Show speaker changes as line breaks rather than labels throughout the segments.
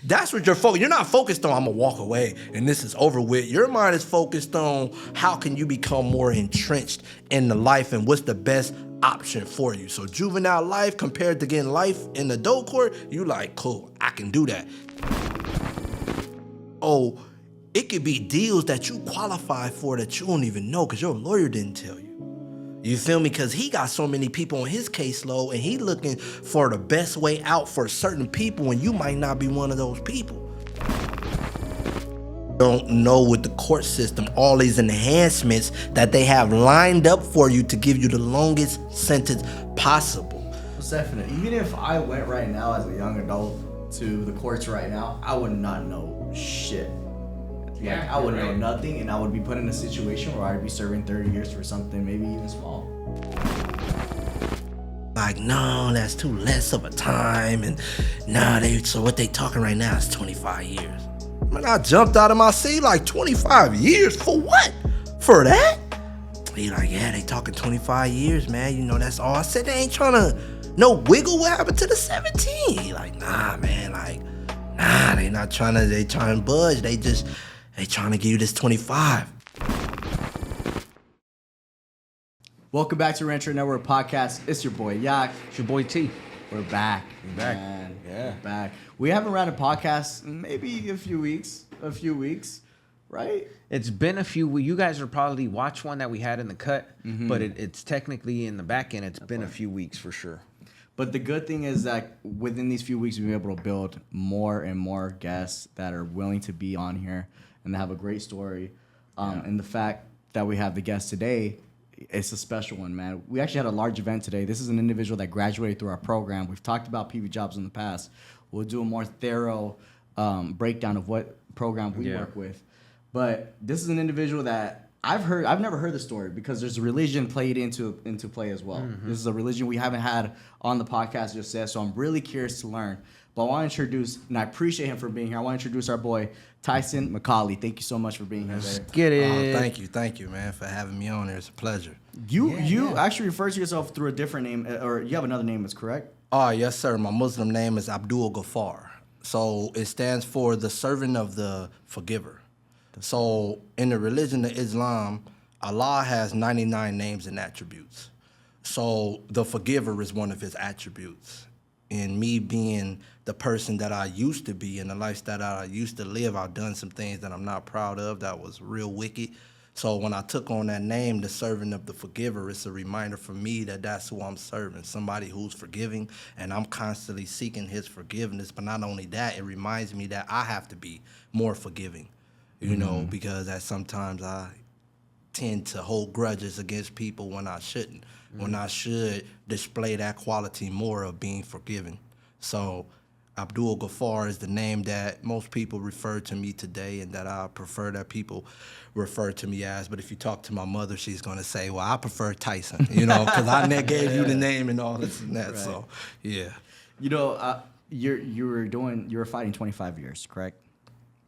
That's what you're focused. You're not focused on, I'm going to walk away and this is over with. Your mind is focused on how can you become more entrenched in the life and what's the best option for you. So juvenile life compared to getting life in adult court, you like, cool, I can do that. Oh, it could be deals that you qualify for that you don't even know because your lawyer didn't tell you. You feel me? Because he got so many people on his caseload and he looking for the best way out for certain people and you might not be one of those people. Don't know with the court system, all these enhancements that they have lined up for you to give you the longest sentence possible.
Most definitely. Even if I went right now as a young adult to the courts right now, I would not know shit.
Yeah,
I would know nothing, and I would be put in a situation where I'd be serving 30 years for something maybe even small.
Like, no, that's too less of a time, and so what they talking right now is 25 years. Man, I jumped out of my seat like 25 years for what? For that? He like, yeah, they talking 25 years, man. You know, that's all. I said they ain't trying to, no wiggle. What happened to the 17? He like, nah, man, like, nah, they not trying to, they trying to budge. They trying to give you this 25.
Welcome back to Reentry Network Podcast. It's your boy Yak.
It's your boy T.
We're back.
We're back.
Man.
Yeah.
We're back. We haven't ran a podcast in maybe a few weeks, right?
It's been a few. You guys are probably watch one that we had in the cut, but it's technically in the back end. It's been a few weeks for sure.
But the good thing is that within these few weeks, we've been able to build more and more guests that are willing to be on here and have a great story. And the fact that we have the guest today, it's a special one, man. We actually had a large event today. This is an individual that graduated through our program. We've talked about PV jobs in the past. We'll do a more thorough breakdown of what program we work with. But this is an individual that I've never heard the story because there's a religion played into play as well. This is a religion we haven't had on the podcast just yet, so I'm really curious to learn. But I want to introduce, and I appreciate him for being here. I want to introduce our boy, Tyson McCauley. Thank you so much for being here, babe.
Get it.
Thank you, man, for having me on here. It's a pleasure.
You actually refer to yourself through a different name, or you have another name, is correct?
Oh, yes, sir. My Muslim name is Abdul Gaffar. So it stands for the servant of the forgiver. So in the religion of Islam, Allah has 99 names and attributes. So the forgiver is one of his attributes. And me being the person that I used to be and the lifestyle that I used to live, I've done some things that I'm not proud of that was real wicked. So when I took on that name, the servant of the forgiver, it's a reminder for me that that's who I'm serving, somebody who's forgiving, and I'm constantly seeking his forgiveness. But not only that, it reminds me that I have to be more forgiving, you know, because that sometimes I tend to hold grudges against people when I shouldn't, when I should display that quality more of being forgiving. So Abdul Gaffar is the name that most people refer to me today and that I prefer that people refer to me as. But if you talk to my mother, she's going to say, well, I prefer Tyson, you know, because I gave you the name and all this and that. Right. So, yeah.
You know, you were fighting 25 years, correct?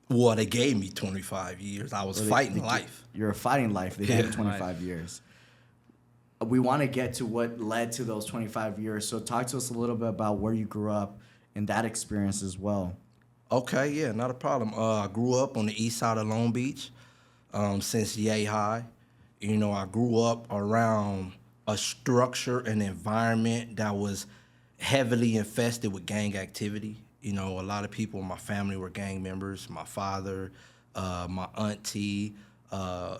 Well, they gave me 25 years. I was fighting life.
You were fighting life. They gave you 25 years. We want to get to what led to those 25 years. So talk to us a little bit about where you grew up and that experience as well.
Okay, yeah, not a problem. I grew up on the east side of Long Beach since Yay High. You know, I grew up around a structure and environment that was heavily infested with gang activity. You know, a lot of people in my family were gang members. My father, my auntie,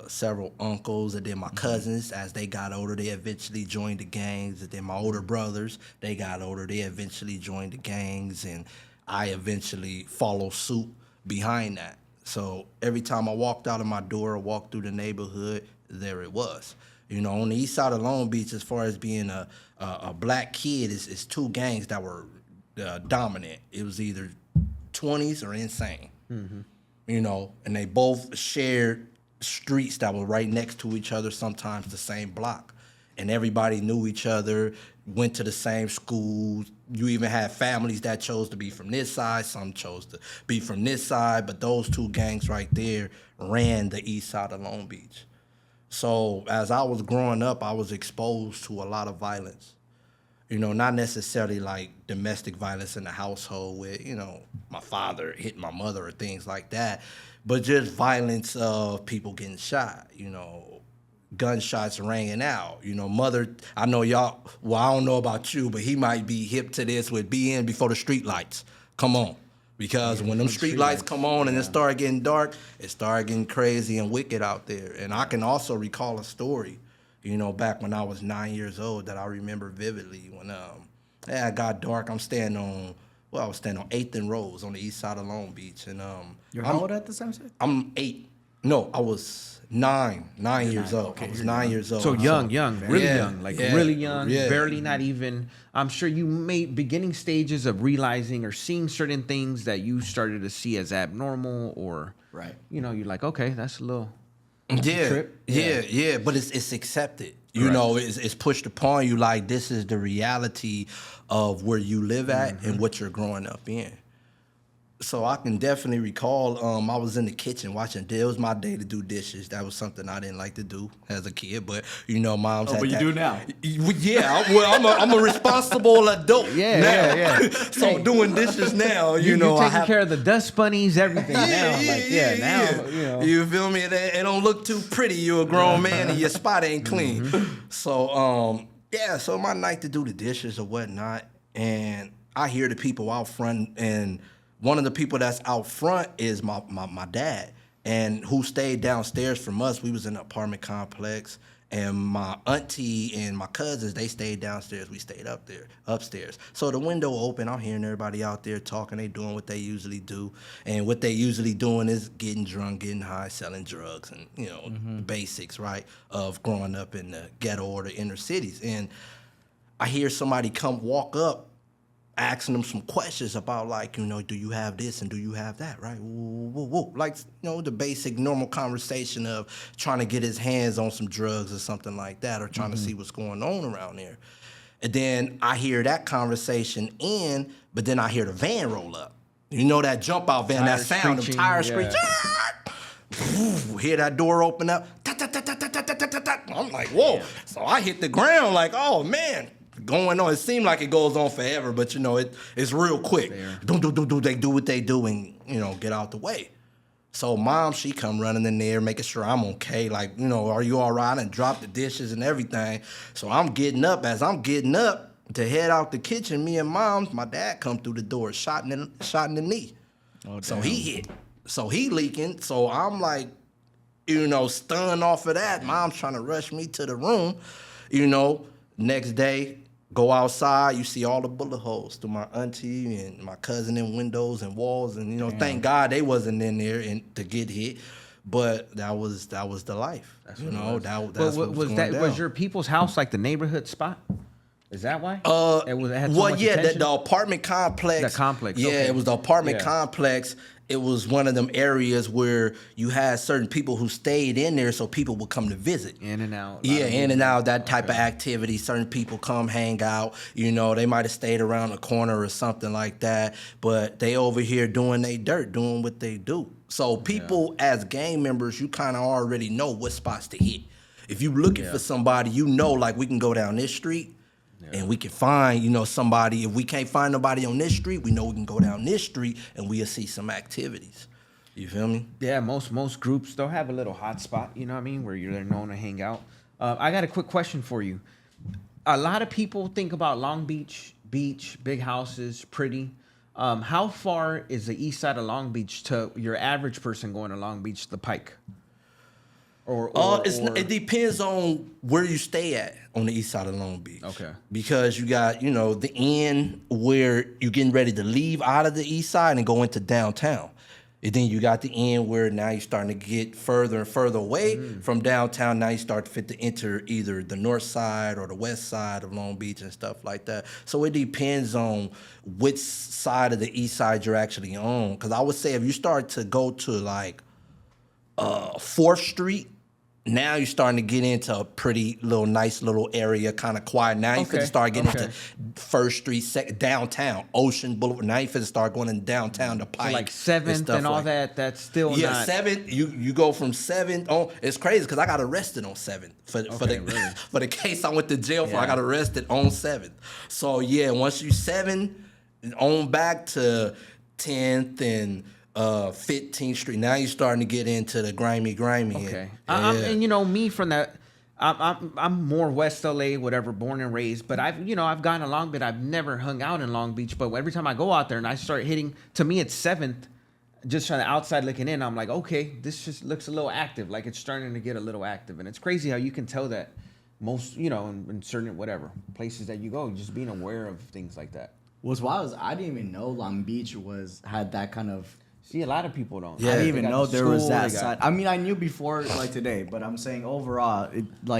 several uncles, and then my cousins. As they got older, they eventually joined the gangs. And then my older brothers, they got older, they eventually joined the gangs, and I eventually followed suit behind that. So every time I walked out of my door or walked through the neighborhood, there it was. You know, on the east side of Long Beach, as far as being a black kid, it's two gangs that were dominant. It was either 20s or Insane. You know, and they both shared streets that were right next to each other, sometimes the same block. And everybody knew each other, went to the same schools. You even had families that chose to be from this side, some chose to be from this side, but those two gangs right there ran the east side of Long Beach. So as I was growing up, I was exposed to a lot of violence. Not necessarily like domestic violence in the household with, my father hitting my mother or things like that, but just violence of people getting shot, gunshots ringing out. Mother, I know y'all, well, I don't know about you, but he might be hip to this with being before the street lights. Come on. Because when them street lights come on and it start getting dark, it start getting crazy and wicked out there. And I can also recall a story, back when I was 9 years old that I remember vividly when it got dark. I was standing on 8th and Rose on the east side of Long Beach. And
You're how old at this time, sir?
I'm 8. No, I was 9 years old.
Okay,
I was 9 years old.
So young, really young, really young,
yeah.
barely not even. I'm sure you made beginning stages of realizing or seeing certain things that you started to see as abnormal, or
Right.
You're like, okay, that's a little
trip. Yeah. But it's accepted. It's pushed upon you like this is the reality of where you live at and what you're growing up in. So I can definitely recall I was in the kitchen watching. It was my day to do dishes. That was something I didn't like to do as a kid, but mom's.
But you do now.
Yeah, I'm a responsible adult.
Yeah.
So doing dishes now,
you're
I
taking care of the dust bunnies, everything now. Now.
You feel me? It don't look too pretty. You're a grown man and your spot ain't clean. So so my night to do the dishes or whatnot, and I hear the people out front, and one of the people that's out front is my dad, and who stayed downstairs from us. We was in an apartment complex, and my auntie and my cousins, they stayed downstairs. We stayed upstairs. So the window open, I'm hearing everybody out there talking. They doing what they usually do, and what they usually doing is getting drunk, getting high, selling drugs, and the basics, right, of growing up in the ghetto or the inner cities. And I hear somebody come walk up, asking them some questions about like, do you have this and do you have that, right? Whoa. Like, the basic normal conversation of trying to get his hands on some drugs or something like that, or trying to see what's going on around there. And then I hear that conversation end, but then I hear the van roll up. That jump out van, that sound of tire screeching. Hear that door open up. I'm like, whoa. So I hit the ground like, oh man. Going on. It seemed like it goes on forever, but it's real quick. Do they do what they do and get out the way. So mom, she come running in there, making sure I'm okay. Like, are you all right? And drop the dishes and everything. So I'm getting up. As I'm getting up to head out the kitchen, me and my dad come through the door, shot in the knee. Oh, so he hit. So he leaking. So I'm like, stunned off of that. Mom's trying to rush me to the room. Next day, go outside, you see all the bullet holes through my auntie and my cousin in windows and walls, and thank God they wasn't in there and to get hit, but that was the life. That's what was going down.
Was your people's house like the neighborhood spot? Is that why?
The apartment complex.
The complex.
Yeah,
okay.
It was the apartment complex. It was one of them areas where you had certain people who stayed in there, so people would come to visit.
In and out.
Yeah, in and out, that type of activity. Certain people come hang out. They might have stayed around the corner or something like that, but they over here doing they dirt, doing what they do. So people as gang members, you kind of already know what spots to hit. If you looking for somebody, like we can go down this street. And we can find, somebody. If we can't find nobody on this street, we know we can go down this street and we'll see some activities. You feel me?
Yeah, most groups, they'll have a little hot spot, where they're known to hang out. I got a quick question for you. A lot of people think about Long Beach, big houses, pretty. How far is the east side of Long Beach to your average person going to Long Beach, the Pike?
It depends on where you stay at on the east side of Long Beach.
Okay.
Because you got, the end where you're getting ready to leave out of the east side and go into downtown. And then you got the end where now you're starting to get further and further away from downtown. Now you start to enter either the north side or the west side of Long Beach and stuff like that. So it depends on which side of the east side you're actually on. Because I would say if you start to go to like 4th Street, Now you're starting to get into a pretty little nice little area, kind of quiet. Now you finna start getting into First Street, downtown, Ocean Boulevard. Now you finna start going in downtown to Pike.
So like 7th and all that. That's still not.
7th. You go from 7th on. It's crazy because I got arrested on 7th for the case I went to jail for. I got arrested on 7th. So yeah, once you 7 on back to 10th and 15th Street. Now you're starting to get into the grimy.
Okay. And you know me from that. I'm more West LA, whatever, born and raised. But I've gone along, but I've never hung out in Long Beach. But every time I go out there and I start hitting, to me it's 7th. Just from the outside looking in, I'm like, okay, this just looks a little active. Like it's starting to get a little active, and it's crazy how you can tell that most, in certain whatever places that you go, just being aware of things like that.
What's wild is I didn't even know Long Beach had that kind of.
See, a lot of people don't.
Yeah, I didn't even know there was that side. I mean, I knew before, like today, but I'm saying overall,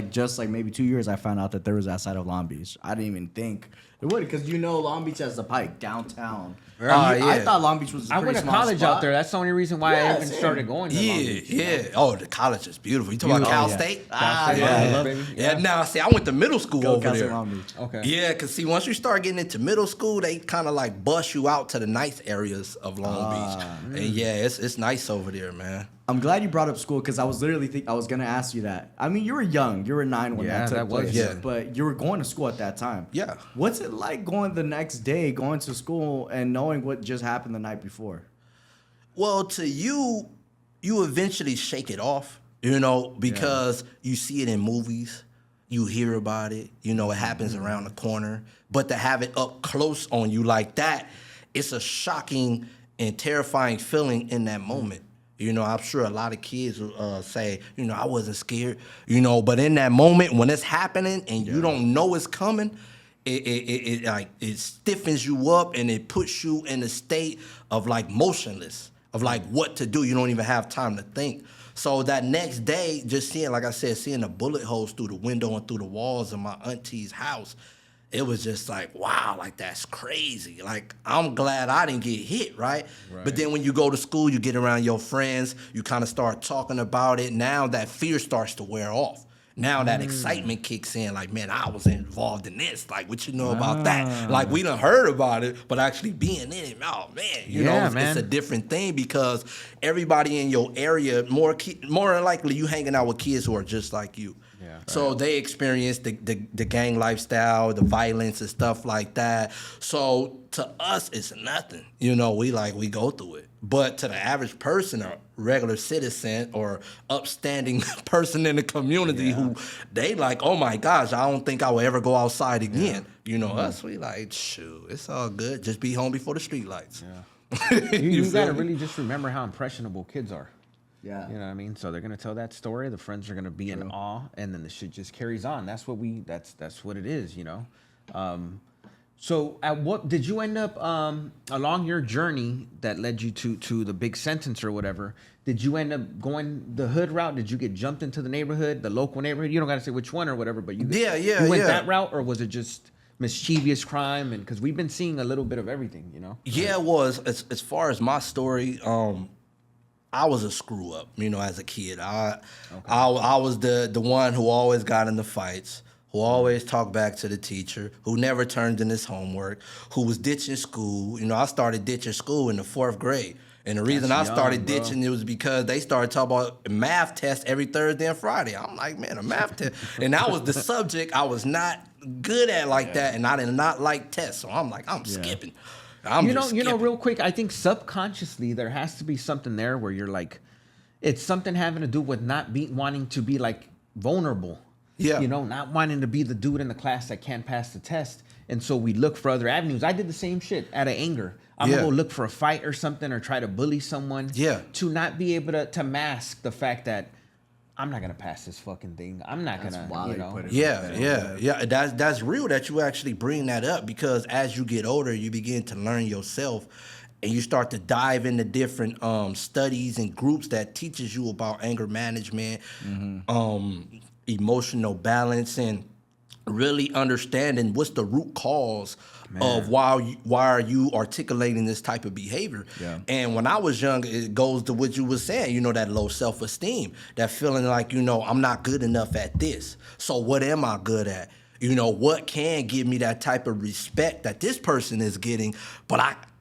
just maybe 2 years, I found out that there was that side of Long Beach. I didn't even think it would, because Long Beach has the Pike downtown. I thought Long Beach was. I went to
college out there. That's the only reason why I even started going to Long Beach.
Yeah. Oh, the college is beautiful. You talking about Cal State? Now, see, I went to middle school over there.
Long Beach.
Okay.
Yeah, because see, once you start getting into middle school, they kind of like bust you out to the nice areas of Long Beach. And yeah, it's nice over there, man.
I'm glad you brought up school, because I was literally I was gonna ask you that. I mean, you were young. You were 9 when that took place.
Yeah.
But you were going to school at that time.
Yeah.
What's it like going the next day, going to school, and knowing what just happened the night before?
Well, to you eventually shake it off, because you see it in movies, you hear about it, it happens around the corner. But to have it up close on you like that, it's a shocking and terrifying feeling in that moment. I'm sure a lot of kids will say, I wasn't scared, but in that moment when it's happening and you don't know it's coming, it stiffens you up and it puts you in a state of motionless, of what to do. You don't even have time to think. So that next day, just seeing the bullet holes through the window and through the walls of my auntie's house, it was just wow, that's crazy. I'm glad I didn't get hit, right? But then when you go to school, you get around your friends, you kind of start talking about it. Now that fear starts to wear off. Now that excitement kicks in, man, I was involved in this. What you know about that? We done heard about it, but actually being in it, oh man, it's a different thing, because everybody in your area, more than likely, you hanging out with kids who are just like you. Yeah, right. So they experience the gang lifestyle, the violence and stuff like that. So to us, it's nothing. We go through it. But to the average person, a regular citizen or upstanding person in the community who they oh my gosh, I don't think I will ever go outside again. Us, we shoot, it's all good. Just be home before the street lights.
Yeah. you got to really just remember how impressionable kids are.
Yeah.
You know what I mean? So they're going to tell that story. The friends are going to be in awe, and then the shit just carries on. That's what it is, So at what did you end up along your journey that led you to the big sentence or whatever? Did you end up going the hood route? Did you get jumped into the neighborhood, the local neighborhood? You don't got to say which one or whatever, but you went that route, or was it just mischievous crime? And because we've been seeing a little bit of everything,
Yeah, it was. As far as my story, I was a screw up, as a kid. I was the one who always got in the fights, who always talked back to the teacher, who never turned in his homework, who was ditching school. I started ditching school in the 4th grade. And the reason I started ditching it was because they started talking about math tests every Thursday and Friday. I'm like, man, a math test. And that was the subject I was not good at that, and I did not like tests. So I'm like, I'm skipping.
Real quick, I think subconsciously there has to be something there where you're it's something having to do with not wanting to be vulnerable.
Yeah.
Not wanting to be the dude in the class that can't pass the test. And so we look for other avenues. I did the same shit out of anger. I'm going to go look for a fight or something, or try to bully someone.
Yeah.
To not be able to mask the fact that I'm not going to pass this fucking thing. I'm not going to,
Yeah. That's real that you actually bring that up, because as you get older, you begin to learn yourself, and you start to dive into different studies and groups that teaches you about anger management, emotional balance, and really understanding what's the root cause of why are you articulating this type of behavior.
Yeah.
And when I was young, it goes to what you were saying, you know, that low self-esteem, that feeling like, you know, I'm not good enough at this. So what am I good at? You know, what can give me that type of respect that this person is getting, but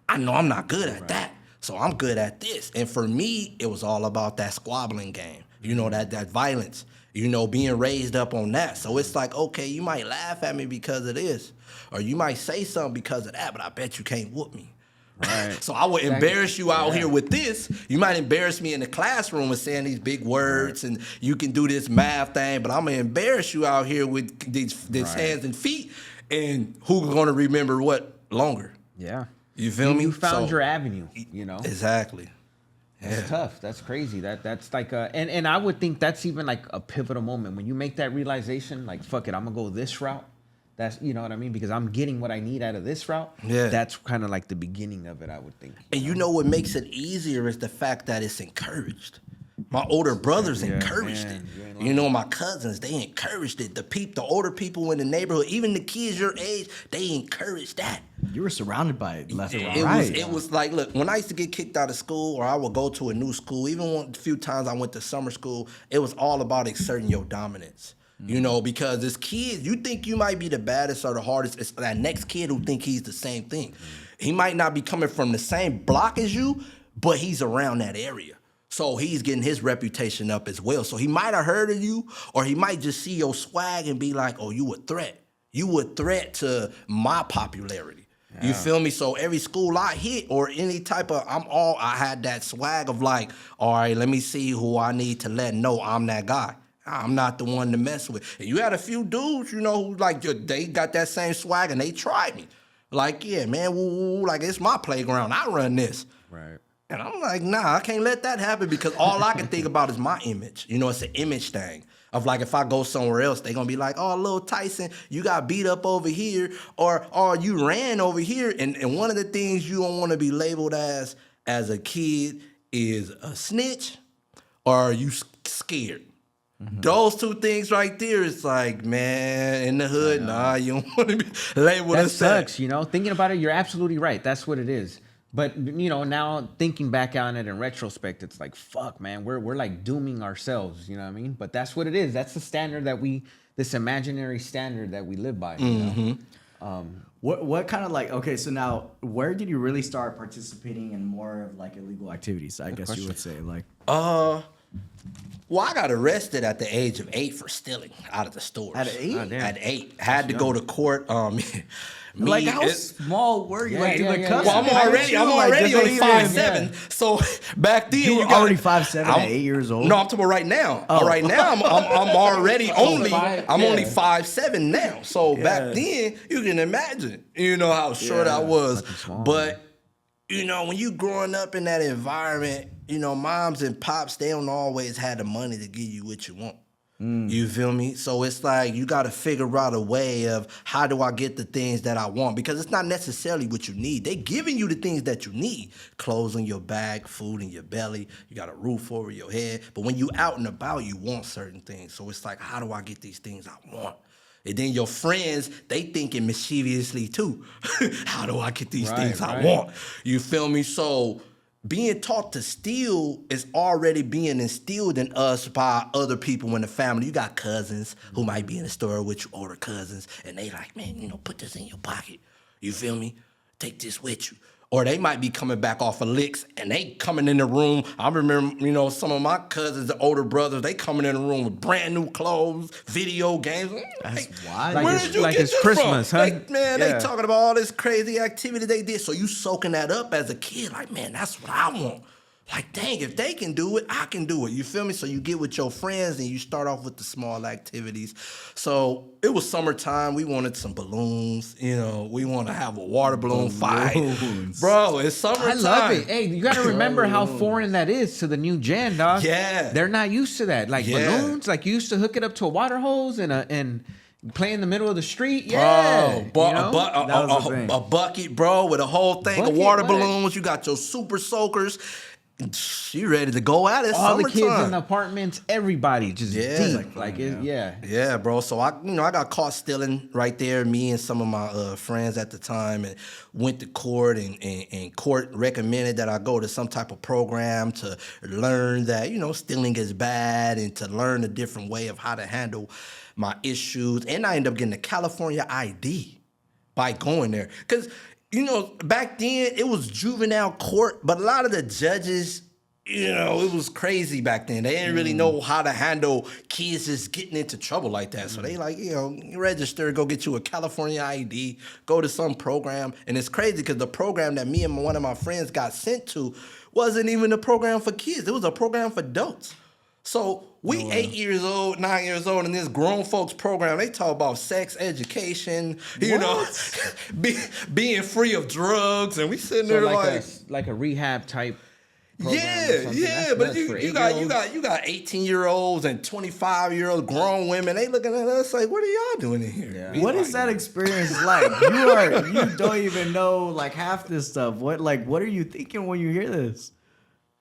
I know I'm not good at that. So I'm good at this. And for me, it was all about that squabbling game, you know, that violence, you know, being raised up on that. So it's like, okay, you might laugh at me because of this, or you might say something because of that, but I bet you can't whoop me.
Right.
So I would embarrass you out here with this. You might embarrass me in the classroom with saying these big words and you can do this math thing, but I'm going to embarrass you out here with these hands and feet. And who's going to remember what longer?
Yeah.
You feel me?
You found your avenue, you know?
Exactly.
That's tough. That's crazy. That's like and I would think that's even like a pivotal moment when you make that realization, like, fuck it, I'm gonna go this route. That's, you know what I mean? Because I'm getting what I need out of this route. Yeah. That's kind of like the beginning of it, I would think.
And you know what makes it easier is the fact that it's encouraged. My older brothers encouraged it. You know, my cousins, they encouraged it. The older people in the neighborhood, even the kids your age, they encouraged that.
You were surrounded by it left and
It
right.
It was like, look, when I used to get kicked out of school or I would go to a new school, even a few times I went to summer school, it was all about exerting your dominance. You know, because this kid, you think you might be the baddest or the hardest. It's that next kid who think he's the same thing. He might not be coming from the same block as you, but he's around that area. So he's getting his reputation up as well. So he might have heard of you, or he might just see your swag and be like, oh, you a threat. You a threat to my popularity. You feel me? So every school I hit or any type of, I had that swag of like, all right, let me see who I need to let know I'm that guy. I'm not the one to mess with. And you had a few dudes, you know, who like they got that same swag and they tried me. Like, yeah, man, woo, like it's my playground. I run this.
Right.
And I'm like, nah, I can't let that happen because all I can think about is my image. You know, it's an image thing. Of like, if I go somewhere else, they're going to be like, oh, little Tyson, you got beat up over here or you ran over here. And one of the things you don't want to be labeled as a kid is a snitch or are you scared? Mm-hmm. Those two things right there, it's like, man, in the hood, nah, you don't want to be labeled as that.
That sucks, you know? Thinking about it, you're absolutely right. That's what it is. But, you know, now thinking back on it in retrospect, it's like, fuck, man, we're like dooming ourselves, you know what I mean? But that's what it is. That's the standard this imaginary standard that we live by, you know?
What kind of like, okay, so now where did you really start participating in more of like illegal activities, I guess you would say? Like,
well, I got arrested at the age of 8 for stealing out of the stores.
At 8?
Oh, damn.
At 8. Had to go to court.
Like, how small were you? Like,
Well, I'm already only 5'7". So back then,
you were already 5'7" at 8 years old?
No, I'm talking about right now. Right now, I'm already only 5'7" now. So back then, you can imagine, you know, how short I was. But, you know, when you growing up in that environment, you know, moms and pops, they don't always have the money to give you what you want. You feel me? So it's like you got to figure out a way of how do I get the things that I want? Because it's not necessarily what you need. They giving you the things that you need. Clothes in your bag, food in your belly. You got a roof over your head. But when you out and about, you want certain things. So it's like, how do I get these things I want? And then your friends, they thinking mischievously too. How do I get these things I want? You feel me? So being taught to steal is already being instilled in us by other people in the family. You got cousins who might be in the store with you, older cousins, and they like, man, you know, put this in your pocket. You feel me? Take this with you. Or they might be coming back off of licks and they coming in the room. I remember, you know, some of my cousins, the older brothers, they coming in the room with brand new clothes, video games.
That's wild.
Where did you get this
Christmas,
from?
huh?
Like, man, they talking about all this crazy activity they did. So you soaking that up as a kid, like, man, that's what I want. Like, dang, if they can do it, I can do it. You feel me? So you get with your friends and you start off with the small activities. So it was summertime. We wanted some balloons. You know, we want to have a water balloon fight. Bro, it's summertime.
I love it. Hey, you got to remember how foreign that is to the new gen, dog.
Yeah.
They're not used to that. Like balloons, like you used to hook it up to a water hose and play in the middle of the street. Yeah.
Bro,
you know?
a bucket, bro, with a whole thing of water balloons. You got your super soakers. She ready to go at it.
All the
Summertime.
kids in the apartments, everybody just deep.
Yeah, bro. So I got caught stealing right there. Me and some of my friends at the time, and went to court, and court recommended that I go to some type of program to learn that stealing is bad and to learn a different way of how to handle my issues. And I ended up getting a California ID by going there, because back then it was juvenile court, but a lot of the judges, it was crazy back then. They didn't really know how to handle kids just getting into trouble like that. So they register, go get you a California ID, go to some program. And it's crazy because the program that me and one of my friends got sent to wasn't even a program for kids. It was a program for adults. So we 8 years old, 9 years old in this grown folks program. They talk about sex education, being free of drugs, and we sitting there
like a rehab type.
Yeah, but you got 18-year-olds and 25-year-old grown women. They looking at us like, what are y'all doing in here?
Yeah. What is that experience like? You don't even know half this stuff. What are you thinking when you hear this?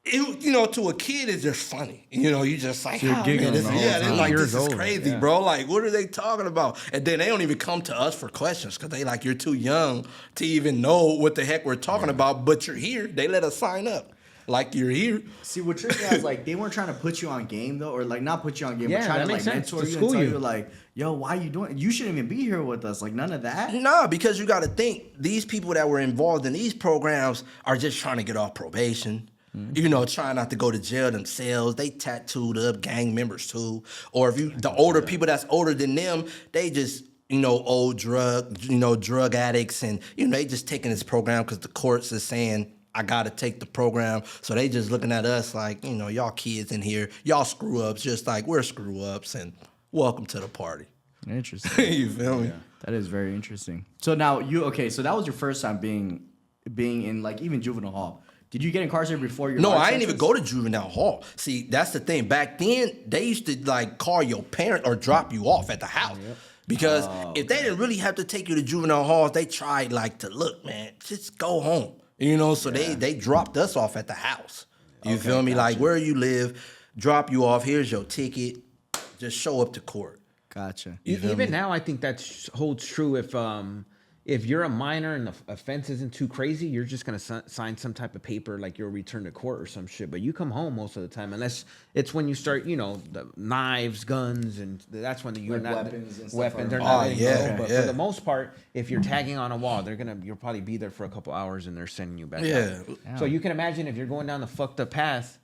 To a kid, it's just funny. You just like,
you're giggling the whole time.
They're like, this is crazy, bro. Like, what are they talking about? And then they don't even come to us for questions because they like, you're too young to even know what the heck we're talking about. But you're here. They let us sign up. Like, you're here.
See, what tripped me out is they weren't trying to put you on game though, or not put you on game, but trying to mentor you and tell you yo, why are you doing it? You shouldn't even be here with us. None of that.
Nah, because you got to think these people that were involved in these programs are just trying to get off probation. Trying not to go to jail themselves. They tattooed up gang members too. Or if the older people that's older than them, they just, old drug addicts, and, they just taking this program because the courts is saying, I got to take the program. So they just looking at us like, y'all kids in here, y'all screw ups, just like we're screw ups, and welcome to the party.
Interesting.
You feel me?
That is very interesting. So now so that was your first time being in even juvenile hall. Did you get incarcerated before your?
No, I didn't even go to juvenile hall. See, that's the thing. Back then, they used to call your parent or drop you off at the house. Because if they didn't really have to take you to juvenile halls, they tried to look, man, just go home. So they dropped us off at the house. You feel me? Gotcha. Where you live, drop you off. Here's your ticket. Just show up to court.
Gotcha.
Even now, I think that holds true. If you're a minor and the offense isn't too crazy, you're just gonna sign some type of paper like you'll return to court or some shit. But you come home most of the time, unless it's when you start, the knives, guns, and that's when you're not
weapons and stuff.
Weapons are not letting go. But for the most part, if you're tagging on a wall, you'll probably be there for a couple hours and they're sending you back. Out. So you can imagine if you're going down the fucked up path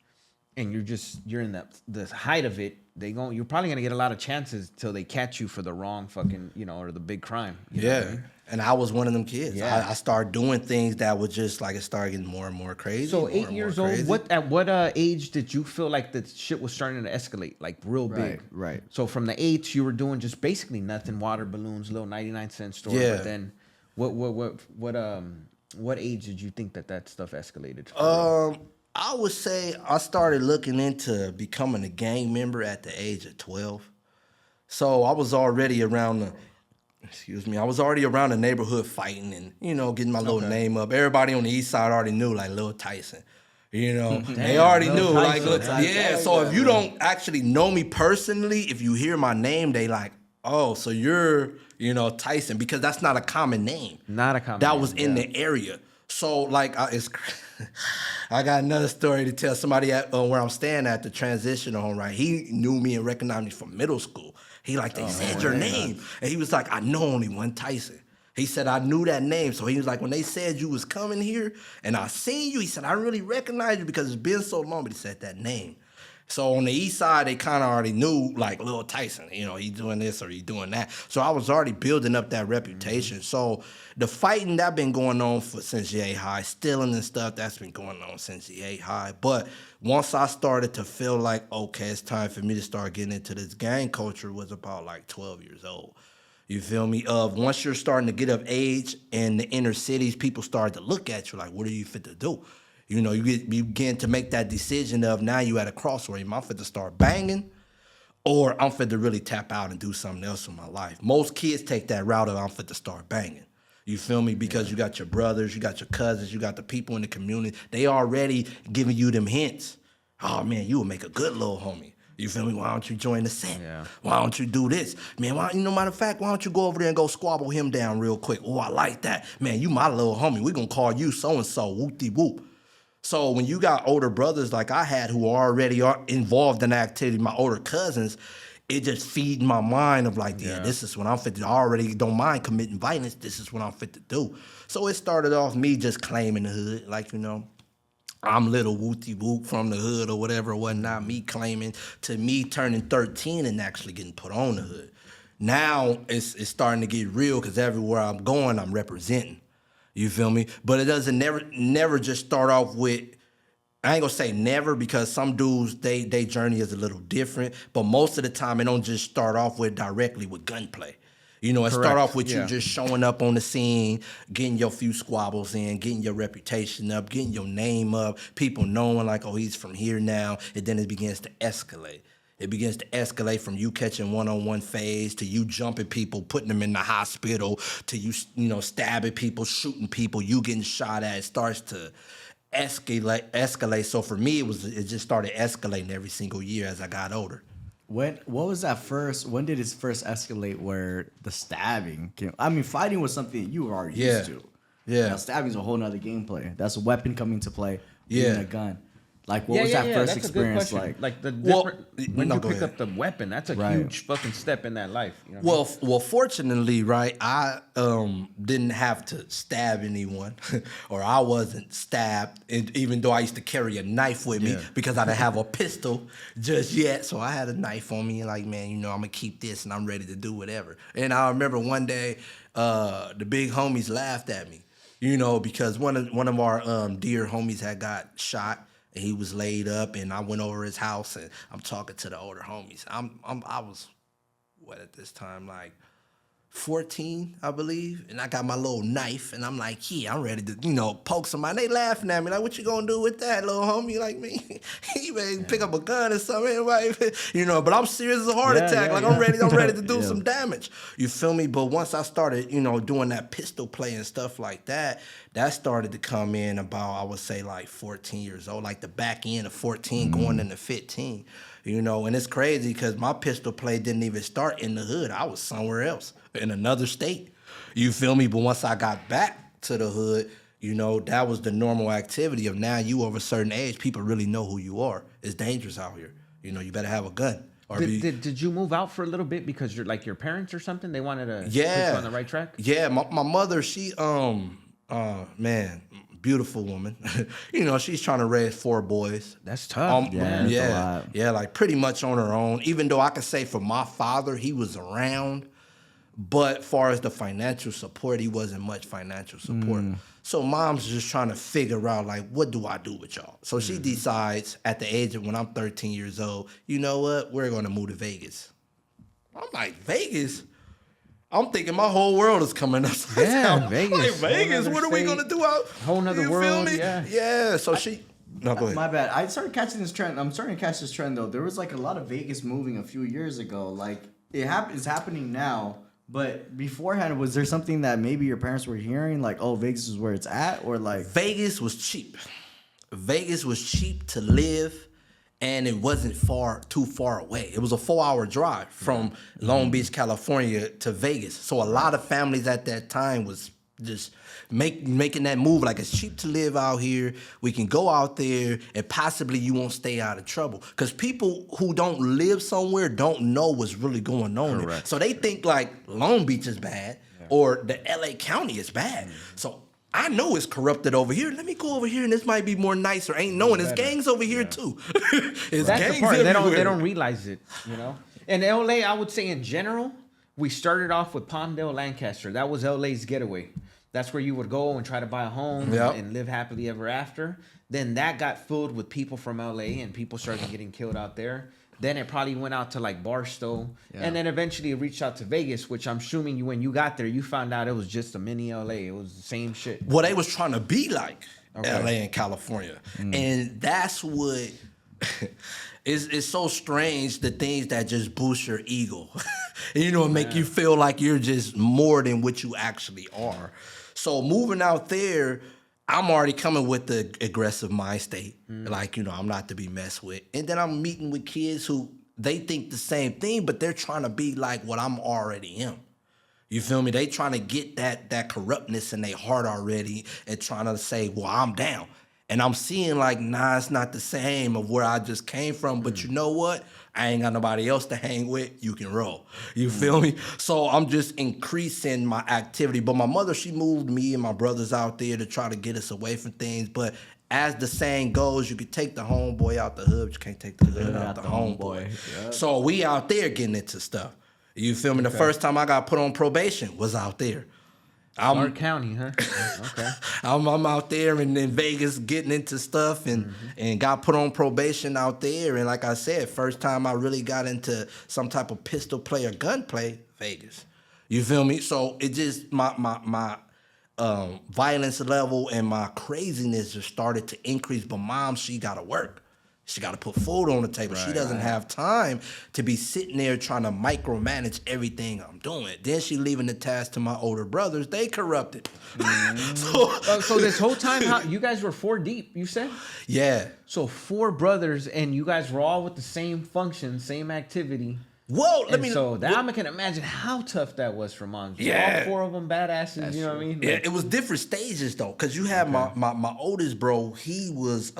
and you're in the height of it. You're probably gonna get a lot of chances till they catch you for the wrong fucking, or the big crime. You know what I mean?
And I was one of them kids.
Yeah.
I started doing things that was just it started getting more and more crazy.
So 8 years old, at what age did you feel like the shit was starting to escalate, real big?
Right.
So from the 8s, you were doing just basically nothing, water balloons, little 99-cent store.
Yeah.
But then, what age did you think that stuff escalated?
I would say I started looking into becoming a gang member at the age of 12. So I was already around the neighborhood fighting and, getting my little name up. Everybody on the east side already knew, Lil Tyson. They already knew. So if you don't actually know me personally, if you hear my name, they oh, so you're, Tyson, because that's not a common name.
Not a common
name. That
name,
was in the area. So, I got another story to tell. Somebody at where I'm staying at the transitional home, right? He knew me and recognized me from middle school. He they said your name. And he was like, I know only one Tyson. He said, I knew that name. So he was like, when they said you was coming here and I seen you, he said, I really recognize you because it's been so long, but he said that name. So on the east side, they kind of already knew, Lil Tyson, he's doing this or he's doing that. So I was already building up that reputation. So the fighting that been going on since Yay High, stealing and stuff, that's been going on since Yay High. But once I started to feel okay, it's time for me to start getting into this gang culture was about 12 years old. You feel me? Once you're starting to get of age in the inner cities, people start to look at you what are you fit to do? You begin to make that decision of now you at a crossroad. Am I fit to start banging or I'm fit to really tap out and do something else in my life? Most kids take that route of I'm fit to start banging. You feel me? Because you got your brothers, you got your cousins, you got the people in the community. They already giving you them hints. Oh man, you will make a good little homie. You feel me? Why don't you join the set?
Yeah.
Why don't you do this? Man, matter of fact, why don't you go over there and go squabble him down real quick? Oh, I like that. Man, you my little homie. We gonna call you so-and-so, whoop-de-whoop. So when you got older brothers like I had who already are involved in the activity, my older cousins, it just feed my mind of like, yeah, this is what I'm fit to do. I already don't mind committing violence. This is what I'm fit to do. So it started off me just claiming the hood, like, I'm little wooty whoop from the hood or whatever or whatnot, me claiming to me turning 13 and actually getting put on the hood. Now it's starting to get real because everywhere I'm going, I'm representing. You feel me? But it doesn't never just start off with, I ain't gonna say never because some dudes, they journey is a little different, but most of the time it don't just start off with directly with gunplay. It start off with you just showing up on the scene, getting your few squabbles in, getting your reputation up, getting your name up, people knowing like, oh, he's from here now, and then it begins to escalate. It begins to escalate from you catching one-on-one phase to you jumping people, putting them in the hospital, to you, stabbing people, shooting people, you getting shot at. It starts to escalate. So for me, it just started escalating every single year as I got older.
What was that first? When did it first escalate where the stabbing came? I mean, fighting was something you were already used to.
Yeah.
Now, stabbing's a whole nother gameplay. That's a weapon coming to play.
Yeah.
A gun. Like, what was that first
that's
experience
a good
like?
Like the different when you pick
ahead.
up the weapon, that's a huge fucking step in that life. You know what
Well, fortunately, right, I didn't have to stab anyone, or I wasn't stabbed, even though I used to carry a knife with me because I didn't have a pistol just yet. So I had a knife on me, like, man, I'm gonna keep this and I'm ready to do whatever. And I remember one day, the big homies laughed at me, because one of our dear homies had got shot. And he was laid up, and I went over his house, and I'm talking to the older homies. I was, at this time, like 14, I believe, and I got my little knife, and I'm like, yeah, I'm ready to, poke somebody. They laughing at me, like, what you gonna do with that, little homie? Like, me, you ready to pick up a gun or something, right? But I'm serious as a heart attack. I'm ready to do some damage. You feel me? But once I started, doing that pistol play and stuff like that, that started to come in about, I would say, like 14 years old, like the back end of 14 going into 15, and it's crazy because my pistol play didn't even start in the hood. I was somewhere else in another state. You feel me? But once I got back to the hood, that was the normal activity of now you over a certain age, people really know who you are. It's dangerous out here. You better have a gun.
Did you move out for a little bit because you're like your parents or something? They wanted to put you on the right track?
Yeah, my mother, she man, beautiful woman. She's trying to raise 4 boys.
That's tough.
That's a lot.
Yeah, like pretty much on her own. Even though I could say for my father, he was around, but far as the financial support, he wasn't much financial support. So mom's just trying to figure out, like, what do I do with y'all? So she decides at the age of when I'm 13 years old, you know what? We're going to move to Vegas. I'm like, Vegas? I'm thinking my whole world is coming up.
Yeah, Vegas.
Like, Vegas, what are we going to do out?
Whole nother world,
Yeah, so she... No, go ahead.
My bad. I started catching this trend. I'm starting to catch this trend, though. There was, like, a lot of Vegas moving a few years ago. Like, it's happening now. But beforehand, was there something that maybe your parents were hearing? Like, oh, Vegas is where it's at? Or, like...
Vegas was cheap. Vegas was cheap to live. And it wasn't too far away. It was a 4-hour drive from Long Beach, California to Vegas. So a lot of families at that time was just making that move. Like, it's cheap to live out here. We can go out there and possibly you won't stay out of trouble. Because people who don't live somewhere don't know what's really going on there. So they think like Long Beach is bad or the LA County is bad. So I know it's corrupted over here. Let me go over here and this might be more nicer. Ain't knowing it's gangs over here too. It's
That's
gangs
the part.
everywhere.
They don't realize it, In LA, I would say in general, we started off with Palmdale, Lancaster. That was LA's getaway. That's where you would go and try to buy a home and live happily ever after. Then that got filled with people from LA and people started getting killed out there. Then it probably went out to like Barstow. And then eventually it reached out to Vegas, which I'm assuming when you got there, you found out it was just a mini LA. It was the same shit.
Well, they was trying to be like LA and California. And that's what it's so strange, the things that just boost your ego. Make you feel like you're just more than what you actually are. So moving out there, I'm already coming with the aggressive mind state. Like, I'm not to be messed with. And then I'm meeting with kids who they think the same thing, but they're trying to be like what I'm already am. You feel me? They trying to get that corruptness in their heart already and trying to say, well, I'm down. And I'm seeing like, nah, it's not the same of where I just came from. But you know what? I ain't got nobody else to hang with. You can roll. You feel me? So I'm just increasing my activity. But my mother, she moved me and my brothers out there to try to get us away from things. But as the saying goes, you can take the homeboy out the hood, but you can't take the hood out the homeboy. Yep. So we out there getting into stuff. You feel me? The first time I got put on probation was out there.
Clark County, huh? Okay.
I'm out there in Vegas getting into stuff and got put on probation out there. And like I said, first time I really got into some type of pistol play or gun play, Vegas. You feel me? So it just, my violence level and my craziness just started to increase. But mom, she got to work. She got to put food on the table. She doesn't have time to be sitting there trying to micromanage everything I'm doing. Then she leaving the task to my older brothers. They corrupted.
So this whole time, you guys were 4 deep, you said?
Yeah.
So 4 brothers, and you guys were all with the same function, same activity.
Whoa,
I can imagine how tough that was for moms.
Yeah.
All 4 of them badasses, That's you know what I mean?
Yeah, it was different stages though, because you had my oldest bro, he was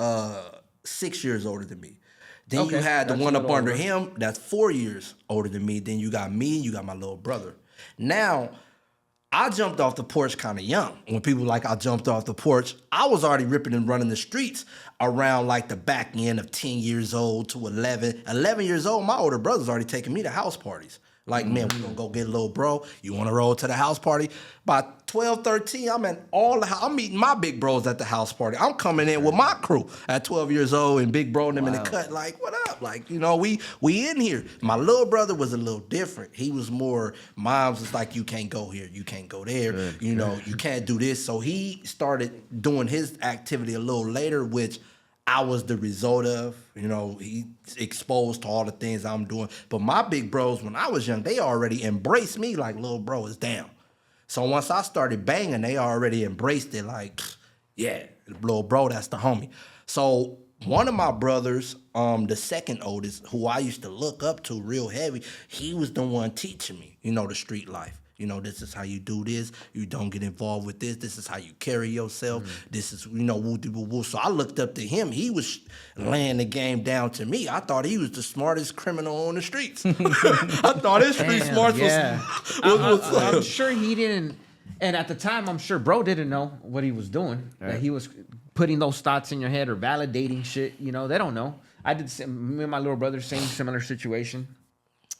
6 years older than me. Then you had the one up under him that's 4 years older than me. Then you got me, you got my little brother. Now, I jumped off the porch kind of young. When people like I jumped off the porch, I was already ripping and running the streets around like the back end of 10 years old to 11. 11 years old, my older brother's already taking me to house parties. Like, man, we're going to go get a little bro. You want to roll to the house party? By 12, 13, I'm meeting my big bros at the house party. I'm coming in with my crew at 12 years old and big bro and them in the cut. Like, what up? Like, we in here. My little brother was a little different. He was more, mom's was like, you can't go here. You can't go there. You can't do this. So he started doing his activity a little later, which I was the result of. He's exposed to all the things I'm doing. But my big bros, when I was young, they already embraced me like, little bro is down. So once I started banging, they already embraced it like, yeah, little bro, that's the homie. So one of my brothers, the second oldest, who I used to look up to real heavy, he was the one teaching me, the street life. This is how you do this. You don't get involved with this. This is how you carry yourself. This is, woo-de-woo-woo. So I looked up to him. He was laying the game down to me. I thought he was the smartest criminal on the streets. I thought his street smarts was
I'm sure he didn't. And at the time, I'm sure bro didn't know what he was doing. Right. That he was putting those thoughts in your head or validating shit. They don't know. I did, me and my little brother, same similar situation.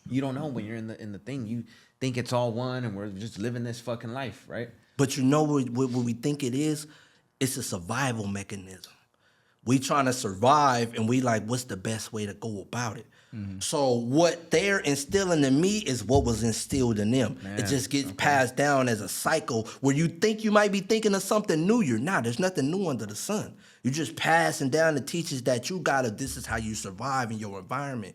You don't know when you're in the thing. You think it's all one and we're just living this fucking life, right?
But what we think it is? It's a survival mechanism. We trying to survive and we like, what's the best way to go about it? So what they're instilling in me is what was instilled in them. Man, it just gets passed down as a cycle where you think you might be thinking of something new. You're not. There's nothing new under the sun. You're just passing down the teachings that this is how you survive in your environment.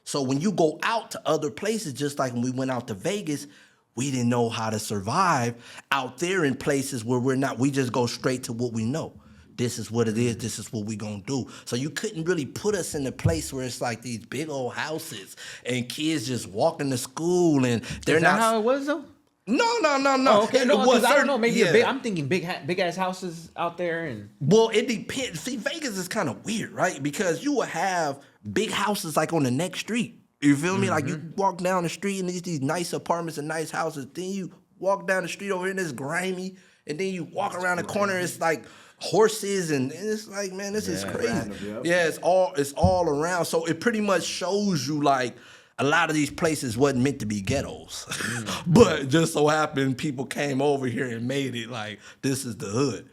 So when you go out to other places, just like when we went out to Vegas, we didn't know how to survive out there in places where we just go straight to what we know. This is what it is. This is what we gonna do. So you couldn't really put us in a place where it's like these big old houses and kids just walking to school and they're
not. Is that how it was though?
No.
Oh, okay, no, I don't know. Maybe I'm thinking big ass houses out there and.
Well, it depends. See, Vegas is kind of weird, right? Because you will have big houses like on the next street. You feel me? Like you walk down the street and these nice apartments and nice houses. Then you walk down the street over here and it's grimy. And then you walk around the corner, it's like horses and it's like, man, this is crazy. Random, yep. Yeah, it's all around. So it pretty much shows you like a lot of these places wasn't meant to be ghettos. But just so happened people came over here and made it like this is the hood.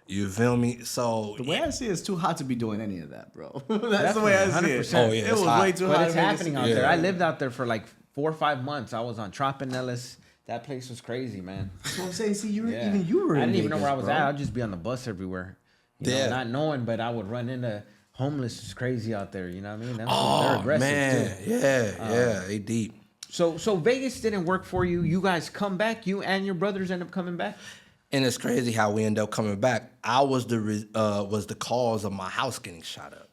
You feel me? So
the way I see it, it's too hot to be doing any of that, bro. That's the way I see it.
Oh yeah,
it was way too hot.
It's happening out there. I lived out there for like 4 or 5 months. I was on Tropinellis. That place was crazy, man.
That's what I'm saying. See, you were
I
in
didn't even know where I was
bro.
at. I'd just be on the bus everywhere. Not knowing, but I would run into homeless is crazy out there. You know what I mean? They're
Oh
aggressive
man,
too.
yeah, they deep.
So Vegas didn't work for you. You guys come back. You and your brothers end up coming back.
And it's crazy how we end up coming back. I was the cause of my house getting shot up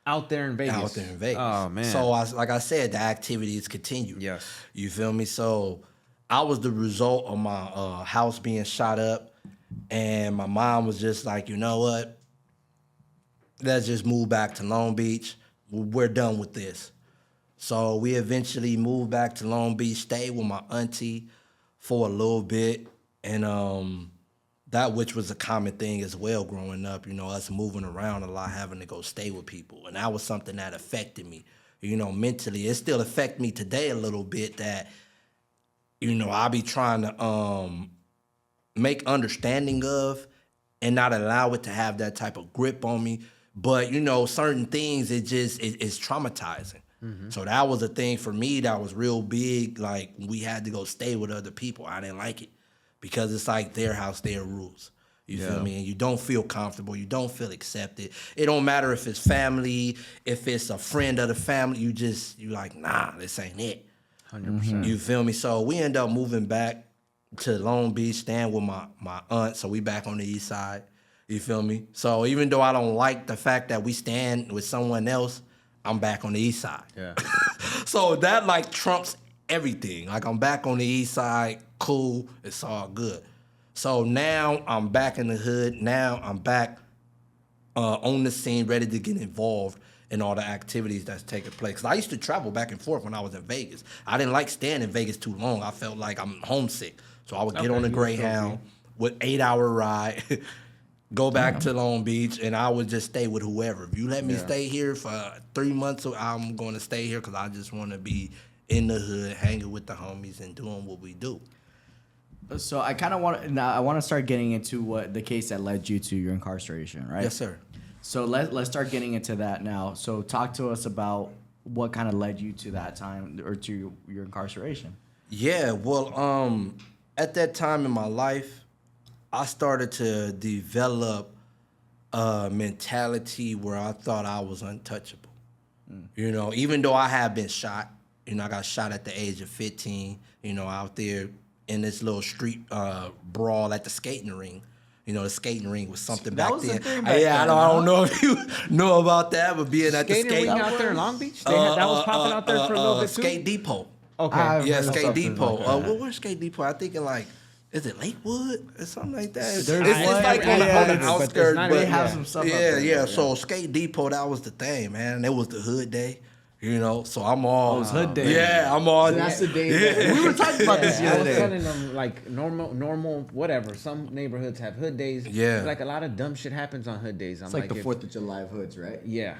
Out there in Vegas.
out there in Vegas.
Oh man.
So like I said, the activities continued.
Yes.
You feel me? So I was the result of my house being shot up, and my mom was just like, you know what? Let's just move back to Long Beach. We're done with this. So we eventually moved back to Long Beach, stayed with my auntie for a little bit, and that which was a common thing as well growing up, you know, us moving around a lot, having to go stay with people. And that was something that affected me, you know, mentally. It still affects me today a little bit that, you know, I be trying to make understanding of and not allow it to have that type of grip on me. But, you know, certain things, it's traumatizing. Mm-hmm. So that was a thing for me that was real big. Like, we had to go stay with other people. I didn't like it because it's like their house, their rules. You feel me? And you don't feel comfortable. You don't feel accepted. It don't matter if it's family, if it's a friend of the family. You like, nah, this ain't it.
100%.
You feel me? So we end up moving back to Long Beach, staying with my aunt. So we back on the east side. You feel me? So even though I don't like the fact that we stand with someone else, I'm back on the east side.
Yeah.
So that like trumps everything. Like I'm back on the east side, cool, it's all good. So now I'm back in the hood. Now I'm back on the scene, ready to get involved in all the activities that's taking place. 'Cause I used to travel back and forth when I was in Vegas. I didn't like staying in Vegas too long. I felt like I'm homesick. So I would get on the Greyhound with 8-hour ride, go back to Long Beach, and I would just stay with whoever. If you let me stay here for 3 months, I'm going to stay here because I just want to be in the hood, hanging with the homies and doing what we do.
So I kind of want to start getting into what the case that led you to your incarceration, right?
Yes, sir.
So let's start getting into that now. So talk to us about what kind of led you to that time or to your incarceration.
Yeah, well, at that time in my life, I started to develop a mentality where I thought I was untouchable. You know, even though I had been shot, you know, I got shot at the age of 15, you know, out there in this little street brawl at the skating ring. You know, the skating ring was something
That
back
was the
then.
thing back then,
I don't know if you know about that, but being at the
Skating
skate
ring out there in Long Beach? That was popping out there for a little bit too?
Skate Depot.
Okay.
I've
Yeah,
heard of
Skate
something
Depot.
like that.
Where's Skate Depot? I think in like, is it Lakewood or something like that?
There's
It's
one-
like on
yeah,
the
it's-
outskirts,
not-
but
They have some stuff. out
yeah,
there,
yeah. So Skate Depot, that was the thing, man. It was the hood day, you know. So I'm all.
Oh, it was hood day.
Yeah, I'm all.
So that's the day. That, we were talking about this the
I
other
was
day.
telling them like normal, whatever. Some neighborhoods have hood days.
Yeah.
Like a lot of dumb shit happens on hood days. I'm
It's like the
if-
4th of July of hoods, right?
Yeah.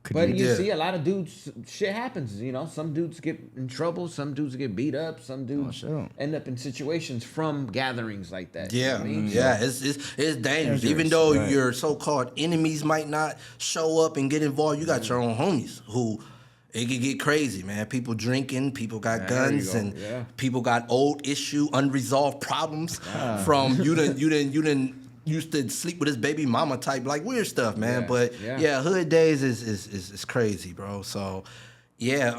Could
But
you-
you
Yeah.
see a lot of dudes, shit happens, you know. Some dudes get in trouble, some dudes get beat up, some dudes
sure.
end up in situations from gatherings like that. you know
Yeah,
what I mean?
yeah, it's dangerous. Even though your so-called enemies might not show up and get involved, you got your own homies who it could get crazy, man. People drinking, people got
There you
guns,
go,
and
yeah.
people got old issue, unresolved problems from you didn't used to sleep with his baby mama type, like weird stuff, man.
Yeah,
But
yeah.
yeah, hood days is crazy, bro. So yeah,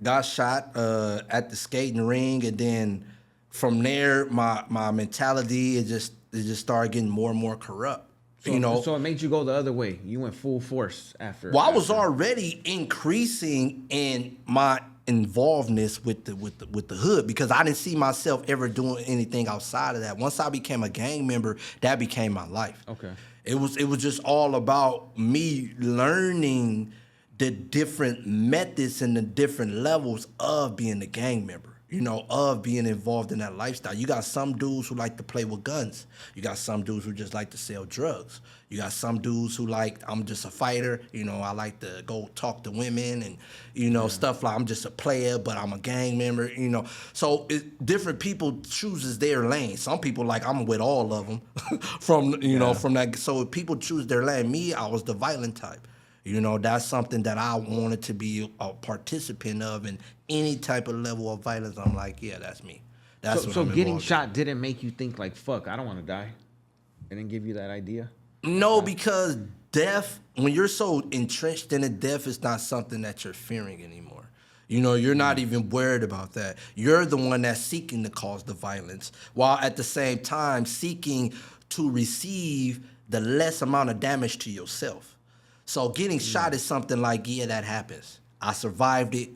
got shot at the skating ring, and then from there, my mentality it just started getting more and more corrupt.
So,
you know,
so it made you go the other way. You went full force after.
well, I was
after.
already increasing in my involvedness with the hood because I didn't see myself ever doing anything outside of that. Once I became a gang member, that became my life.
Okay.
It was just all about me learning the different methods and the different levels of being a gang member, you know, of being involved in that lifestyle. You got some dudes who like to play with guns. You got some dudes who just like to sell drugs. You got some dudes who like, I'm just a fighter, you know, I like to go talk to women and, you know, stuff like I'm just a player, but I'm a gang member, you know. So different people chooses their lane. Some people like, I'm with all of them from, you know, from that. So if people choose their lane, me, I was the violent type. You know, that's something that I wanted to be a participant of, and any type of level of violence, I'm like, yeah, that's me. That's what
So
I'm
getting
involved
shot didn't make you think like, fuck, I don't want to die. It didn't give you that idea.
in. No, because death, when you're so entrenched in it, death is not something that you're fearing anymore. You know, you're not even worried about that. You're the one that's seeking to cause the violence, while at the same time seeking to receive the less amount of damage to yourself. So getting shot is something like, yeah, that happens. I survived it.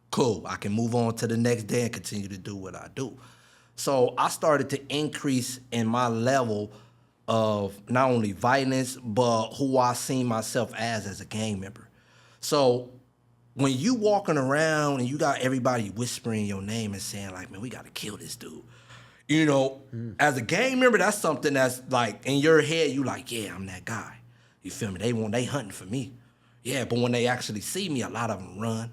Cool. I can move on to the next day and continue to do what I do. So I started to increase in my level of not only violence, but who I see myself as a gang member. So when you walking around and you got everybody whispering your name and saying like, man, we got to kill this dude. You know, as a gang member, that's something that's like in your head, you like, yeah, I'm that guy. You feel me? They hunting for me. Yeah, but when they actually see me, a lot of them run.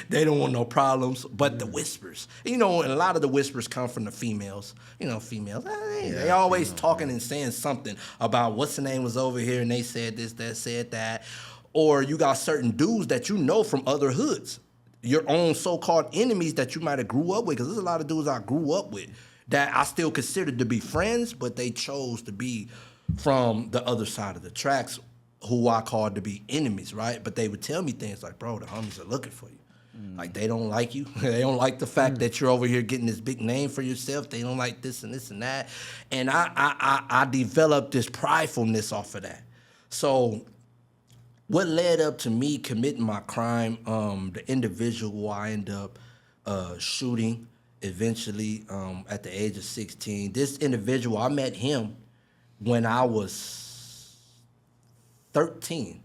They don't want no problems, but the whispers. You know, and a lot of the whispers come from the females. You know, females, they always talking and saying something about what's the name was over here and they said this, that, said that. Or you got certain dudes that you know from other hoods, your own so-called enemies that you might have grew up with, because there's a lot of dudes I grew up with that I still considered to be friends, but they chose to be from the other side of the tracks, who I called to be enemies, right? But they would tell me things like, bro, the homies are looking for you. Like, they don't like you. They don't like the fact that you're over here getting this big name for yourself. They don't like this and this and that. And I developed this pridefulness off of that. So what led up to me committing my crime, the individual who I end up shooting eventually at the age of 16, this individual, I met him when I was 13.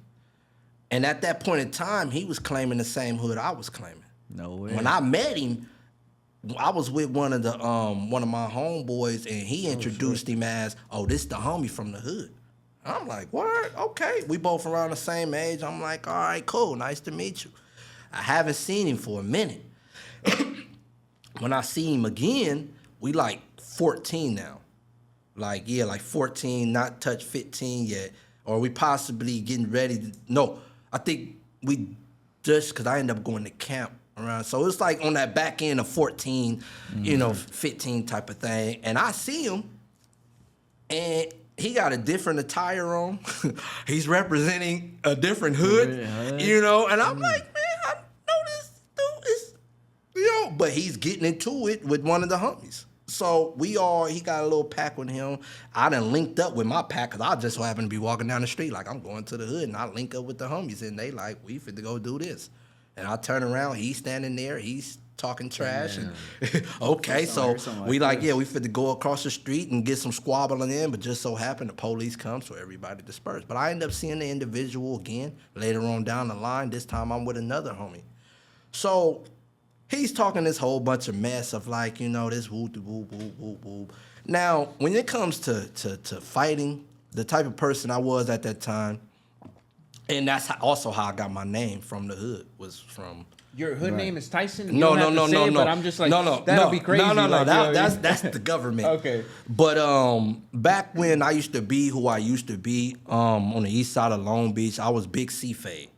And at that point in time, he was claiming the same hood I was claiming.
No way.
When I met him, I was with one of my homeboys, and he introduced him as, oh, this the homie from the hood. I'm like, what? Okay. We both around the same age. I'm like, all right, cool. Nice to meet you. I haven't seen him for a minute. When I see him again, we like 14 now. Like 14, not touched 15 yet. Or we possibly getting ready to, no, I think we just, because I ended up going to camp around. So it's like on that back end of 14, 15 type of thing. And I see him, and he got a different attire on. He's representing a different hood, and I'm like, man, I know this dude is, but he's getting into it with one of the homies. So he got a little pack with him. I done linked up with my pack because I just so happened to be walking down the street like I'm going to the hood, and I link up with the homies, and they like, we fit to go do this. And I turn around, he's standing there, he's talking trash. And okay, so we like, we fit to go across the street and get some squabbling in, but just so happened the police come, so everybody dispersed. But I end up seeing the individual again later on down the line. This time I'm with another homie. So he's talking this whole bunch of mess of like, this whoop, whoop, whoop, whoop, whoop. Now, when it comes to fighting, the type of person I was at that time, and that's also how I got my name from the hood, was from...
Your hood name is Tyson?
No.
But I'm just like, that'll be crazy.
No.
Like,
that's the government.
Okay.
But back when I used to be who I used to be, on the east side of Long Beach, I was Big C Fade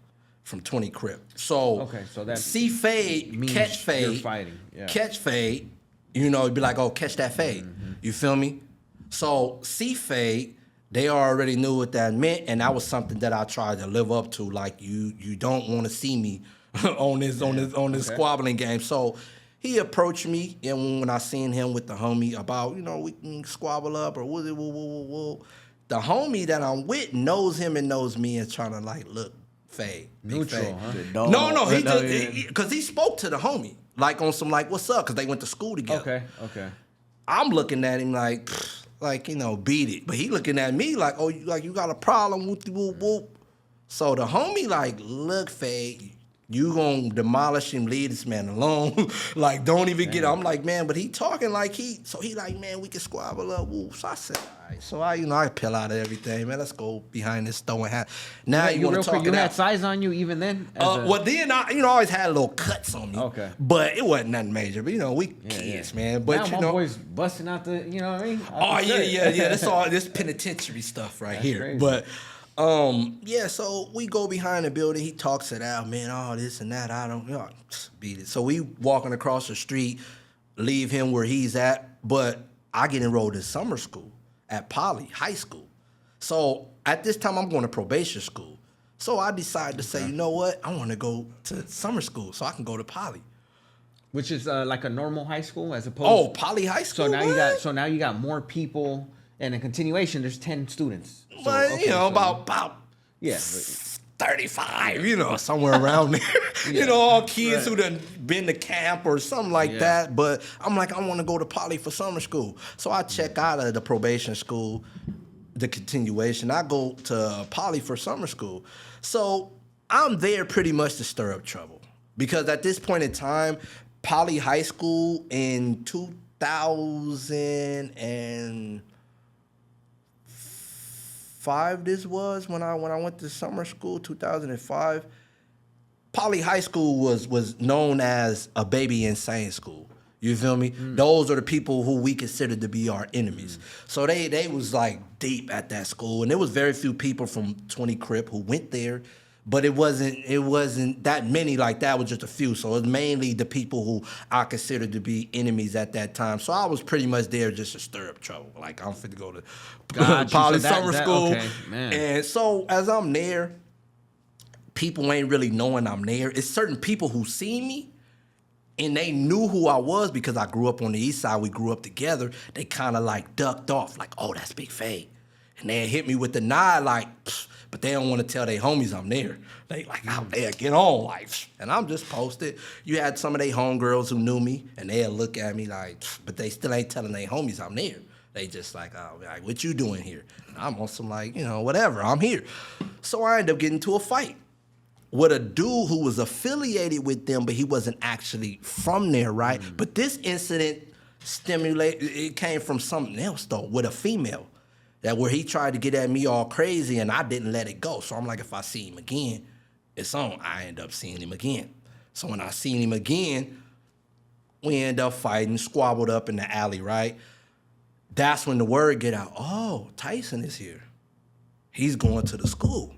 from 20 Crip. So
that
C Fade, catch fade,
you're fighting. Yeah.
Catch fade, it'd be like, oh, catch that fade. Mm-hmm. You feel me? So C Fade, they already knew what that meant, and that was something that I tried to live up to. Like, you don't want to see me on this squabbling game. So he approached me, and when I seen him with the homie about, we can squabble up or woo. The homie that I'm with knows him and knows me and trying to like, look, Fade.
Neutral,
Fade.
huh?
No, because he spoke to the homie, like on some like, what's up? Because they went to school together.
Okay.
I'm looking at him like, beat it. But he looking at me like, oh, you got a problem, whoop, whoop, whoop. So the homie like, look, Fade, you gonna demolish him, leave this man alone. Like, don't even get it. I'm like, man, but he talking like he like, man, we can squabble up, woo. So I said, all right. So I peel out of everything, man. Let's go behind this store and have. Now you want to talk
You had
out.
size on you even then?
Well, then I always had little cuts on me.
Okay.
But it wasn't nothing major. But we kids, man. But
now my boy's busting out the, you know what I mean?
Oh yeah. That's all this penitentiary stuff right here.
Crazy.
But so we go behind the building. He talks it out, man, all this and that. I don't beat it. So we walking across the street, leave him where he's at, but I get enrolled in summer school at Poly High School. So at this time, I'm going to probation school. So I decided to say, you know what? I want to go to summer school so I can go to Poly.
Which is like a normal high school as opposed.
Poly high school.
So now you got more people, and in continuation, there's 10 students. So,
But
okay,
about
yeah.
35, somewhere around there.
Yeah.
All kids who done been to camp or something like
Yeah.
that. But I'm like, I want to go to Poly for summer school. So I check out of the probation school, the continuation. I go to Poly for summer school. So I'm there pretty much to stir up trouble. Because at this point in time, Poly High School in 2005, this was when I went to summer school, 2005. Poly High School was known as a baby insane school. You feel me? Those are the people who we considered to be our enemies. So they was like deep at that school, and there was very few people from 20 Crip who went there. But it wasn't that many like that. It was just a few. So it was mainly the people who I considered to be enemies at that time. So I was pretty much there just to stir up trouble. Like, I'm fit to go to Poly summer school.
Okay, man.
And so as I'm there, people ain't really knowing I'm there. It's certain people who see me and they knew who I was because I grew up on the east side. We grew up together. They kind of like ducked off, like, oh, that's Big Fade. And they hit me with the nod, like, pfft, but they don't want to tell their homies I'm there. They like, out there, get on, like, pfft. And I'm just posted. You had some of their homegirls who knew me, and they'll look at me like, pfft, but they still ain't telling their homies I'm there. They just like, oh, like, what you doing here? And I'm on some like, whatever, I'm here. So I end up getting into a fight with a dude who was affiliated with them, but he wasn't actually from there, right? But this incident it came from something else, though, with a female. That where he tried to get at me all crazy and I didn't let it go. So I'm like, if I see him again, it's on. I end up seeing him again. So when I seen him again, we end up fighting, squabbled up in the alley, right? That's when the word get out, oh, Tyson is here. He's going to the school.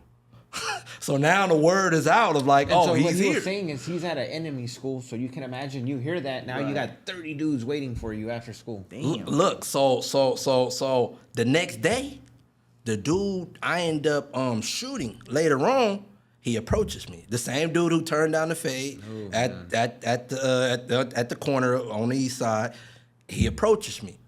So now the word is out of like,
And so
he's
what he
here.
was saying is he's at an enemy school, so you can imagine you hear that now you got 30 dudes waiting for you after school.
Damn.
Look, so the next day, the dude I end up shooting later on, he approaches me. The same dude who turned down the fade at the corner on the east side, he approaches me.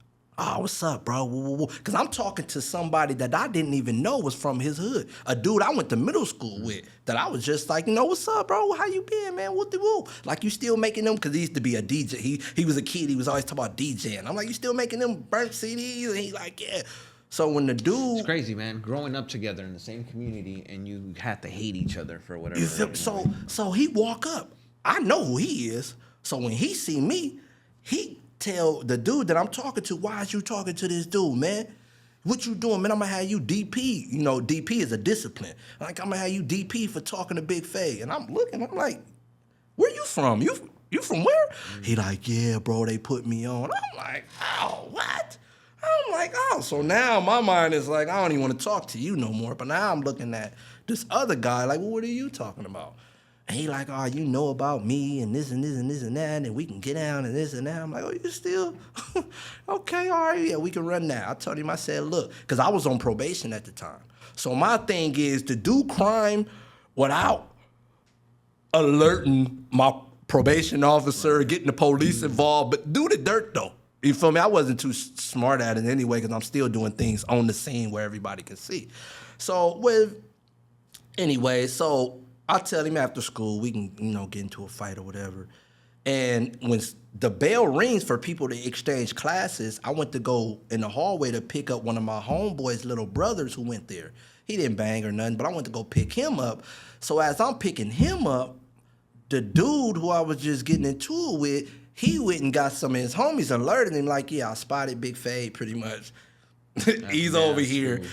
Oh, what's up, bro? Because I'm talking to somebody that I didn't even know was from his hood. A dude I went to middle school with that I was just like, what's up, bro? How you been, man? What the woo? Like, you still making them? Because he used to be a DJ. He was a kid. He was always talking about DJing. I'm like, you still making them burnt CDs? And he's like, yeah. So when the dude...
It's crazy, man. Growing up together in the same community and you have to hate each other for whatever
You feel, so he walk up. I know who he is. So when he see me, he tell the dude that I'm talking to, why is you talking to this dude, man? What you doing, man? I'm gonna have you DP. DP is a discipline. Like, I'm gonna have you DP for talking to Big Faye. And I'm looking, I'm like, where you from? You from where? He like, yeah, bro, they put me on. I'm like, oh, what? I'm like, oh, so now my mind is like, I don't even want to talk to you no more. But now I'm looking at this other guy, like, well, what are you talking about? And he like, oh, you know about me and this and this and this and that, and we can get down and this and that. I'm like, oh, you still? Okay, all right, yeah, we can run that. I told him, I said, look, because I was on probation at the time. So my thing is to do crime without alerting my probation officer, getting the police involved, but do the dirt, though. You feel me? I wasn't too smart at it anyway because I'm still doing things on the scene where everybody can see. So, so I tell him after school, we can, get into a fight or whatever. And when the bell rings for people to exchange classes, I went to go in the hallway to pick up one of my homeboys' little brothers who went there. He didn't bang or nothing, but I went to go pick him up. So as I'm picking him up, the dude who I was just getting into it with, he went and got some of his homies alerted him like, yeah, I spotted Big Fade pretty much. He's over here. Yeah.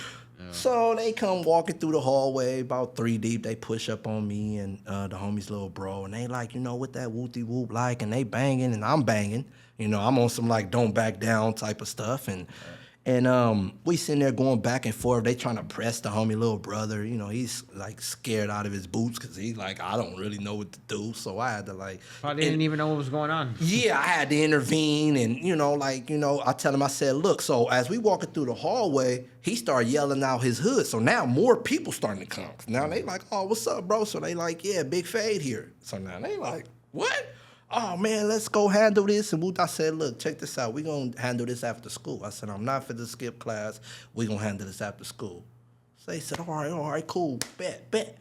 So they come walking through the hallway, about 3 deep. They push up on me and the homie's little bro. And they like, what that whoop-de-whoop like? And they banging and I'm banging. I'm on some like don't back down type of stuff. And And we sitting there going back and forth. They trying to press the homie little brother. You know, he's like scared out of his boots because he's like, I don't really know what to do. So I had to like.
Probably didn't even know what was going on.
Yeah, I had to intervene and, I tell him, I said, look, so as we walking through the hallway, he started yelling out his hood. So now more people starting to come. Now they like, oh, what's up, bro? So they like, yeah, Big Fade here. So now they like, what? Oh, man, let's go handle this. And I said, look, check this out. We're going to handle this after school. I said, I'm not for to skip class. We're going to handle this after school. So they said, all right, cool, bet.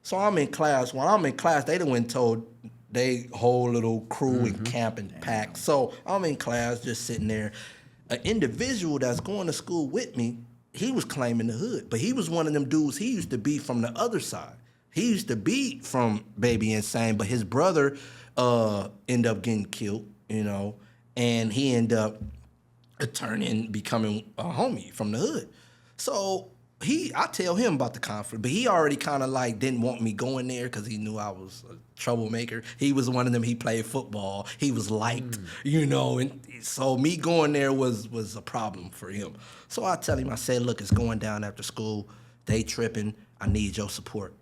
So I'm in class. While I'm in class, they done went and told they whole little crew and camp and pack. So I'm in class just sitting there. An individual that's going to school with me, he was claiming the hood. But he was one of them dudes, he used to be from the other side. He used to be from Baby Insane, but his brother ended up getting killed, and he ended up becoming a homie from the hood. So I tell him about the conflict, but he already kind of like didn't want me going there because he knew I was a troublemaker. He was one of them, he played football. He was liked, and so me going there was a problem for him. So I tell him, I said, look, it's going down after school. They tripping. I need your support.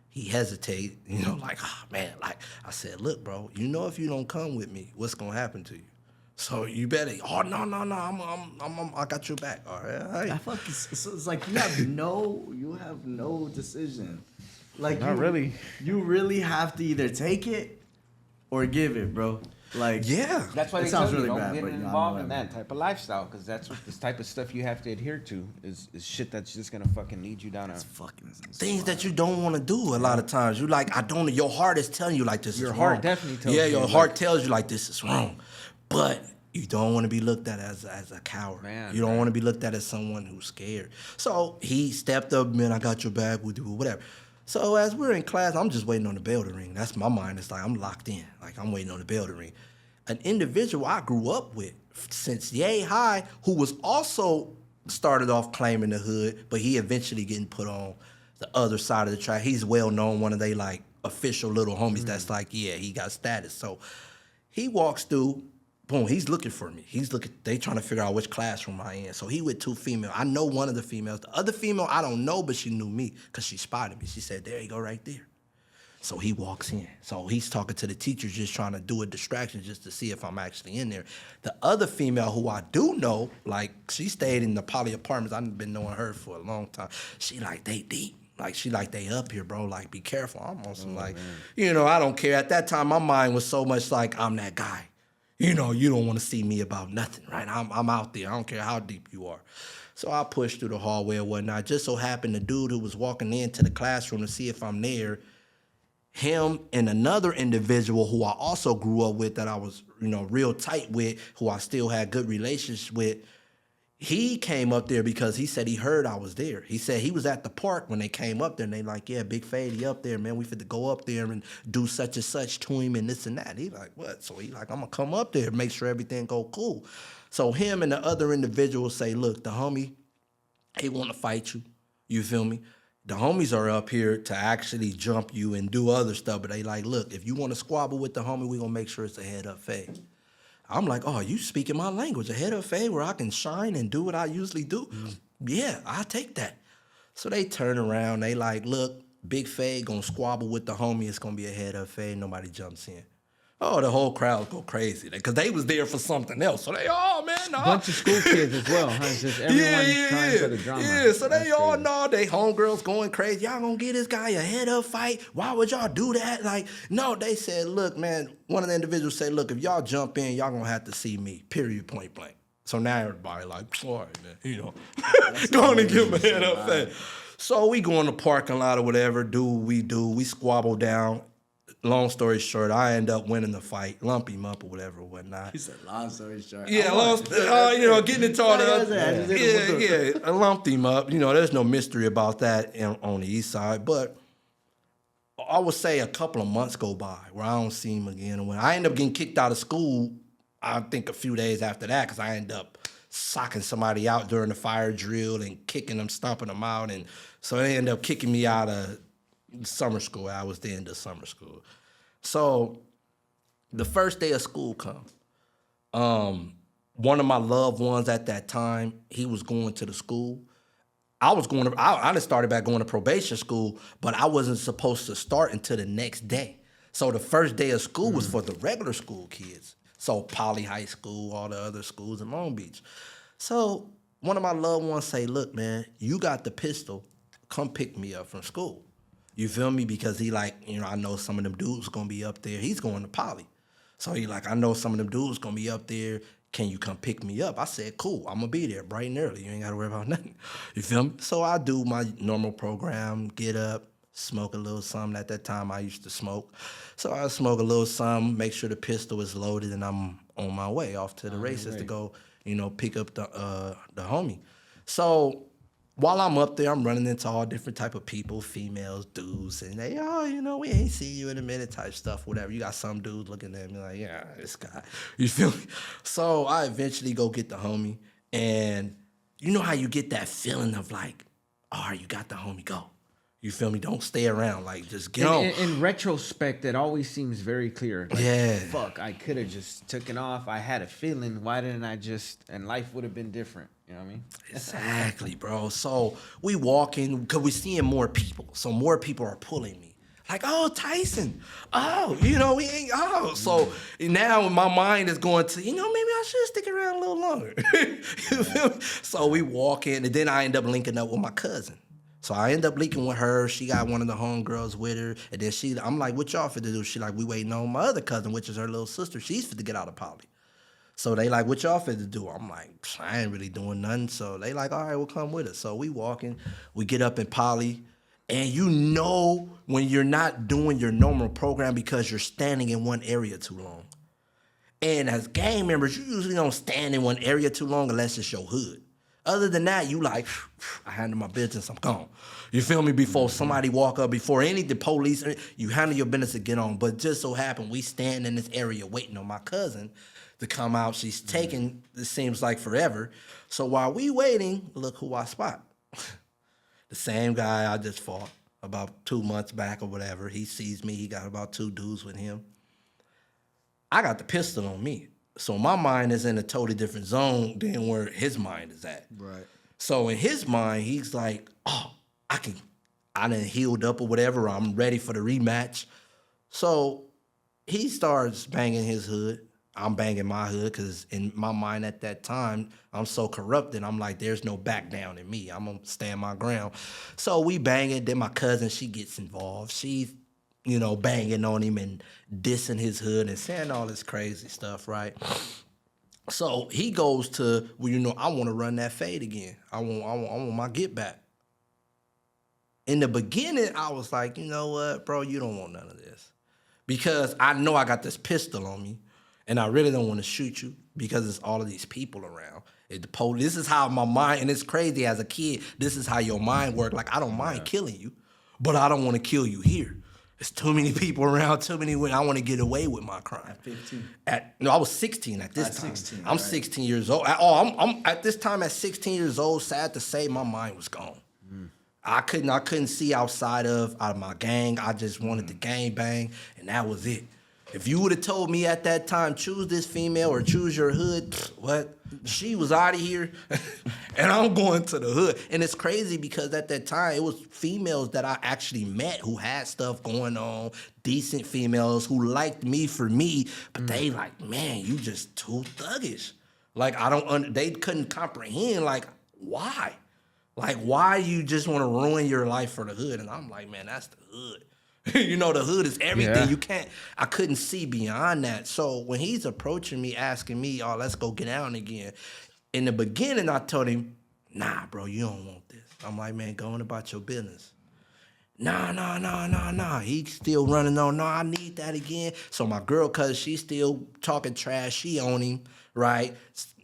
He hesitated, like, oh, man. Like, I said, look, bro, if you don't come with me, what's going to happen to you? So you better, no, I got your back. All right.
It's like you have no decision. Like,
Not really.
You really have to either take it or give it, bro. Like,
yeah.
That's why
it
they
sounds
tell you
really
don't
bad,
get
but,
involved in that type of lifestyle, because that's what this type of stuff you have to adhere to is shit that's just gonna fucking lead you down a
Things that you don't want to do a lot of times. You like, your heart is telling you like this is wrong.
Your heart definitely tells you.
Yeah, your heart tells you like this is wrong. But you don't want to be looked at as a coward.
Man,
you don't want to be looked at as someone who's scared. So he stepped up, man, I got your back, we'll do whatever. So as we're in class, I'm just waiting on the bell to ring. That's my mind. It's like I'm locked in. Like I'm waiting on the bell to ring. An individual I grew up with since yay high, who was also started off claiming the hood, but he eventually getting put on the other side of the track. He's well known, one of they like official little homies that's like, yeah, he got status. So he walks through, boom, he's looking for me. They trying to figure out which classroom I in. So he with two females. I know one of the females. The other female, I don't know, but she knew me because she spotted me. She said, there you go right there. So he walks in. So he's talking to the teachers, just trying to do a distraction just to see if I'm actually in there. The other female who I do know, like she stayed in the Poly Apartments. I've been knowing her for a long time. She like, they deep. Like she like, they up here, bro. Like, be careful. I'm on some I don't care. At that time, my mind was so much like, I'm that guy. You don't want to see me about nothing, right? I'm out there. I don't care how deep you are. So I pushed through the hallway and whatnot. Just so happened the dude who was walking into the classroom to see if I'm there, him and another individual who I also grew up with that I was, real tight with, who I still had good relations with, he came up there because he said he heard I was there. He said he was at the park when they came up there, and they like, yeah, Big Fade, he up there, man. We fit to go up there and do such and such to him and this and that. He like, what? So he like, I'm going to come up there and make sure everything go cool. So him and the other individual say, look, the homie, he want to fight you. You feel me? The homies are up here to actually jump you and do other stuff, but they like, look, if you want to squabble with the homie, we going to make sure it's a head-up fade. I'm like, oh, you speaking my language, a head-up fade where I can shine and do what I usually do? Yeah, I'll take that. So they turn around, they like, look, Big Fade going to squabble with the homie, it's going to be a head-up fade, nobody jumps in. Oh, the whole crowd go crazy because they was there for something else. So they, oh man, no.
Bunch of school kids as well, huh? It's just everyone trying for the drama.
Yeah, so they all know they homegirls going crazy. Y'all gonna get this guy a head-up fight? Why would y'all do that? Like, no, they said, look, man, one of the individuals said, look, if y'all jump in, y'all gonna have to see me, period, point blank. So now everybody like, all right, man, going to give him a head-up fight. So we go in the parking lot or whatever, do what we do. We squabble down. Long story short, I end up winning the fight, lump him up or whatever or whatnot.
He said, long story short.
Yeah, getting it taught up. Yeah, I lumped him up. There's no mystery about that on the east side. But I would say a couple of months go by where I don't see him again. And when I end up getting kicked out of school, I think a few days after that, because I end up socking somebody out during the fire drill and kicking them, stomping them out. And so they end up kicking me out of summer school. I was there in the summer school. So the first day of school come. one of my loved ones at that time, he was going to the school. I just started back going to probation school, but I wasn't supposed to start until the next day. So the first day of school was for the regular school kids. So Poly High School, all the other schools in Long Beach. So one of my loved ones say, look, man, you got the pistol. Come pick me up from school. You feel me? Because he like, I know some of them dudes gonna be up there. He's going to Poly. So he like, I know some of them dudes gonna be up there. Can you come pick me up? I said, cool, I'm gonna be there bright and early. You ain't gotta worry about nothing. You feel me? So I do my normal program, get up, smoke a little something. At that time, I used to smoke. So I smoke a little something, make sure the pistol is loaded, and I'm on my way off to the races to go, pick up the homie. So while I'm up there, I'm running into all different type of people, females, dudes, and they, we ain't seen you in a minute type stuff, whatever. You got some dudes looking at me like, yeah, this guy. You feel me? So I eventually go get the homie, and you know how you get that feeling of like, all right, you got the homie, go. You feel me? Don't stay around. Like, just get on.
In retrospect, it always seems very clear. Like,
yeah.
Fuck, I could have just taken off. I had a feeling. Why didn't I just... And life would have been different. You know what I mean?
Exactly, bro. So we walking because we're seeing more people. So more people are pulling me. Like, oh, Tyson. Oh, we ain't... Oh. So now my mind is going to, maybe I should stick around a little longer. You feel me? So we walk in, and then I end up linking up with my cousin. So I end up linking with her. She got one of the homegirls with her. And then I'm like, what y'all fit to do? She like, we waiting on my other cousin, which is her little sister. She's fit to get out of Poly. So they like, what y'all fit to do? I'm like, I ain't really doing nothing. So they like, all right, well, come with us. So we walking. We get up in Poly. And when you're not doing your normal program because you're standing in one area too long. And as gang members, you usually don't stand in one area too long unless it's your hood. Other than that, you like, I handle my business, I'm gone. You feel me? Before somebody walk up, before the police, you handle your business and get on. But just so happened, we stand in this area waiting on my cousin to come out. She's taking, it seems like forever. So while we waiting, look who I spot. The same guy I just fought about 2 months back or whatever. He sees me, he got about 2 dudes with him. I got the pistol on me. So my mind is in a totally different zone than where his mind is at.
Right.
So in his mind, he's like, oh, I done healed up or whatever. I'm ready for the rematch. So he starts banging his hood. I'm banging my hood because in my mind at that time, I'm so corrupted. I'm like, there's no back down in me. I'm going to stand my ground. So we banging. Then my cousin, she gets involved. She's banging on him and dissing his hood and saying all this crazy stuff, right? So he goes to, I want to run that fade again. I want my get back. In the beginning, I was like, you know what, bro, you don't want none of this. Because I know I got this pistol on me, and I really don't want to shoot you because it's all of these people around. This is how my mind, and it's crazy as a kid, this is how your mind works. Like, I don't mind killing you, but I don't want to kill you here. There's too many people around, too many women. I want to get away with my crime.
At 15?
I was 16 at this time.
16,
I'm 16 years old. I'm at this time at 16 years old, sad to say, my mind was gone. I couldn't see outside of my gang. I just wanted to gang bang, and that was it. If you would have told me at that time, choose this female or choose your hood, what? She was out of here, and I'm going to the hood. And it's crazy because at that time, it was females that I actually met who had stuff going on, decent females who liked me for me, but they like, man, you just too thuggish. Like, they couldn't comprehend, like, why? Like, why you just want to ruin your life for the hood? And I'm like, man, that's the hood. The hood is everything.
Yeah.
I couldn't see beyond that. So when he's approaching me, asking me, oh, let's go get out again. In the beginning, I told him, nah, bro, you don't want this. I'm like, man, go on about your business. Nah. He's still running on, no, I need that again. So my girl, cause she's still talking trash, she on him, right?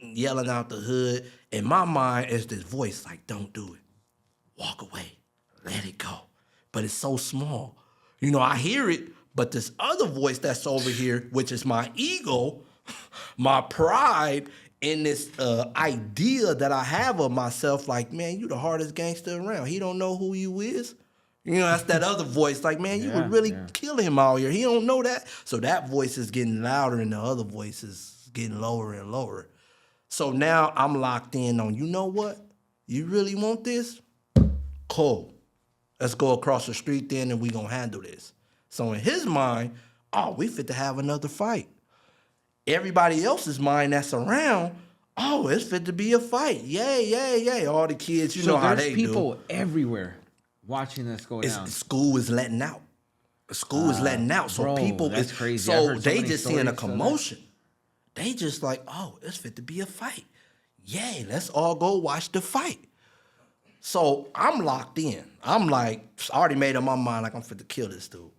Yelling out the hood. In my mind is this voice like, don't do it. Walk away. Let it go. But it's so small. I hear it, but this other voice that's over here, which is my ego, my pride in this idea that I have of myself, like, man, you the hardest gangster around. He don't know who you is. That's that other voice, like, man, you would really kill him out here. He don't know that. So that voice is getting louder and the other voice is getting lower and lower. So now I'm locked in on, you know what? You really want this? Cool. Let's go across the street then and we gonna handle this. So in his mind, oh, we fit to have another fight. Everybody else's mind that's around, oh, it's fit to be a fight. Yay, yay, yay. All the kids, you know how they do.
There's people everywhere watching this go down.
School is letting out. School is letting out. So
bro,
people,
that's crazy.
So they just seeing a commotion. They just like, oh, it's fit to be a fight. Yay, let's all go watch the fight. So I'm locked in. I'm like, I already made up my mind like I'm fit to kill this dude.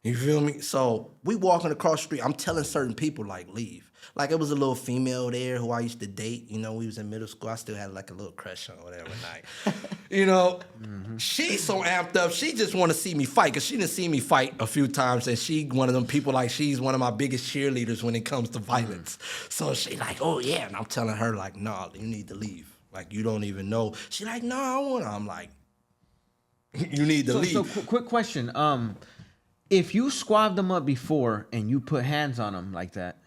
You feel me? So we walking across the street. I'm telling certain people like leave. Like it was a little female there who I used to date. You know, we was in middle school. I still had like a little crush on whatever night. You know, she's so amped up. She just want to see me fight because she didn't see me fight a few times. And she one of them people like she's one of my biggest cheerleaders when it comes to violence. So she like, oh yeah. And I'm telling her like, nah, you need to leave. Like you don't even know. She like, no, I want to. I'm like, you need to leave.
So quick question. If you squabbed them up before and you put hands on them like that,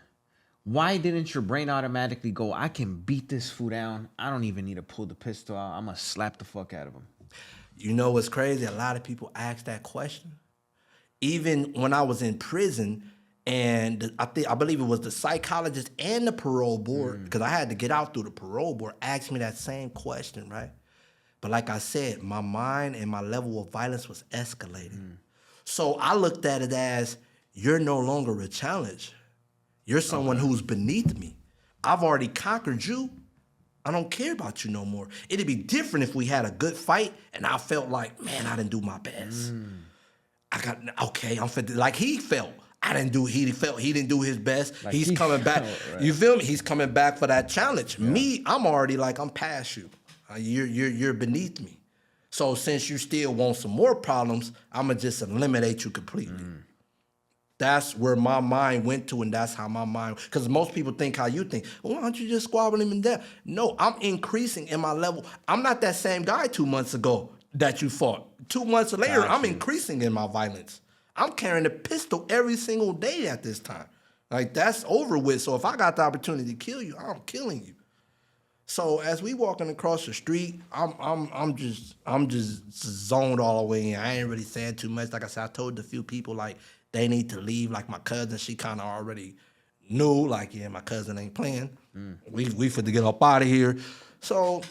why didn't your brain automatically go, I can beat this fool down. I don't even need to pull the pistol out. I'm going to slap the fuck out of him.
You know what's crazy? A lot of people ask that question. Even when I was in prison, and I believe it was the psychologist and the parole board, because I had to get out through the parole board, asked me that same question, right? But like I said, my mind and my level of violence was escalating. So I looked at it as, you're no longer a challenge. You're someone who's beneath me. I've already conquered you. I don't care about you no more. It'd be different if we had a good fight and I felt like, man, I didn't do my best. I'm fit. Like he felt. He didn't do his best. Like he's coming back. Right. You feel me? He's coming back for that challenge. Yeah. Me, I'm already like, I'm past you. You're beneath me. So since you still want some more problems, I'm going to just eliminate you completely. That's where my mind went to, and that's how my mind, because most people think how you think. Well, why don't you just squabble him in there? No, I'm increasing in my level. I'm not that same guy 2 months ago that you fought. 2 months later, I'm increasing in my violence. I'm carrying a pistol every single day at this time. Like, that's over with. So if I got the opportunity to kill you, I'm killing you. So as we walking across the street, I'm just zoned all the way in. I ain't really saying too much. Like I said, I told a few people like they need to leave. Like my cousin, she kind of already knew. Like, yeah, my cousin ain't playing. We finna get up out of here. So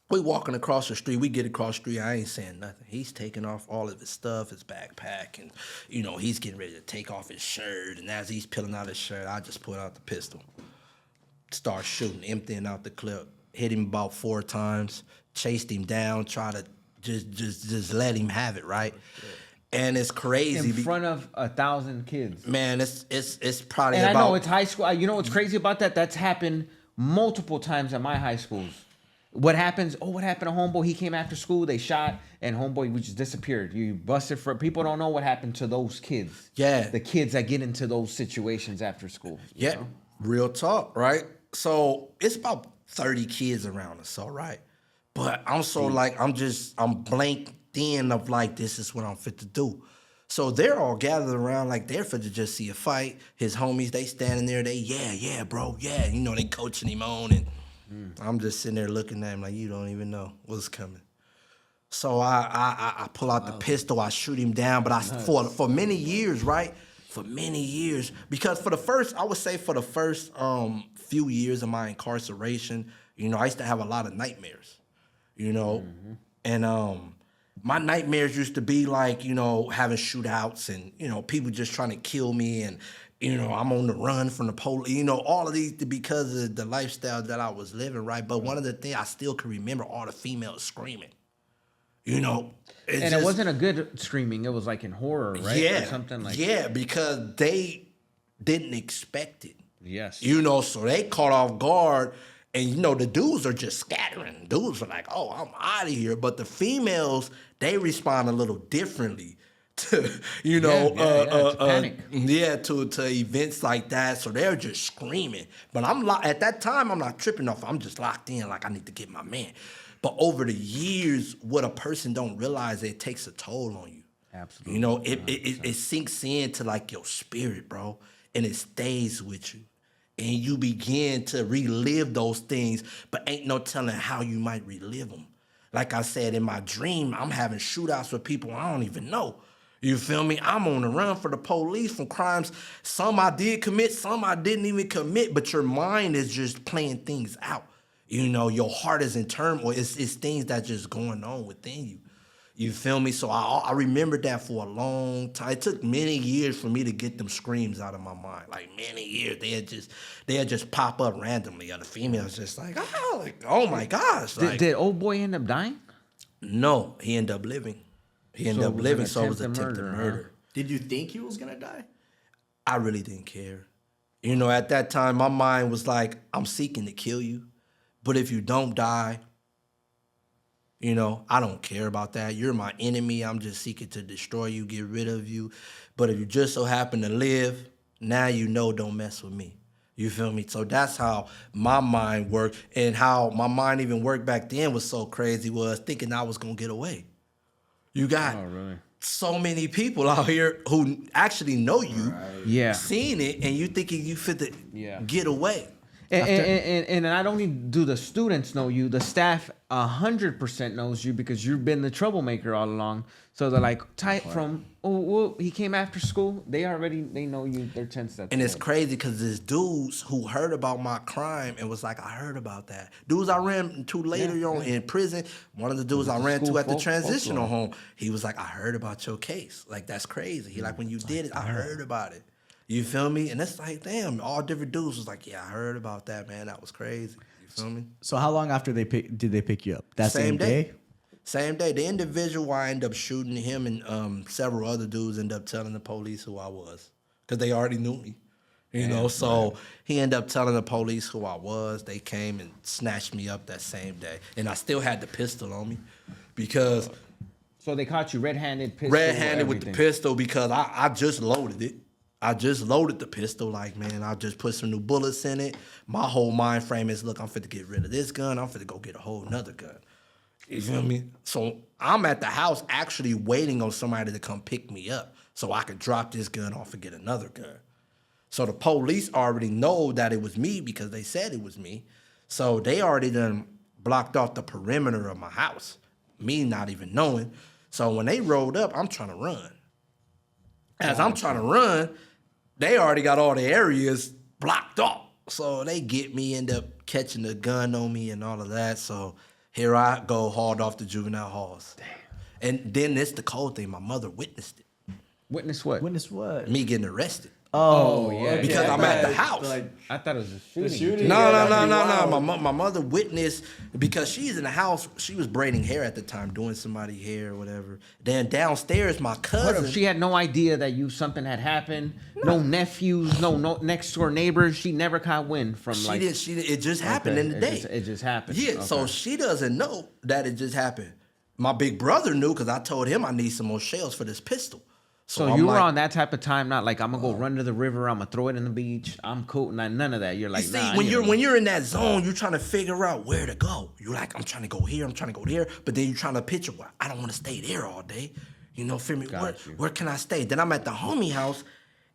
we walking across the street. We get across the street. I ain't saying nothing. He's taking off all of his stuff, his backpack, and he's getting ready to take off his shirt. And as he's peeling out his shirt, I just pull out the pistol. Start shooting, emptying out the clip, hit him about 4 times, chased him down, try to just let him have it, right? And it's crazy.
In front of 1,000 kids.
Man, it's probably
and
about...
I know it's high school. You know what's crazy about that? That's happened multiple times at my high schools. What happened to Homeboy? He came after school, they shot, and Homeboy just disappeared. You busted for... People don't know what happened to those kids. Yeah. The kids that get into those situations after school.
Yeah, know? Real talk, right? So it's about 30 kids around us, all right? But I'm so I'm blank in of like, this is what I'm fit to do. So they're all gathered around like they're fit to just see a fight. His homies, they standing there, yeah, bro, yeah. They coaching him on, and I'm just sitting there looking at him like, you don't even know what's coming. So I pull out the pistol, I shoot him down, but for many years, right? For many years, because for the first few years of my incarceration, I used to have a lot of nightmares, and my nightmares used to be like, having shootouts and, people just trying to kill me, and, I'm on the run from the police, all of these because of the lifestyle that I was living, right? But one of the things I still can remember, all the females screaming,
it wasn't a good screaming. It was like in horror, right?
Yeah.
Or something like
yeah, because they didn't expect it.
Yes.
So they caught off guard, and the dudes are just scattering. Dudes are like, oh, I'm out of here. But the females, they respond a little differently to, to events like that. So they're just screaming. But at that time, I'm not tripping off. I'm just locked in, like I need to get my man. But over the years, what a person don't realize, it takes a toll on you.
Absolutely.
It sinks into like your spirit, bro, and it stays with you. and you begin to relive those things, but ain't no telling how you might relive them. Like I said, in my dream, I'm having shootouts with people I don't even know. You feel me? I'm on the run for the police from crimes. Some I did commit, some I didn't even commit, but your mind is just playing things out. You know, your heart is in turmoil. It's things that just going on within you. You feel me? So I remembered that for a long time. It took many years for me to get them screams out of my mind. Like many years, they'd just pop up randomly. Or the females just oh my gosh. Like,
Did old boy end up dying?
no, he ended up living. He ended
So
up
it was
living,
an
so it was
attempted
attempted
murder,
murder.
Did you think he was gonna die?
I really didn't care. You know, at that time, my mind was like, I'm seeking to kill you. But if you don't die, you know, I don't care about that. You're my enemy. I'm just seeking to destroy you, get rid of you. But if you just so happen to live, now you know, don't mess with me. You feel me? So that's how my mind worked. And how my mind even worked back then was so crazy, was thinking I was going to get away. You got so many people out here who actually know you,
Yeah.
seen it, and you thinking you fit to get away.
And not only do the students know you, the staff 100% knows you because you've been the troublemaker all along. So they're like, he came after school. They know you. They're 10 steps.
And it's crazy because there's dudes who heard about my crime and was like, I heard about that. Dudes I ran into later in prison. One of the dudes I ran to at the transitional home, he was like, I heard about your case. Like, that's crazy. He like, when you did it, I heard about it. You feel me? And it's like, damn, all different dudes was like, yeah, I heard about that, man. That was crazy. You feel me?
So how long after did they pick you up? That same day?
Same day. The individual, I ended up shooting him, and several other dudes ended up telling the police who I was because they already knew me. You know, so he ended up telling the police who I was. They came and snatched me up that same day. And I still had the pistol on me because...
So they caught you red-handed pistol?
Red-handed with the pistol because I just loaded it. I just loaded the pistol, like, man, I just put some new bullets in it. My whole mind frame is, look, I'm finna get rid of this gun. I'm finna go get a whole nother gun. You feel me? So I'm at the house actually waiting on somebody to come pick me up so I could drop this gun off and get another gun. So the police already know that it was me because they said it was me. So they already done blocked off the perimeter of my house, me not even knowing. So when they rolled up, I'm trying to run. As I'm trying to run, they already got all the areas blocked off. So they get me, end up catching the gun on me and all of that. So here I go, hauled off to juvenile halls. Damn. And then it's the cold thing. My mother witnessed it.
Witness what?
Witness what?
Me getting arrested.
Oh,
yeah.
Because I'm at the house.
I thought it was a shooting.
No. My mother witnessed because she's in the house. She was braiding hair at the time, doing somebody's hair or whatever. Then downstairs, my cousin.
She had no idea that something had happened. No nephews, no next door neighbors. She never caught wind from
She did. It just happened in the day.
It just happened.
Yeah. Okay. So she doesn't know that it just happened. My big brother knew because I told him I need some more shells for this pistol.
So you were on that type of time, not like I'm gonna go run to the river, I'm gonna throw it in the beach, I'm cool, none of that. You're like,
see, when you're in that zone, you're trying to figure out where to go. You're like, I'm trying to go here, I'm trying to go there, but then you're trying to picture, well, I don't want to stay there all day. You know, feel me? Where can I stay? Then I'm at the homie house,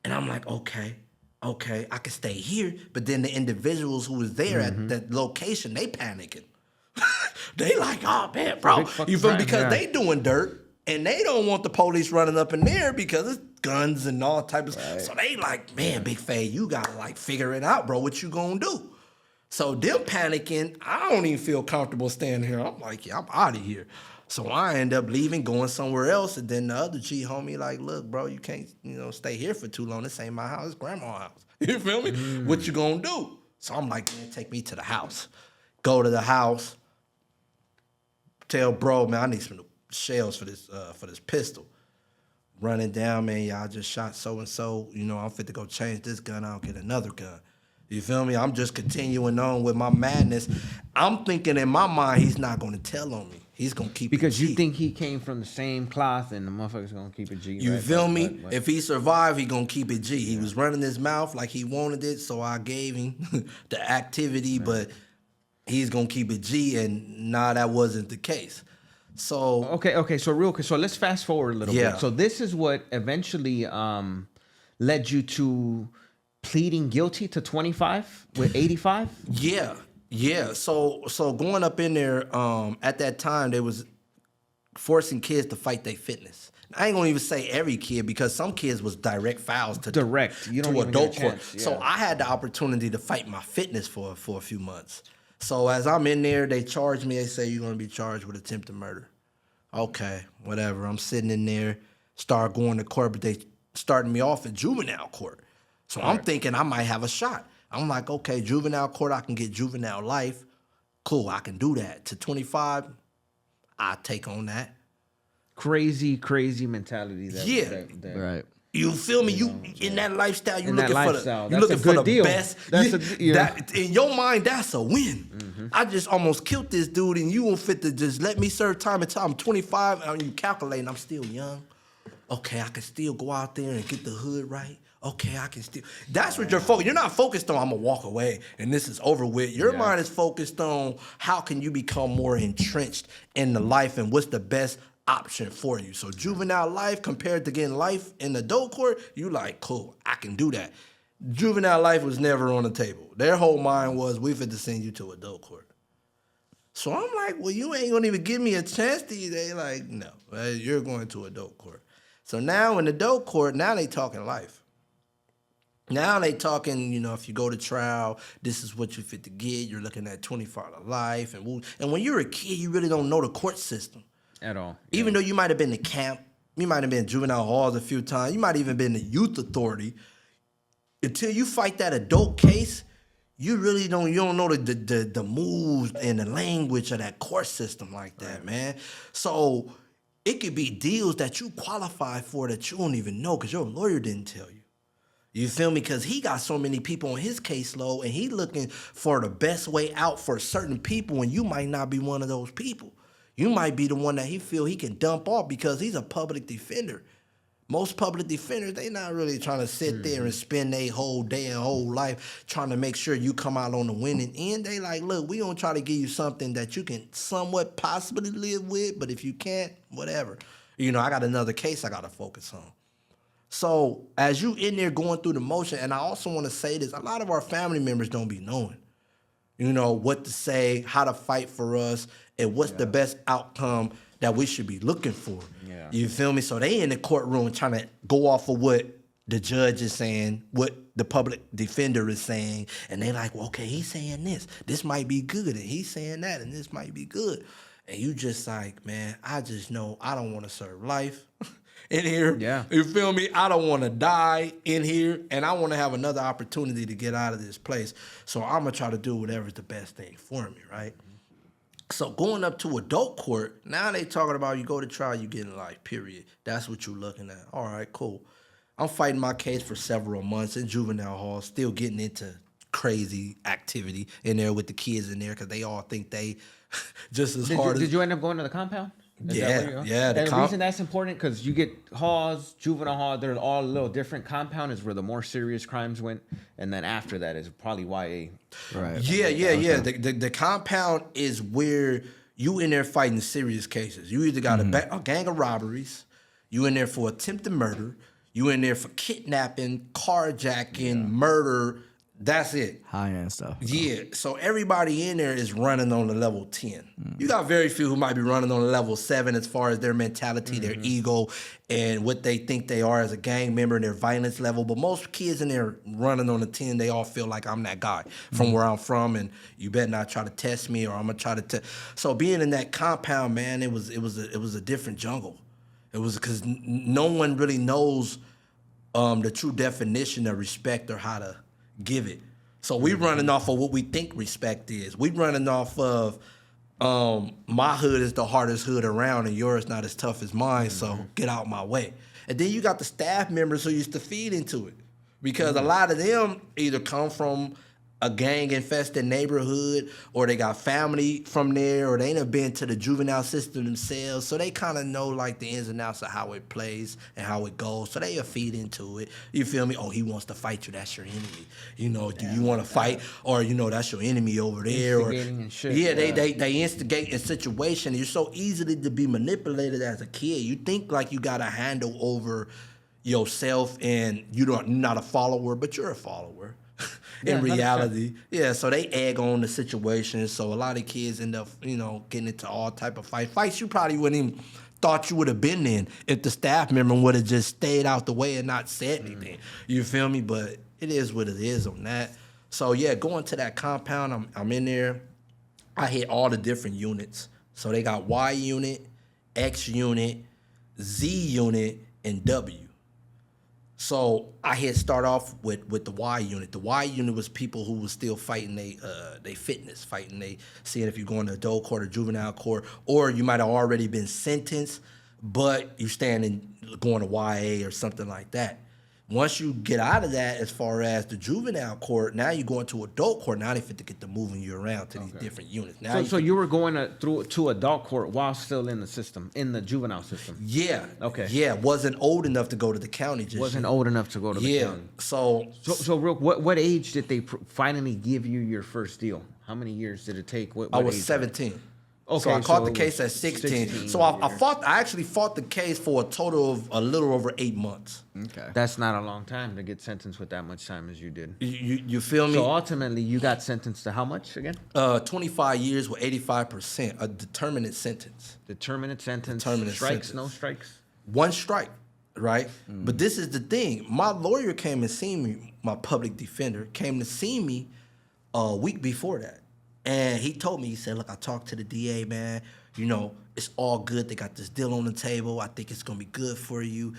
and I'm like, okay, I can stay here. But then the individuals who was there at that location, they panicking. They like, oh man, bro, you feel me? Because they doing dirt. And they don't want the police running up in there because it's guns and all type of stuff. So they like, man, Big Faye, you gotta like figure it out, bro. What you gonna do? So them panicking, I don't even feel comfortable staying here. I'm like, yeah, I'm out of here. So I end up leaving, going somewhere else. And then the other G homie like, look, bro, you can't, stay here for too long. This ain't my house, it's grandma's house. You feel me? What you gonna do? So I'm like, man, take me to the house. Go to the house. Tell bro, man, I need some shells for this pistol. Running down, man, y'all just shot so and so. I'm fit to go change this gun. I'll get another gun. You feel me? I'm just continuing on with my madness. I'm thinking in my mind he's not going to tell on me. He's going to keep
because
it G.
You think he came from the same cloth and the motherfucker's going to keep it G.
You feel me? But if he survived, he going to keep it G. He was running his mouth like he wanted it, so I gave him the activity, but he's going to keep it G, and that wasn't the case. So
okay. So let's fast forward a little bit. So this is what eventually led you to pleading guilty to 25 with 85?
Yeah. So going up in there, at that time they was forcing kids to fight their fitness. I ain't gonna even say every kid because some kids was direct fouls to
You don't
to
even
adult
get a
court.
chance, yeah.
So I had the opportunity to fight my fitness for a few months. So as I'm in there, they charge me. They say you're gonna be charged with attempted murder. Okay, whatever. I'm sitting in there, start going to court, but they starting me off at juvenile court. So I'm thinking I might have a shot. I'm like, okay, juvenile court, I can get juvenile life. Cool, I can do that. To 25, I take on that.
Crazy mentality.
Right.
You feel me? You in that lifestyle, you
In that
looking
lifestyle,
for the you
that's
looking
a
for
good
the
deal.
best.
That's
that, in your mind, that's a win. I just almost killed this dude, and you won't fit to just let me serve time until I'm 25. And you calculating, I'm still young. Okay, I can still go out there and get the hood right. Okay, I can still. That's what you're focused. You're not focused on. I'm gonna walk away and this is over with. Your mind is focused on how can you become more entrenched in the life and what's the best option for you. So juvenile life compared to getting life in adult court, you like, cool, I can do that. Juvenile life was never on the table. Their whole mind was, we fit to send you to adult court. So I'm like, well, you ain't gonna even give me a chance to. They like, no, you're going to adult court. So now in adult court, now they talking life. Now they talking, if you go to trial, this is what you fit to get. You're looking at 25 to life. And when you're a kid, you really don't know the court system.
At all.
Even though you might have been to camp, you might have been in juvenile halls a few times, you might even been in the youth authority. Until you fight that adult case, you don't know the moves and the language of that court system like that, man. So it could be deals that you qualify for that you don't even know because your lawyer didn't tell you. You feel me? Because he got so many people on his caseload and he looking for the best way out for certain people, and you might not be one of those people. You might be the one that he feel he can dump off because he's a public defender. Most public defenders, they not really trying to sit there and spend their whole day and whole life trying to make sure you come out on the winning end. They like, look, we gonna try to give you something that you can somewhat possibly live with, but if you can't, whatever. I got another case I gotta focus on. So as you in there going through the motion, and I also want to say this, a lot of our family members don't be knowing, what to say, how to fight for us, and what's the best outcome that we should be looking for.
Yeah.
You feel me? So they in the courtroom trying to go off of what the judge is saying, what the public defender is saying, and they like, well, okay, he's saying this. This might be good, and he's saying that, and this might be good. And you just like, man, I just know I don't want to serve life in here.
Yeah.
You feel me? I don't want to die in here, and I want to have another opportunity to get out of this place. So I'm going to try to do whatever's the best thing for me, right? So going up to adult court, now they talking about you go to trial, you get in life, period. That's what you're looking at. All right, cool. I'm fighting my case for several months in juvenile hall, still getting into crazy activity in there with the kids in there because they all think they just as hard as...
Did you end up going to the compound?
Yeah.
And the reason that's important, because you get halls, juvenile hall, they're all a little different. Compound is where the more serious crimes went, and then after that is probably YA.
Right.
Yeah. The compound is where you in there fighting serious cases. You either got a gang of robberies, you in there for attempted murder, you in there for kidnapping, carjacking, murder. That's it.
High-end stuff.
Yeah, so everybody in there is running on the level 10. You got very few who might be running on the level 7 as far as their mentality, their ego, and what they think they are as a gang member and their violence level. But most kids in there running on the 10, they all feel like I'm that guy from where I'm from, and you better not try to test me or I'm gonna try to. So being in that compound, man, it was a different jungle. It was because no one really knows the true definition of respect or how to give it. So we running off of what we think respect is. We running off of my hood is the hardest hood around and yours not as tough as mine, so get out my way. And then you got the staff members who used to feed into it because a lot of them either come from a gang-infested neighborhood or they got family from there or they ain't have been to the juvenile system themselves, so they kind of know like the ins and outs of how it plays and how it goes, so they feed into it. You feel me? Oh, he wants to fight you, that's your enemy. Do you want to fight? Or, that's your enemy over there.
Instigating and shit.
Yeah, they instigate a situation. You're so easily to be manipulated as a kid. You think like you got a handle over yourself and you're not a follower, but you're a follower.
Yeah,
In
100%.
reality, yeah. So they egg on the situation. So a lot of kids end up, getting into all type of fights you probably wouldn't even thought you would have been in if the staff member would have just stayed out the way and not said anything. You feel me? But it is what it is on that. So yeah, going to that compound, I'm in there. I hit all the different units. So they got Y unit, X unit, Z unit, and W. So I had start off with the Y unit. The Y unit was people who was still fighting they fitness, seeing if you're going to adult court or juvenile court, or you might have already been sentenced, but you going to YA or something like that. Once you get out of that, as far as the juvenile court, now you go into adult court. Now they fit to get to moving you around to these different units. Now
So you were going to adult court while still in the system, in the juvenile system.
yeah,
Okay.
yeah, wasn't old enough to go to the county.
Wasn't old enough to go to the county.
So
real, what age did they finally give you your first deal? How many years did it take? What
I was
age?
17.
Okay,
So I caught
so
the
it
case
was
at 16.
16
So I actually fought the case for a total of a little over 8 months.
Okay.
That's not a long time to get sentenced with that much time as you did.
You feel me?
So ultimately, you got sentenced to how much again?
25 years with 85%, a determinate sentence.
Determinate sentence.
Determinate
strikes,
sentence.
no strikes.
One strike, right? But this is the thing. My lawyer came and seen me, my public defender, came to see me a week before that. And he told me, he said, look, I talked to the DA, man. It's all good. They got this deal on the table. I think it's going to be good for you.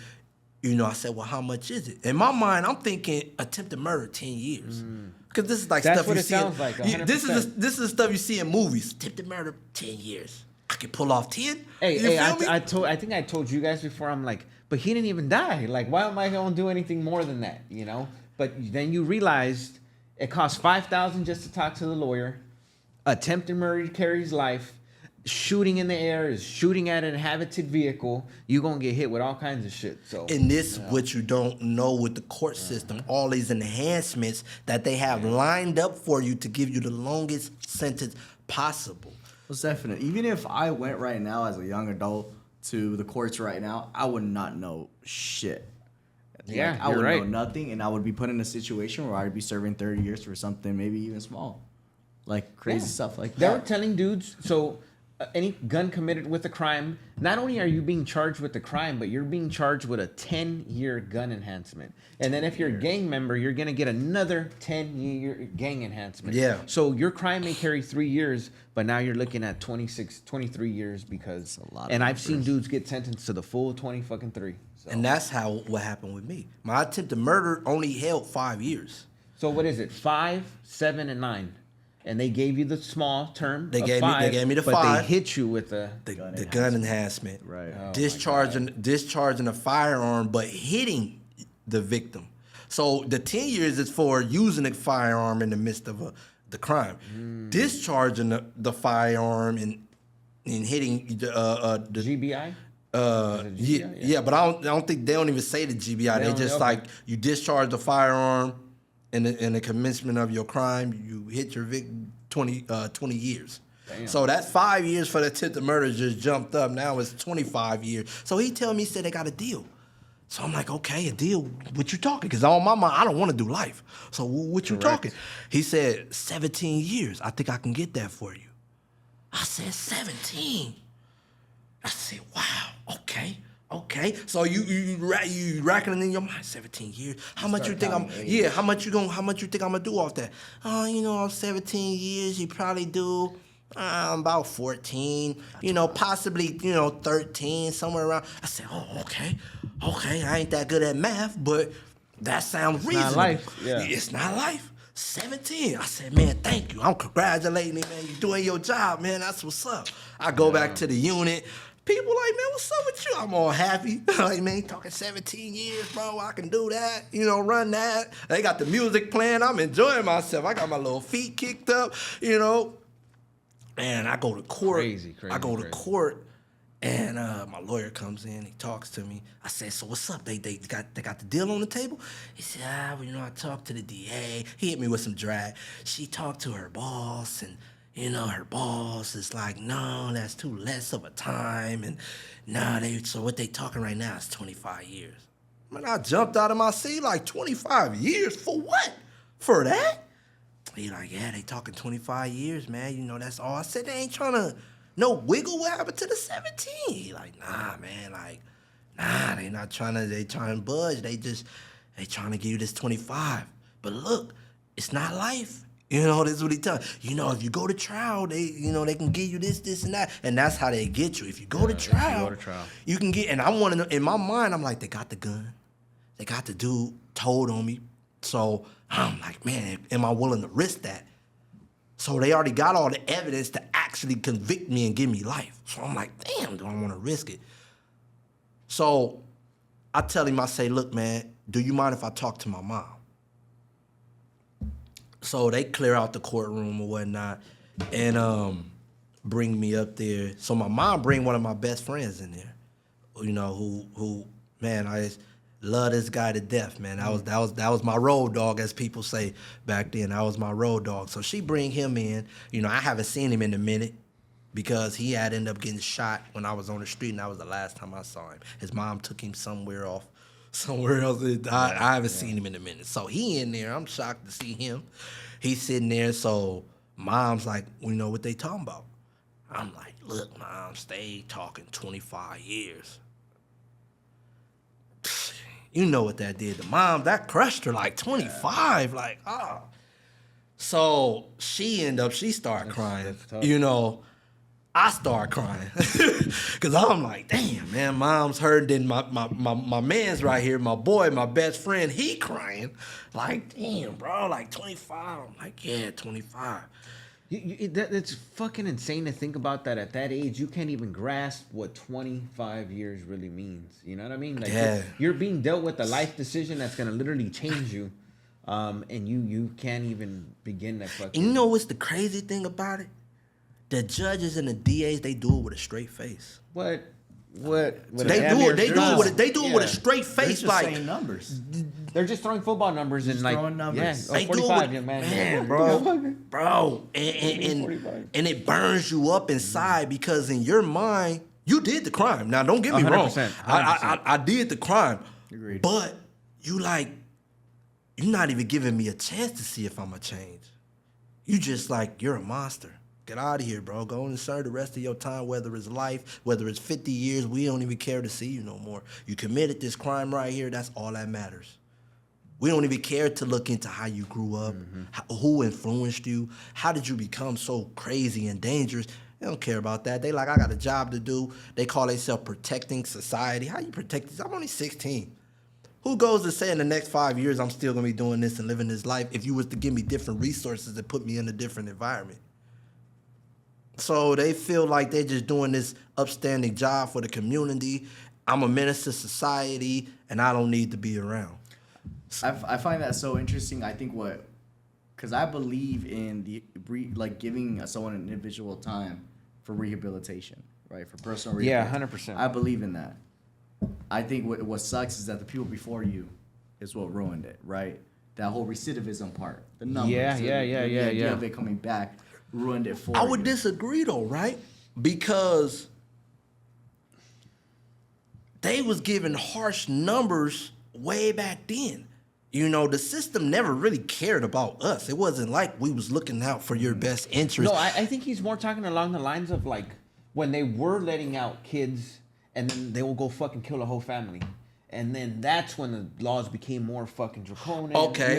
I said, well, how much is it? In my mind, I'm thinking attempted murder, 10 years. Because this is like
That's
stuff
what
you
it
see.
sounds like, 100%.
This is the stuff you see in movies. Attempted murder, 10 years. I can pull off 10.
Hey,
You feel me?
I think I told you guys before. I'm like, but he didn't even die. Like, why am I going to do anything more than that? But then you realized it cost $5,000 just to talk to the lawyer. Attempted murder carries life. Shooting in the air is shooting at an inhabited vehicle. You're going to get hit with all kinds of shit. So
And this what you don't know with the court system, all these enhancements that they have lined up for you to give you the longest sentence possible.
Well, definitely. Even if I went right now as a young adult to the courts right now, I would not know shit.
Yeah,
I
you're
would
right.
know nothing, and I would be put in a situation where I'd be serving 30 years for something maybe even small. Like crazy stuff like
They were
that.
telling dudes, so any gun committed with a crime, not only are you being charged with the crime, but you're being charged with a 10-year gun enhancement. And then if you're a gang member, you're going to get another 10-year gang enhancement.
Yeah.
So your crime may carry 3 years, but now you're looking at 26, 23 years because,
a lot of
and I've seen
numbers.
dudes get sentenced to the full 20-3. So.
And that's what happened with me. My attempted murder only held 5 years.
So what is it? 5, 7, and 9. And they gave you the small term.
They
of
gave me- they
5,
gave me the
but
5.
they hit you with the
The gun enhancement.
Right. Oh,
Discharging a firearm, but hitting the victim. So the 10 years is for using a firearm in the midst of the crime. Discharging the firearm and hitting the
GBI.
yeah, but I don't think they don't even say the GBI. They
don't-
just
okay.
like you discharge the firearm in the commencement of your crime, you hit your victim 20 years.
Damn.
So that 5 years for the attempted murder just jumped up. Now it's 25 years. So he said they got a deal. So I'm like, okay, a deal. What you talking? Because on my mind, I don't want to do life. So what you talking? He said 17 years. I think I can get that for you. I said 17. I said, wow, okay. So you racking it in your mind, 17 years. How much you think I'm? Yeah, how much you think I'm gonna do off that? I'm 17 years. You probably do about 14. Possibly 13, somewhere around. I said, oh, okay. I ain't that good at math, but that sounds reasonable.
not life, yeah.
It's not life. 17. I said, man, thank you. I'm congratulating you, man. You're doing your job, man. That's what's up. I go back to the unit. People like, man, what's up with you? I'm all happy. Like, man, you talking 17 years, bro. I can do that. Run that. They got the music playing. I'm enjoying myself. I got my little feet kicked up, And I go to court.
Crazy.
I go to court, and my lawyer comes in. He talks to me. I said, so what's up? They got the deal on the table? He said, I talked to the DA. He hit me with some drag. She talked to her boss, and her boss is like, no, that's too less of a time. And so what they talking right now is 25 years. Man, I jumped out of my seat like 25 years. For what? For that? He like, yeah, they talking 25 years, man. You know, that's all. I said, they ain't trying to, no wiggle. What happened to the 17? He like, nah, man, like, nah, they not trying to, they trying to budge. They trying to give you this 25. But look, it's not life. You know, this is what he tell you. Know, if you go to trial, they can give you this, and that. And that's how they get you. If you go to trial, you can get, and I want to know, in my mind, I'm like, they got the gun. They got the dude told on me. So I'm like, man, am I willing to risk that? So they already got all the evidence to actually convict me and give me life. So I'm like, damn, do I want to risk it? So I tell him, I say, look, man, do you mind if I talk to my mom? So they clear out the courtroom or whatnot and bring me up there. So my mom bring one of my best friends in there, you know, who man, I just love this guy to death, man. That was my road dog, as people say back then. That was my road dog. So she bring him in. You know, I haven't seen him in a minute because he had ended up getting shot when I was on the street, and that was the last time I saw him. His mom took him somewhere else. I haven't seen him in a minute. So he in there. I'm shocked to see him. He's sitting there. So mom's like, we know what they talking about. I'm like, look, mom, stay talking 25 years. You know what that did to mom. That crushed her like 25. Like, oh. So she started crying. You know, I start crying. Because I'm like, damn, man, mom's hurt. Then my man's right here, my boy, my best friend, he crying. Like, damn, bro, like 25. I'm like, yeah, 25.
It's fucking insane to think about that at that age. You can't even grasp what 25 years really means. You know what I mean? Like,
yeah.
You're being dealt with a life decision that's going to literally change you. And you can't even begin that fucking...
And you know what's the crazy thing about it? The judges and the DAs, they do it with a straight face.
What?
They do it with a straight face.
They're just
like
saying numbers.
They're just throwing football numbers and like
throwing numbers.
Yeah,
they
45,
do it with,
man,
bro, and it burns you up inside because in your mind you did the crime. Now don't get me wrong,
100%.
I did the crime,
Agreed.
but you're not even giving me a chance to see if I'm gonna change. You just like, you're a monster. Get out of here, bro. Go and serve the rest of your time, whether it's life, whether it's 50 years. We don't even care to see you no more. You committed this crime right here. That's all that matters. We don't even care to look into how you grew up, who influenced you, how did you become so crazy and dangerous. They don't care about that. They like, I got a job to do. They call themselves protecting society. How you protect this? I'm only 16. Who goes to say in the next 5 years I'm still going to be doing this and living this life if you was to give me different resources and put me in a different environment? So they feel like they're just doing this upstanding job for the community. I'm a menace to society, and I don't need to be around.
I find that so interesting. I think because I believe in giving someone an individual time for rehabilitation, right? For personal rehabilitation.
Yeah, 100%.
I believe in that. I think what sucks is that the people before you is what ruined it, right? That whole recidivism part, the numbers, the idea of it coming back. Ruined it for you.
I would disagree though, right? Because they was giving harsh numbers way back then. You know, the system never really cared about us. It wasn't like we was looking out for your best interest.
No, I think he's more talking along the lines of like when they were letting out kids and then they will go fucking kill a whole family. And then that's when the laws became more fucking draconian.
Okay.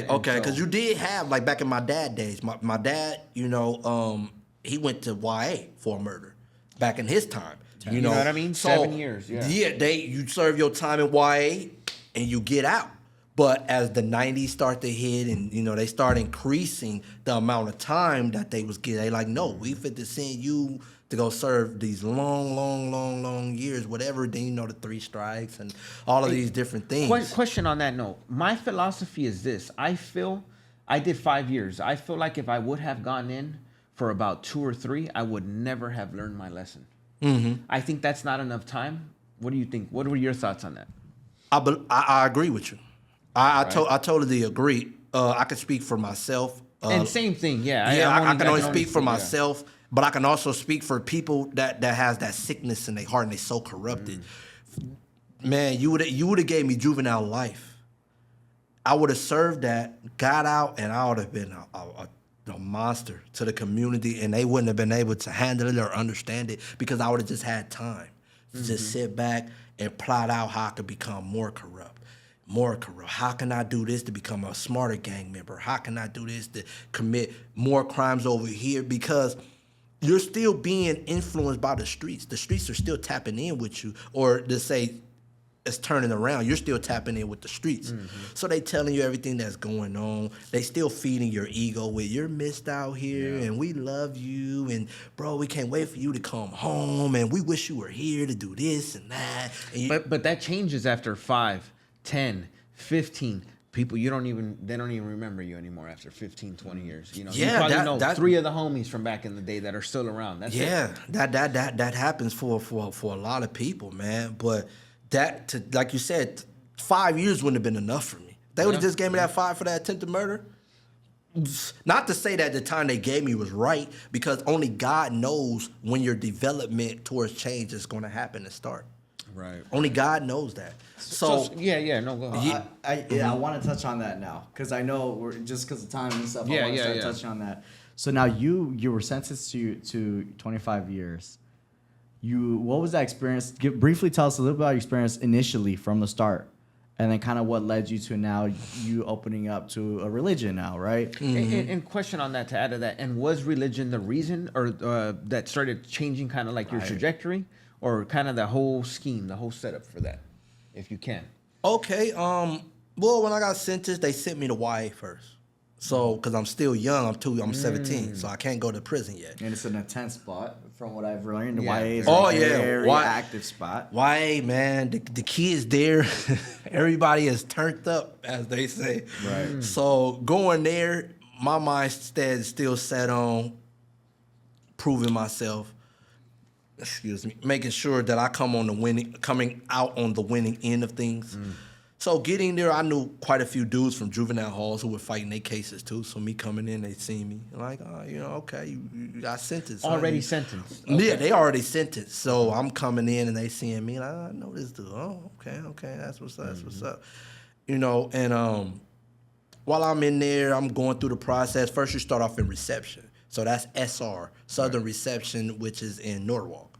Because
so,
you did have, like back in my dad days, my dad, you know, he went to YA for a murder back in his time. You know
what I mean?
So,
7 years, yeah.
Yeah, you serve your time in YA and you get out. But as the 90s start to hit and, you know, they start increasing the amount of time that they was getting, they like, no, we fit to send you to go serve these long years, whatever, then, you know, the 3 strikes and all of these different things.
Question on that note. My philosophy is this. I feel I did 5 years. I feel like if I would have gone in for about 2 or 3, I would never have learned my lesson. Mm-hmm. I think that's not enough time. What do you think? What were your thoughts on that?
I agree with you. I totally agree. I can speak for myself.
And same thing, yeah.
I can only speak for myself. But I can also speak for people that has that sickness in their heart and they're so corrupted. man, you would have gave me juvenile life. I would have served that, got out, and I would have been a monster to the community, and they wouldn't have been able to handle it or understand it because I would have just had time to just sit back and plot out how I could become more corrupt. How can I do this to become a smarter gang member? How can I do this to commit more crimes over here? Because you're still being influenced by the streets. The streets are still tapping in with you, or to say it's turning around, you're still tapping in with the streets. So they telling you everything that's going on. They still feeding your ego with you're missed out here and we love you and bro, we can't wait for you to come home and we wish you were here to do this and that. And
But that changes after 5, 10, 15. People they don't even remember you anymore after 15, 20 years. You know, you probably know 3 of the homies from back in the day that are still around. That's it.
that happens for a lot of people, man. But like you said, 5 years wouldn't have been enough for me. They would have just gave me that 5 for that attempted murder. Not to say that the time they gave me was right, because only God knows when your development towards change is going to happen and start.
Right.
Only God knows that.
So go ahead.
I want to touch on that now because I know we're just because of time and stuff. I want to start touching on that. So now you were sentenced to 25 years. What was that experience? Briefly tell us a little bit about your experience initially from the start, and then kind of what led you to now you opening up to a religion now, right?
And question on that to add to that, and was religion the reason or that started changing kind of like your trajectory, or kind of the whole scheme, the whole setup for that, if you can?
Okay. Well, when I got sentenced, they sent me to YA first. So, because I'm still young, I'm 17, so I can't go to prison yet.
And it's an intense spot, from what I've learned.
Yeah.
YA is a very
Y-
active spot.
YA, man, the kids there, everybody is turned up, as they say.
Right.
So going there, my mindset is still set on proving myself. Making sure that I coming out on the winning end of things. So getting there, I knew quite a few dudes from juvenile halls who were fighting their cases too. So me coming in, they see me like, oh, okay, you got sentenced.
Already sentenced.
Okay. Yeah, they already sentenced. So I'm coming in and they seeing me, like, I know this dude. Oh, okay, that's what's up. That's what's up. And while I'm in there, I'm going through the process. First, you start off in reception. So that's SR, Southern Reception, which is in Norwalk.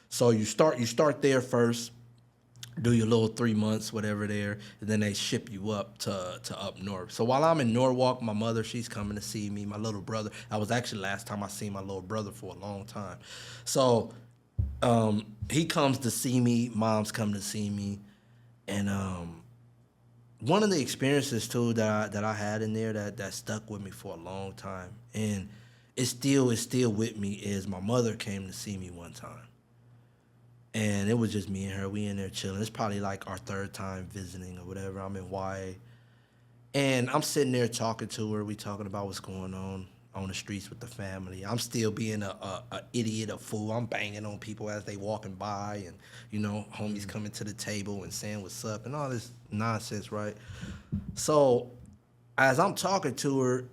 So you start there first. Do your little 3 months, whatever there, and then they ship you up to up north. So while I'm in Norwalk, my mother, she's coming to see me. My little brother, I was actually last time I seen my little brother for a long time. So he comes to see me, mom's coming to see me, and one of the experiences too that I had in there that stuck with me for a long time, and it's still with me, is my mother came to see me one time. And it was just me and her. We in there chilling. It's probably like our 3rd time visiting or whatever. I'm in YA. And I'm sitting there talking to her. We talking about what's going on the streets with the family. I'm still being a idiot, a fool. I'm banging on people as they walking by, and, homies coming to the table and saying what's up and all this nonsense, right? So as I'm talking to her,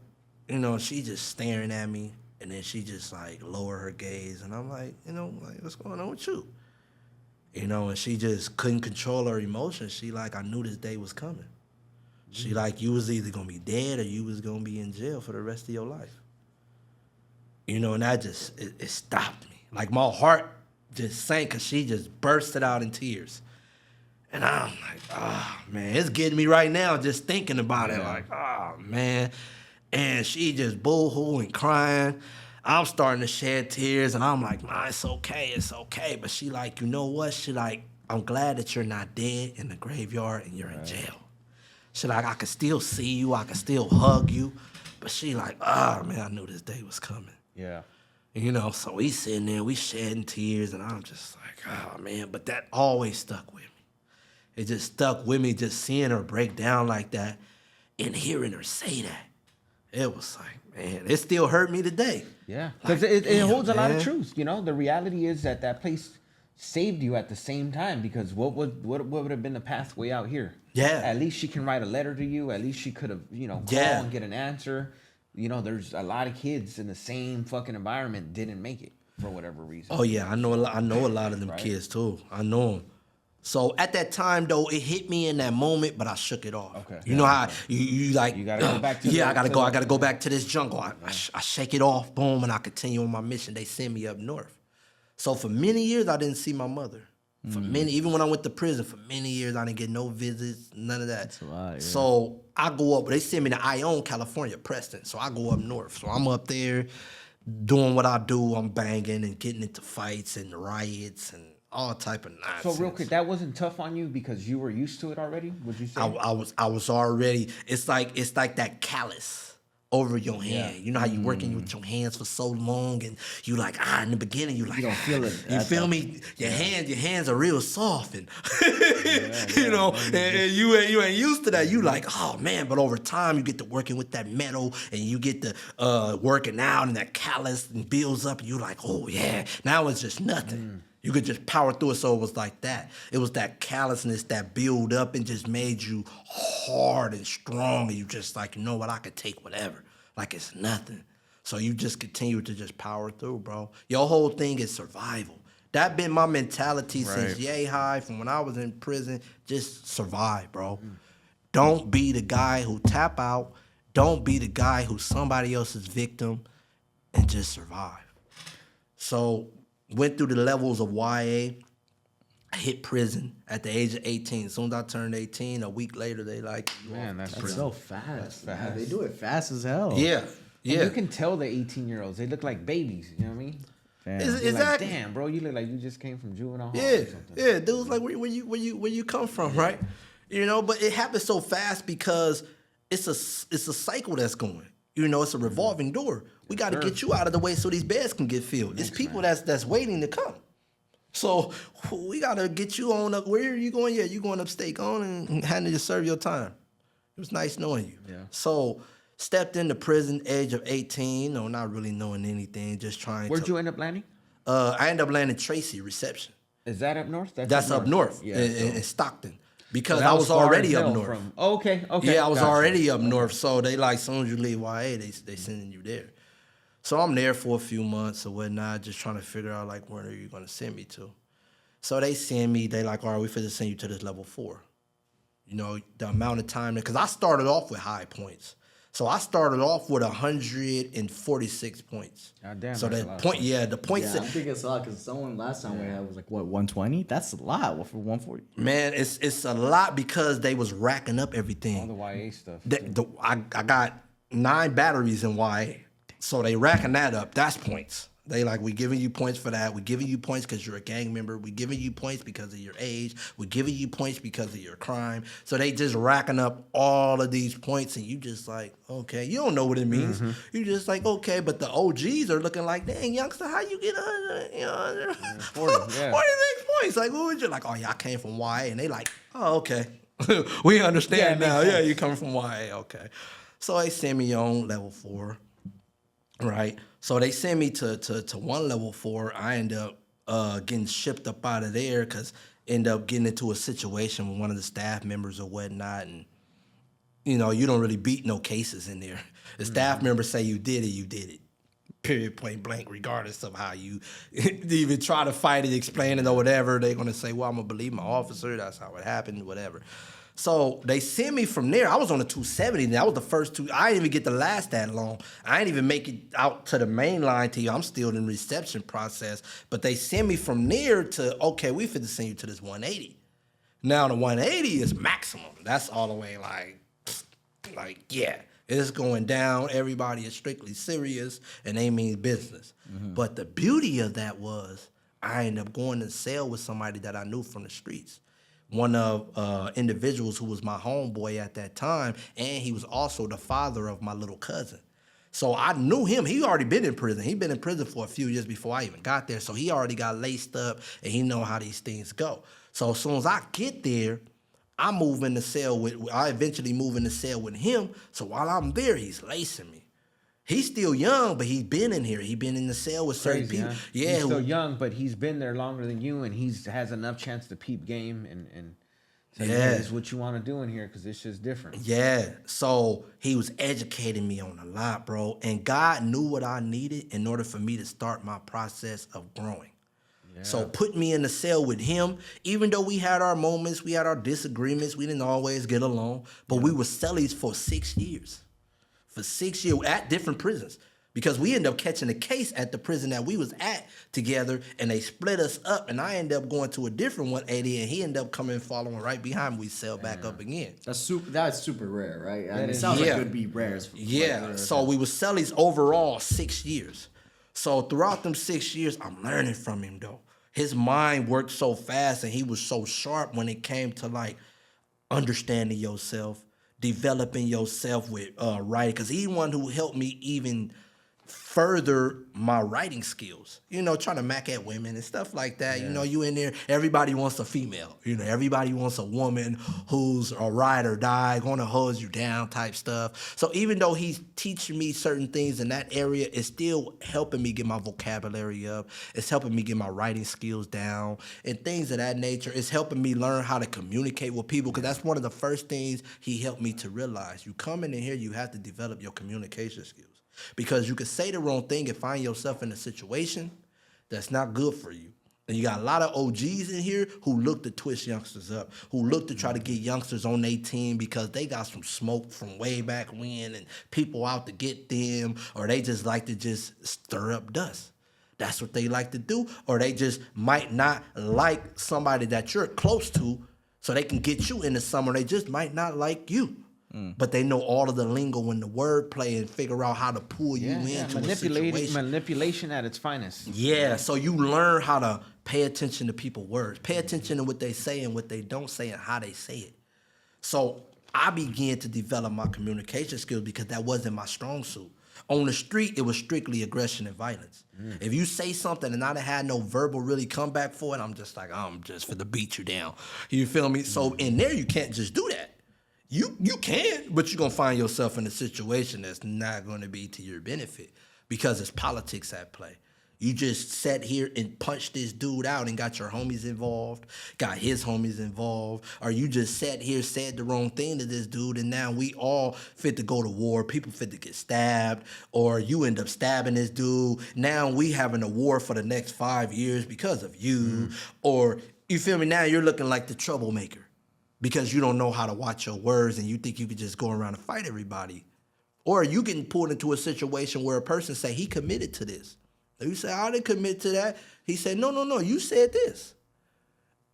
she just staring at me, and then she just like lower her gaze. And I'm like, what's going on with you? And she just couldn't control her emotions. She like, I knew this day was coming. She like, you was either gonna be dead or you was gonna be in jail for the rest of your life. And that just, it stopped me. Like my heart just sank because she just bursted out in tears. And I'm like, oh man, it's getting me right now just thinking about it. Like, oh man. And she just boo-hooing, crying. I'm starting to shed tears, and I'm like, nah, it's okay. But she like, you know what? She like, I'm glad that you're not dead in the graveyard and you're in jail. She like, I can still see you. I can still hug you. But she like, oh, man, I knew this day was coming.
Yeah.
So we sitting there, we shedding tears, and I'm just like, oh, man. But that always stuck with me. It just stuck with me, just seeing her break down like that and hearing her say that. It was like, man, it still hurt me today.
Yeah, because it holds a lot of truth. The reality is that place saved you at the same time, because what would have been the pathway out here?
Yeah.
At least she can write a letter to you. At least she could have, call and get an answer. There's a lot of kids in the same fucking environment didn't make it for whatever reason.
Oh yeah, I know a lot of them kids too. I know them. So at that time, though, it hit me in that moment, but I shook it off.
Okay.
You know how you like.
You gotta go back to
yeah,
the-
I gotta
to
go.
the-
I gotta go back to this jungle. I shake it off, boom, and I continue on my mission. They send me up north. So for many years, I didn't see my mother. For many, even when I went to prison, for many years, I didn't get no visits, none of that.
That's a lot, yeah.
So I go up. They send me to Ione, California, Preston. So I go up north. So I'm up there doing what I do. I'm banging and getting into fights and riots and all type of nonsense.
So real quick, that wasn't tough on you because you were used to it already. Would you say?
I was already. It's like that callus over your hand. You know how you working with your hands for so long, and you like in the beginning you like
You don't feel it.
You feel me? Your hands are real soft, and you know, and you ain't used to that. You like, oh man, but over time you get to working with that metal, and you get to working out, and that callus and builds up, and you like, oh yeah, now it's just nothing. You could just power through it. So it was like that. It was that callousness that build up and just made you hard and strong. And you just like, you know what, I could take whatever. Like it's nothing. So you just continue to just power through, bro. Your whole thing is survival. That been my mentality since yay high, from when I was in prison. Just survive, bro. Don't be the guy who tap out. Don't be the guy who's somebody else's victim, and just survive. So went through the levels of YA. I hit prison at the age of 18. As soon as I turned 18, a week later, they like,
Man, that's
That's
pretty.
so fast.
That's
man.
fast.
They do it fast as hell.
yeah,
And
yeah.
you can tell the 18-year-olds. They look like babies. You know what I mean?
Damn.
Is it-
You're like,
Exactly.
damn, bro, you look like you just came from juvenile hall
Yeah,
or something.
yeah. Dudes like, where you come from, right? You know, but it happens so fast because it's a cycle that's going. You know, it's a revolving door. We got to get you out of the way so these beds can get filled. It's people that's waiting to come. So we got to get you on up. Where are you going? Yeah, you going upstate. Go on and handle to serve your time. It was nice knowing you.
Yeah.
So stepped into prison age of 18. No, not really knowing anything. Just trying
Where'd
to.
you end up landing?
I ended up landing Tracy Reception.
Is that up north?
That's up north
Yeah.
in Stockton. Because
that
I was
far
already
as
up
hell
north.
from- okay.
Yeah, I was
Gotcha.
already up north. So they like, as soon as you leave YA, they sending you there. So I'm there for a few months or whatnot, just trying to figure out like where are you gonna send me to. So they send me, they like, all right, we finna send you to this level 4. You know, the amount of time, because I started off with high points. So I started off with 146 points.
God damn,
so
that's a
that
lot of
point,
points.
yeah, the points.
Yeah, I think it's a lot because someone last time we had was like, what, 120? That's a lot for 140.
Man, it's a lot because they was racking up everything.
All the YA stuff.
I got 9 batteries in YA. So they racking that up. That's points. They like, we giving you points for that. We giving you points because you're a gang member. We giving you points because of your age. We giving you points because of your crime. So they just racking up all of these points, and you just like, okay, you don't know what it means. You just like, okay, but the OGs are looking like, dang, youngster, how you get 100,
40, yeah.
46 points? Like, what would you like? Oh yeah, I came from YA, and they like, oh okay, we understand
Yeah, it
now.
makes
Yeah,
sense.
you coming from YA, okay. So they send me on level 4. Right. So they send me to one level 4. I end up getting shipped up out of there because end up getting into a situation with one of the staff members or whatnot. And, you know, you don't really beat no cases in there. The staff members say you did it. Period, point blank, regardless of how you even try to fight it, explain it or whatever. They're going to say, well, I'm going to believe my officer. That's how it happened, whatever. So they sent me from there. I was on a 270. That was the first 2. I didn't even get to last that long. I didn't even make it out to the main line to you. I'm still in the reception process. But they sent me from there to, okay, we finna send you to this 180. Now the 180 is maximum. That's all the way like, yeah, it's going down. Everybody is strictly serious and they mean business. But the beauty of that was I ended up going to cell with somebody that I knew from the streets. One of individuals who was my homeboy at that time, and he was also the father of my little cousin. So I knew him. He already been in prison. He'd been in prison for a few years before I even got there. So he already got laced up, and he know how these things go. So as soon as I get there, I eventually move in the cell with him. So while I'm there, he's lacing me. He's still young, but he's been in here. He's been in the cell with certain
Crazy,
people.
huh?
Yeah,
He's still young, but he's been there longer than you, and has enough chance to peep game and say,
Yeah.
yeah, this is what you want to do in here because it's just different.
Yeah. So he was educating me on a lot, bro. And God knew what I needed in order for me to start my process of growing. So put me in the cell with him, even though we had our moments, we had our disagreements, we didn't always get along, but we were cellies for 6 years. For 6 years at different prisons. Because we ended up catching a case at the prison that we was at together, and they split us up, and I ended up going to a different 180, and he ended up coming and following right behind me. We cell back up again.
That's super rare, right? And it sounds like it would be rare.
So we were cellies overall 6 years. So throughout them 6 years, I'm learning from him though. His mind worked so fast, and he was so sharp when it came to like understanding yourself, developing yourself with writing. Because he one who helped me even further my writing skills, trying to mac at women and stuff like that. You in there, everybody wants a female, everybody wants a woman who's a ride or die, gonna hose you down type stuff. So even though he's teaching me certain things in that area, it's still helping me get my vocabulary up. It's helping me get my writing skills down and things of that nature. It's helping me learn how to communicate with people, because that's one of the first things he helped me to realize. You come in here, you have to develop your communication skills. Because you could say the wrong thing and find yourself in a situation that's not good for you. And you got a lot of OGs in here who look to twist youngsters up, who look to try to get youngsters on their team because they got some smoke from way back when and people out to get them, or they just like to just stir up dust. That's what they like to do. Or they just might not like somebody that you're close to so they can get you into somewhere. They just might not like you. But they know all of the lingo and the wordplay and figure out how to pull you into a situation.
Manipulation at its finest.
Yeah, so you learn how to pay attention to people's words. Pay attention to what they say and what they don't say and how they say it. So I began to develop my communication skills because that wasn't my strong suit. On the street, it was strictly aggression and violence. If you say something and I done had no verbal really comeback for it, I'm just like, I'm just finna beat you down. You feel me? So in there, you can't just do that. You can, but you're going to find yourself in a situation that's not going to be to your benefit because it's politics at play. You just sat here and punched this dude out and got your homies involved, got his homies involved, or you just sat here, said the wrong thing to this dude, and now we all fit to go to war. People fit to get stabbed, or you end up stabbing this dude. Now we having a war for the next 5 years because of you, or you feel me? Now you're looking like the troublemaker. Because you don't know how to watch your words and you think you could just go around and fight everybody. Or you getting pulled into a situation where a person say he committed to this. And you say, I didn't commit to that. He said, no, you said this.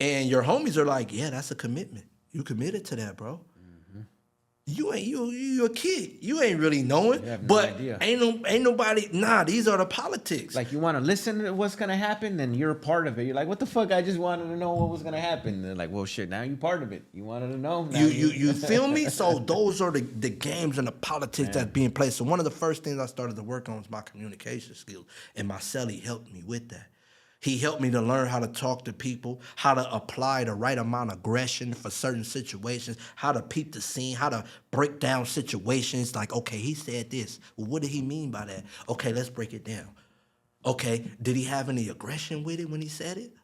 And your homies are like, yeah, that's a commitment. You committed to that, bro. You a kid. You ain't really knowing. You have no idea. Ain't nobody, these are the politics.
Like, you want to listen to what's going to happen, then you're a part of it. You're like, what the fuck? I just wanted to know what was going to happen. And they're like, well, shit, now you're part of it. You wanted to know. Now
you feel me? So those are the games and the politics that's being played. So one of the first things I started to work on was my communication skills. And my cellie helped me with that. He helped me to learn how to talk to people, how to apply the right amount of aggression for certain situations, how to peep the scene, how to break down situations. Like, okay, he said this. Well, what did he mean by that? Okay, let's break it down. Okay, did he have any aggression with it when he said it?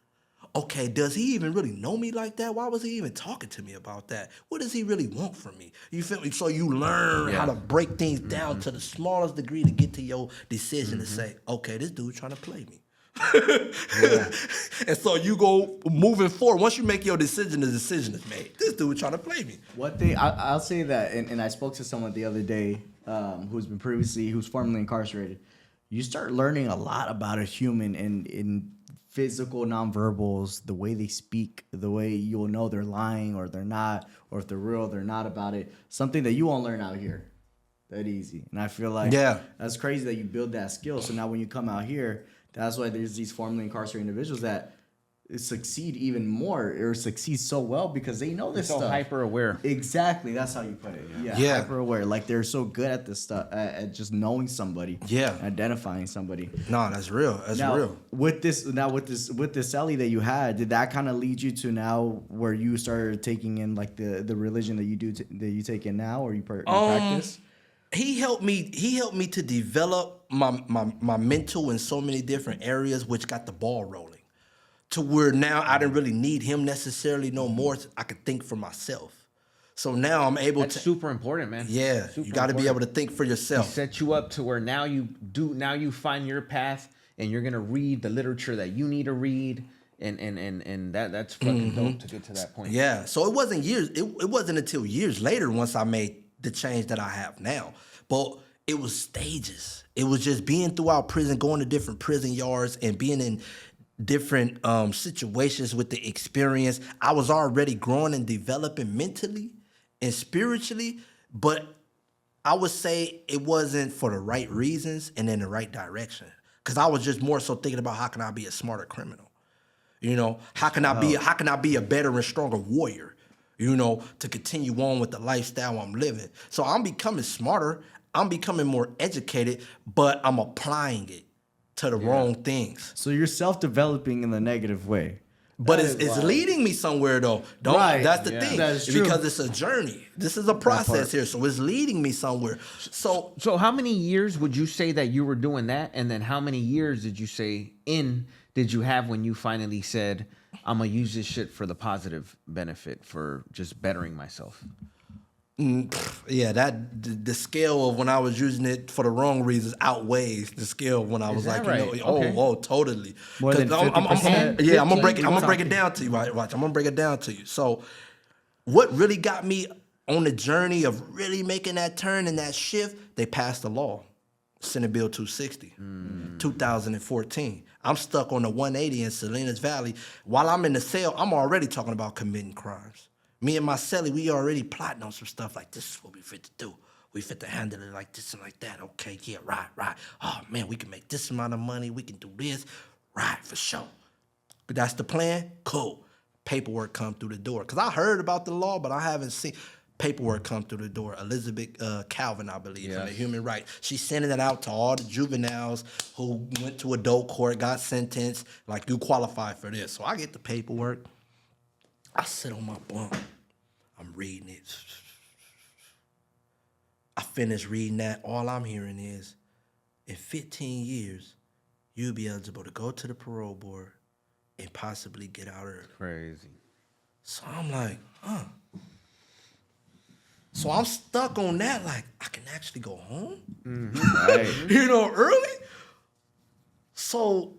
Okay, does he even really know me like that? Why was he even talking to me about that? What does he really want from me? You feel me? So you learn how to break things down to the smallest degree to get to your decision to say, okay, this dude trying to play me. And so you go moving forward. Once you make your decision, the decision is made. This dude trying to play me.
One thing I'll say that, and I spoke to someone the other day who's formerly incarcerated. You start learning a lot about a human in physical nonverbals, the way they speak, the way you'll know they're lying or they're not, or if they're real, they're not about it. Something that you won't learn out here that easy. And I feel like that's crazy that you build that skill. So now when you come out here, that's why there's these formerly incarcerated individuals that succeed even more or succeed so well because they know this stuff.
So hyper aware.
Exactly. That's how you put it. Yeah. Hyper aware. Like they're so good at this stuff, at just knowing somebody. Yeah. Identifying somebody.
No, that's real. That's real.
With this cellie that you had, did that kind of lead you to now where you started taking in like the religion that you take in now, or you practice?
He helped me to develop my mental in so many different areas, which got the ball rolling. To where now I didn't really need him necessarily no more. I could think for myself. So now I'm able to.
That's super important, man.
Yeah, you got to be able to think for yourself.
He set you up to where now you find your path and you're gonna read the literature that you need to read, and that's fucking dope to get to that point.
Yeah. So it wasn't years. It wasn't until years later once I made the change that I have now. But it was stages. It was just being throughout prison, going to different prison yards, and being in different situations with the experience. I was already growing and developing mentally and spiritually, but I would say it wasn't for the right reasons and in the right direction. Because I was just more so thinking about how can I be a smarter criminal. You know, how can I be a better and stronger warrior, you know, to continue on with the lifestyle I'm living. So I'm becoming smarter, I'm becoming more educated, but I'm applying it to the wrong things.
So you're self-developing in the negative way.
But it's leading me somewhere though. That's the thing.
That is true.
Because it's a journey. This is a process here. So it's leading me somewhere. So
how many years would you say that you were doing that? And then how many years did you say did you have when you finally said, I'm gonna use this shit for the positive benefit, for just bettering myself?
Yeah, the scale of when I was using it for the wrong reasons outweighs the scale of when I was like,
right?
you know,
Okay.
totally.
More than 50%?
I'm gonna break it down to you. Right? Watch, I'm gonna break it down to you. So, what really got me on the journey of really making that turn and that shift? They passed the law, Senate Bill 260, 2014. I'm stuck on the 180 in Salinas Valley. While I'm in the cell, I'm already talking about committing crimes. Me and my cellie, we already plotting on some stuff like this is what we fit to do. We fit to handle it like this and like that. Okay, yeah, right. Oh, man, we can make this amount of money. We can do this. Right, for sure. That's the plan? Cool. Paperwork come through the door. Because I heard about the law, but I haven't seen paperwork come through the door. Elizabeth Calvin, I believe, from the Human Rights. She's sending it out to all the juveniles who went to adult court, got sentenced, like, you qualify for this. So I get the paperwork. I sit on my bunk. I'm reading it. I finish reading that. All I'm hearing is, in 15 years, you'll be eligible to go to the parole board and possibly get out early.
Crazy.
So I'm like, huh. So I'm stuck on that, like, I can actually go home?
Right.
You know, early? So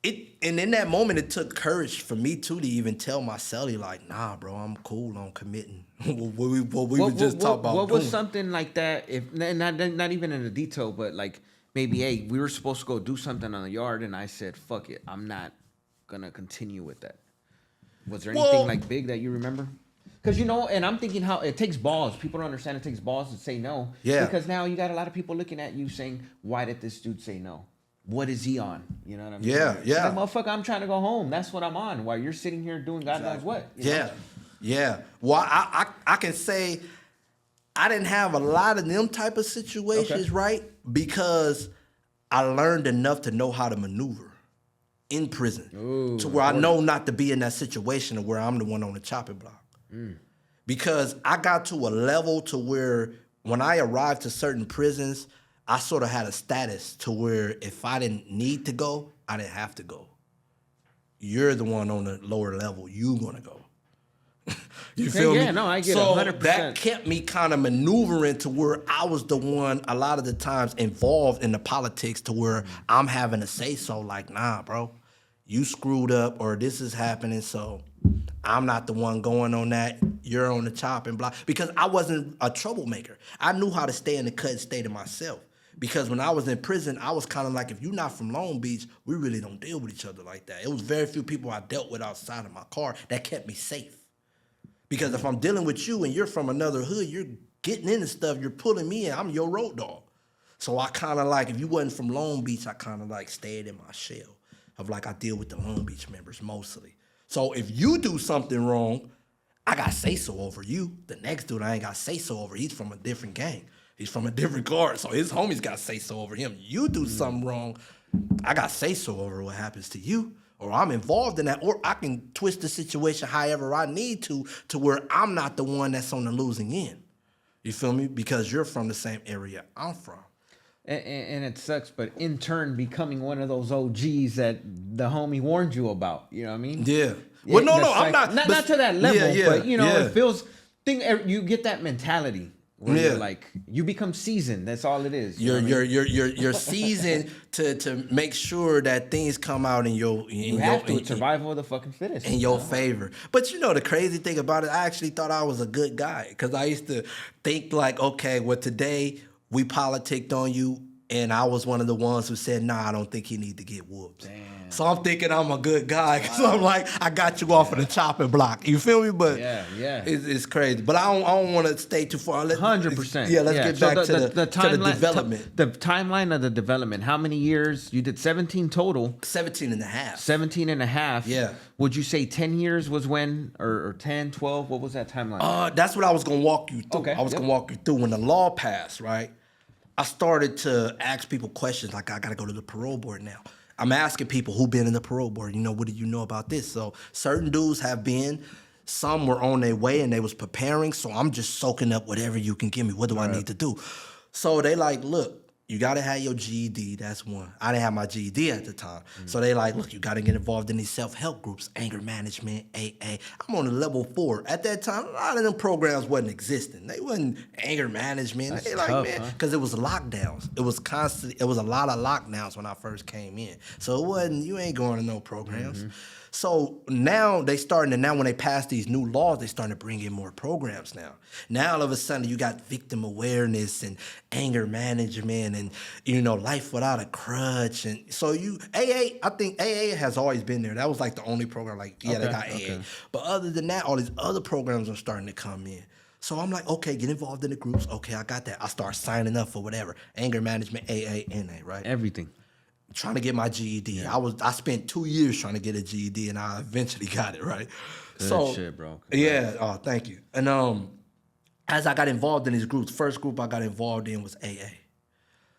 and in that moment, it took courage for me too to even tell my cellie, like, nah, bro, I'm cool on committing what we were just talking about.
What was something like that? If not even in the detail, but like maybe, hey, we were supposed to go do something on the yard, and I said, fuck it, I'm not gonna continue with that. Was there anything like big that you remember? Because, you know, and I'm thinking how it takes balls. People don't understand it takes balls to say no.
Yeah.
Because now you got a lot of people looking at you saying, why did this dude say no? What is he on? You know what I mean?
Yeah.
Like, motherfucker, I'm trying to go home. That's what I'm on. While you're sitting here doing God knows what. You know?
Yeah. Well, I can say I didn't have a lot of them type of situations, right? Because I learned enough to know how to maneuver in prison to where I know not to be in that situation where I'm the one on the chopping block. Because I got to a level to where when I arrived to certain prisons, I sort of had a status to where if I didn't need to go, I didn't have to go. You're the one on the lower level. You gonna go. You feel me?
Yeah, no, I get
so
100%.
That kept me kind of maneuvering to where I was the one a lot of the times involved in the politics to where I'm having to say so like, nah, bro, you screwed up or this is happening, so I'm not the one going on that. You're on the chopping block. Because I wasn't a troublemaker. I knew how to stay in the cut and stay to myself. Because when I was in prison, I was kind of like, if you're not from Long Beach, we really don't deal with each other like that. It was very few people I dealt with outside of my car that kept me safe. Because if I'm dealing with you and you're from another hood, you're getting into stuff, you're pulling me in, I'm your road dog. So I kind of like, if you wasn't from Long Beach, I kind of like stayed in my shell of like I deal with the Long Beach members mostly. So if you do something wrong, I got say-so over you. The next dude, I ain't got say-so over. He's from a different gang. He's from a different guard, so his homies got say-so over him. You do something wrong, I got say-so over what happens to you, or I'm involved in that, or I can twist the situation however I need to where I'm not the one that's on the losing end. You feel me? Because you're from the same area I'm from.
And it sucks, but in turn becoming one of those OGs that the homie warned you about. You know what I mean?
Yeah. Well, no, I'm
like,
not.
Not to that level, but, you know,
yeah.
it feels, you get that mentality. where
Yeah.
you're like, you become seasoned. That's all it is. You know what I mean?
You're seasoned to make sure that things come out in
You have to. It's survival of the fucking fittest.
in your favor. But you know the crazy thing about it, I actually thought I was a good guy because I used to think like, okay, well today we politicked on you, and I was one of the ones who said, nah, I don't think he need to get whooped.
Damn.
So I'm thinking I'm a good guy. So I'm like, I got you off of the chopping block. You feel me? But
Yeah.
it's crazy. But I don't want to stay too far.
100%.
Yeah, let's get back to the
timeline,
development.
The timeline of the development. How many years? You did 17 total.
17 and a half.
17 and a half.
Yeah.
Would you say 10 years was when, or 10, 12? What was that timeline?
That's what I was going to walk you through.
Okay,
I was going to walk you through. When the law passed, right, I started to ask people questions like, I got to go to the parole board now. I'm asking people who been in the parole board, what do you know about this? So certain dudes have been, some were on their way and they was preparing. So I'm just soaking up whatever you can give me. What do I need to do? So they like, look, you got to have your GED. That's one. I didn't have my GED at the time. So they like, look, you got to get involved in these self-help groups, anger management, AA. I'm on a level 4. At that time, a lot of them programs wasn't existing. They wasn't anger management.
That's
They like,
tough,
man,
huh?
because it was lockdowns. It was constant. It was a lot of lockdowns when I first came in. So it wasn't, you ain't going to no programs. So now now when they pass these new laws, they starting to bring in more programs now. Now all of a sudden you got victim awareness and anger management and, life without a crutch. And so I think AA has always been there. That was like the only program they got AA.
Okay.
But other than that, all these other programs are starting to come in. So I'm like, okay, get involved in the groups. Okay, I got that. I start signing up for whatever. Anger management, AA, NA, right?
Everything.
Trying to get my GED. I spent 2 years trying to get a GED, and I eventually got it, right?
Good shit, bro.
Yeah. Oh, thank you. And as I got involved in these groups, first group I got involved in was AA.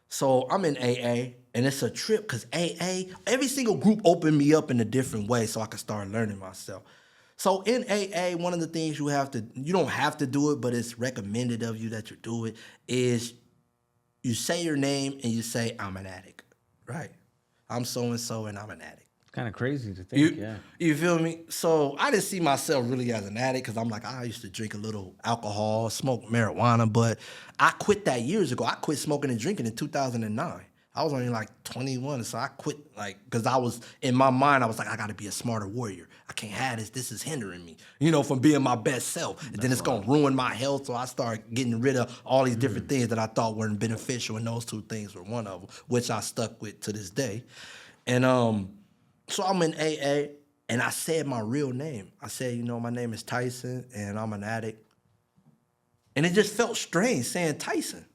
So I'm in AA, and it's a trip because AA, every single group opened me up in a different way so I could start learning myself. So in AA, one of the things you don't have to do it, but it's recommended of you that you do it, is you say your name and you say, I'm an addict, right? I'm so-and-so and I'm an addict.
It's kind of crazy to think, yeah.
You feel me? So I didn't see myself really as an addict because I'm like, I used to drink a little alcohol, smoke marijuana, but I quit that years ago. I quit smoking and drinking in 2009. I was only like 21, so I quit because I was, in my mind, I was like, I got to be a smarter warrior. I can't have this. This is hindering me, from being my best self. And then it's going to ruin my health, so I started getting rid of all these different things that I thought weren't beneficial, and those 2 things were one of them, which I stuck with to this day. And so I'm in AA, and I said my real name. I said, my name is Tyson, and I'm an addict. And it just felt strange saying Tyson,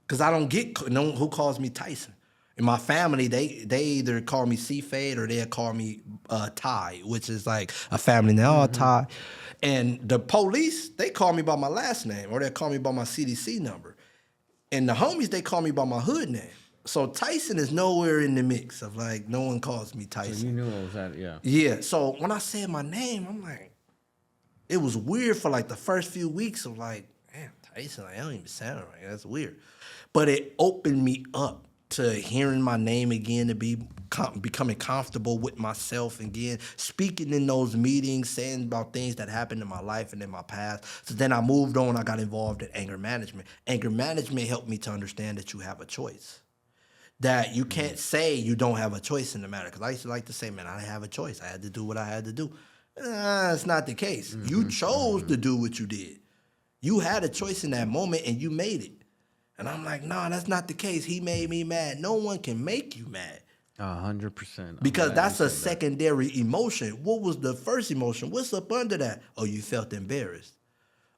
because I don't get no one who calls me Tyson. In my family, they either call me C-Fade or they'll call me Ty, which is like a family name, Ty. And the police, they call me by my last name, or they call me by my CDC number. And the homies, they call me by my hood name. So Tyson is nowhere in the mix of no one calls me Tyson.
So you knew it was that, yeah.
Yeah, so when I said my name, I'm like, it was weird for the first few weeks of man, Tyson, I don't even sound right. That's weird. But it opened me up to hearing my name again, to becoming comfortable with myself again, speaking in those meetings, saying about things that happened in my life and in my past. So then I moved on. I got involved in anger management. Anger management helped me to understand that you have a choice. That you can't say you don't have a choice in the matter. Because I used to like to say, man, I didn't have a choice. I had to do what I had to do. It's not the case. You chose to do what you did. You had a choice in that moment and you made it. And I'm like, no, that's not the case. He made me mad. No one can make you mad.
100%.
Because that's a secondary emotion. What was the first emotion? What's up under that? Oh, you felt embarrassed.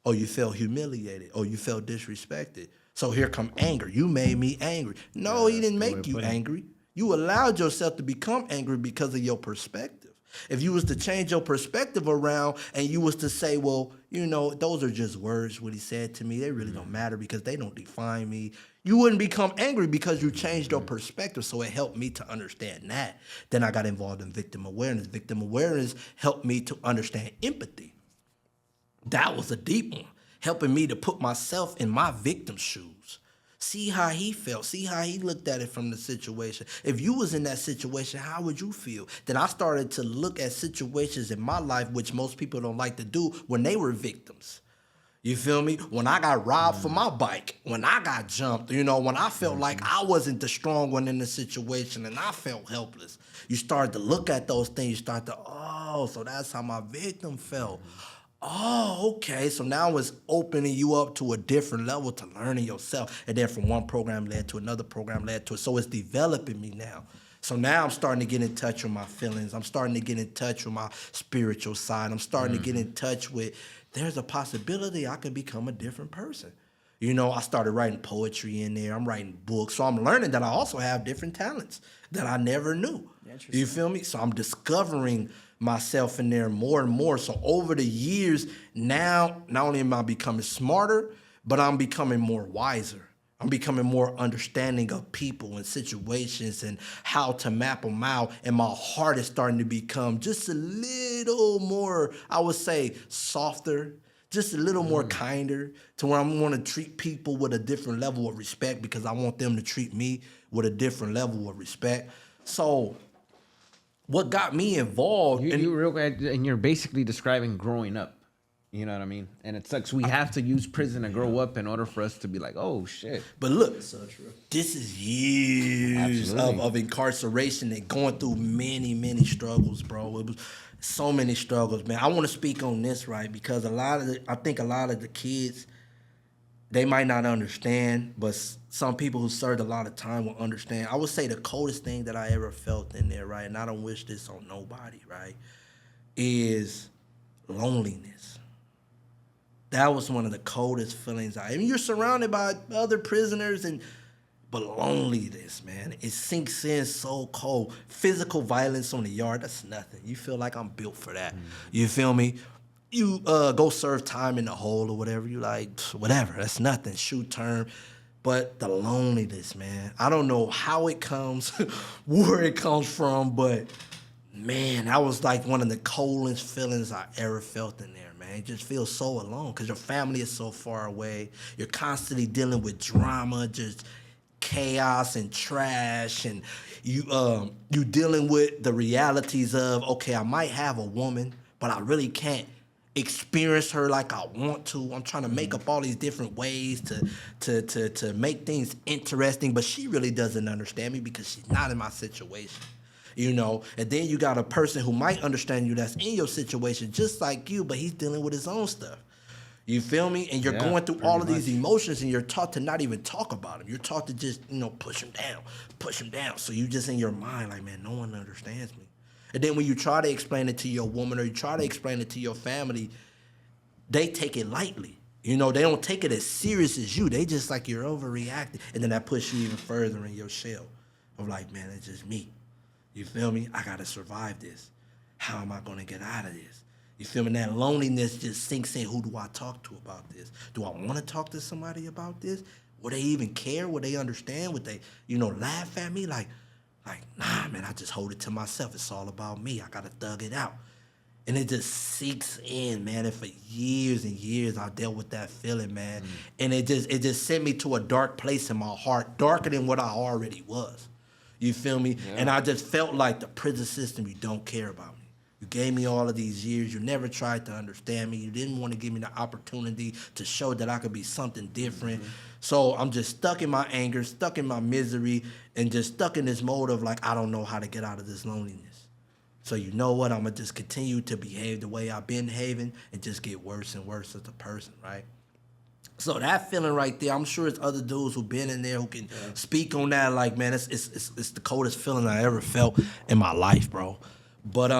Oh, you felt humiliated. Oh, you felt disrespected. So here come anger. You made me angry. No, he didn't make you angry. You allowed yourself to become angry because of your perspective. If you was to change your perspective around and you was to say, well, those are just words, what he said to me. They really don't matter because they don't define me. You wouldn't become angry because you changed your perspective. So it helped me to understand that. Then I got involved in victim awareness. Victim awareness helped me to understand empathy. That was a deep one, helping me to put myself in my victim's shoes. See how he felt. See how he looked at it from the situation. If you was in that situation, how would you feel? Then I started to look at situations in my life, which most people don't like to do, when they were victims. You feel me? When I got robbed for my bike, when I got jumped, when I felt like I wasn't the strong one in the situation and I felt helpless, you start to look at those things. You start to, so that's how my victim felt. Oh, okay. So now it's opening you up to a different level to learning yourself. And then from one program led to another program led to it. So it's developing me now. So now I'm starting to get in touch with my feelings. I'm starting to get in touch with my spiritual side. I'm starting to get in touch with, there's a possibility I could become a different person. I started writing poetry in there. I'm writing books. So I'm learning that I also have different talents that I never knew. You feel me? So I'm discovering myself in there more and more. So over the years, now, not only am I becoming smarter, but I'm becoming more wiser. I'm becoming more understanding of people and situations and how to map them out. And my heart is starting to become just a little more, I would say, softer, just a little more kinder, to where I'm going to treat people with a different level of respect because I want them to treat me with a different level of respect. So what got me involved...
And you're basically describing growing up. You know what I mean? And it sucks. We have to use prison to grow up in order for us to be like, oh, shit.
But look,
So true.
this is years of incarceration and going through many, many struggles, bro. It was so many struggles, man. I want to speak on this, right? Because I think a lot of the kids, they might not understand, but some people who served a lot of time will understand. I would say the coldest thing that I ever felt in there, right? And I don't wish this on nobody, right? Is loneliness. That was one of the coldest feelings. You're surrounded by other prisoners, but loneliness, man, it sinks in so cold. Physical violence on the yard, that's nothing. You feel like I'm built for that. You feel me? You go serve time in the hole or whatever. You like, whatever, that's nothing. Shoot term. But the loneliness, man, I don't know how it comes, where it comes from, but man, that was like one of the coldest feelings I ever felt in there. It just feels so alone because your family is so far away. You're constantly dealing with drama, just chaos and trash, and you dealing with the realities of, okay, I might have a woman, but I really can't experience her like I want to. I'm trying to make up all these different ways to make things interesting, but she really doesn't understand me because she's not in my situation. And then you got a person who might understand you that's in your situation just like you, but he's dealing with his own stuff. You feel me? And you're going through all of these emotions and you're taught to not even talk about them. You're taught to just, push them down. So you just in your mind like, man, no one understands me. And then when you try to explain it to your woman or you try to explain it to your family, they take it lightly. They don't take it as serious as you. They just like, you're overreacting. And then that pushes you even further in your shell of like, man, it's just me. You feel me? I gotta survive this. How am I gonna get out of this? You feel me? That loneliness just sinks in. Who do I talk to about this? Do I want to talk to somebody about this? Would they even care? Would they understand? Would they, laugh at me? Like, nah, man, I just hold it to myself. It's all about me. I gotta thug it out. And it just sinks in, man. And for years and years, I dealt with that feeling, man. And it just sent me to a dark place in my heart, darker than what I already was. You feel me? Yeah. And I just felt like the prison system, you don't care about me. You gave me all of these years. You never tried to understand me. You didn't want to give me the opportunity to show that I could be something different. So I'm just stuck in my anger, stuck in my misery, and just stuck in this mode of like, I don't know how to get out of this loneliness. So you know what? I'm going to just continue to behave the way I've been behaving and just get worse and worse as a person, right? So that feeling right there, I'm sure it's other dudes who've been in there who can speak on that. Like, man, it's the coldest feeling I ever felt in my life, bro. But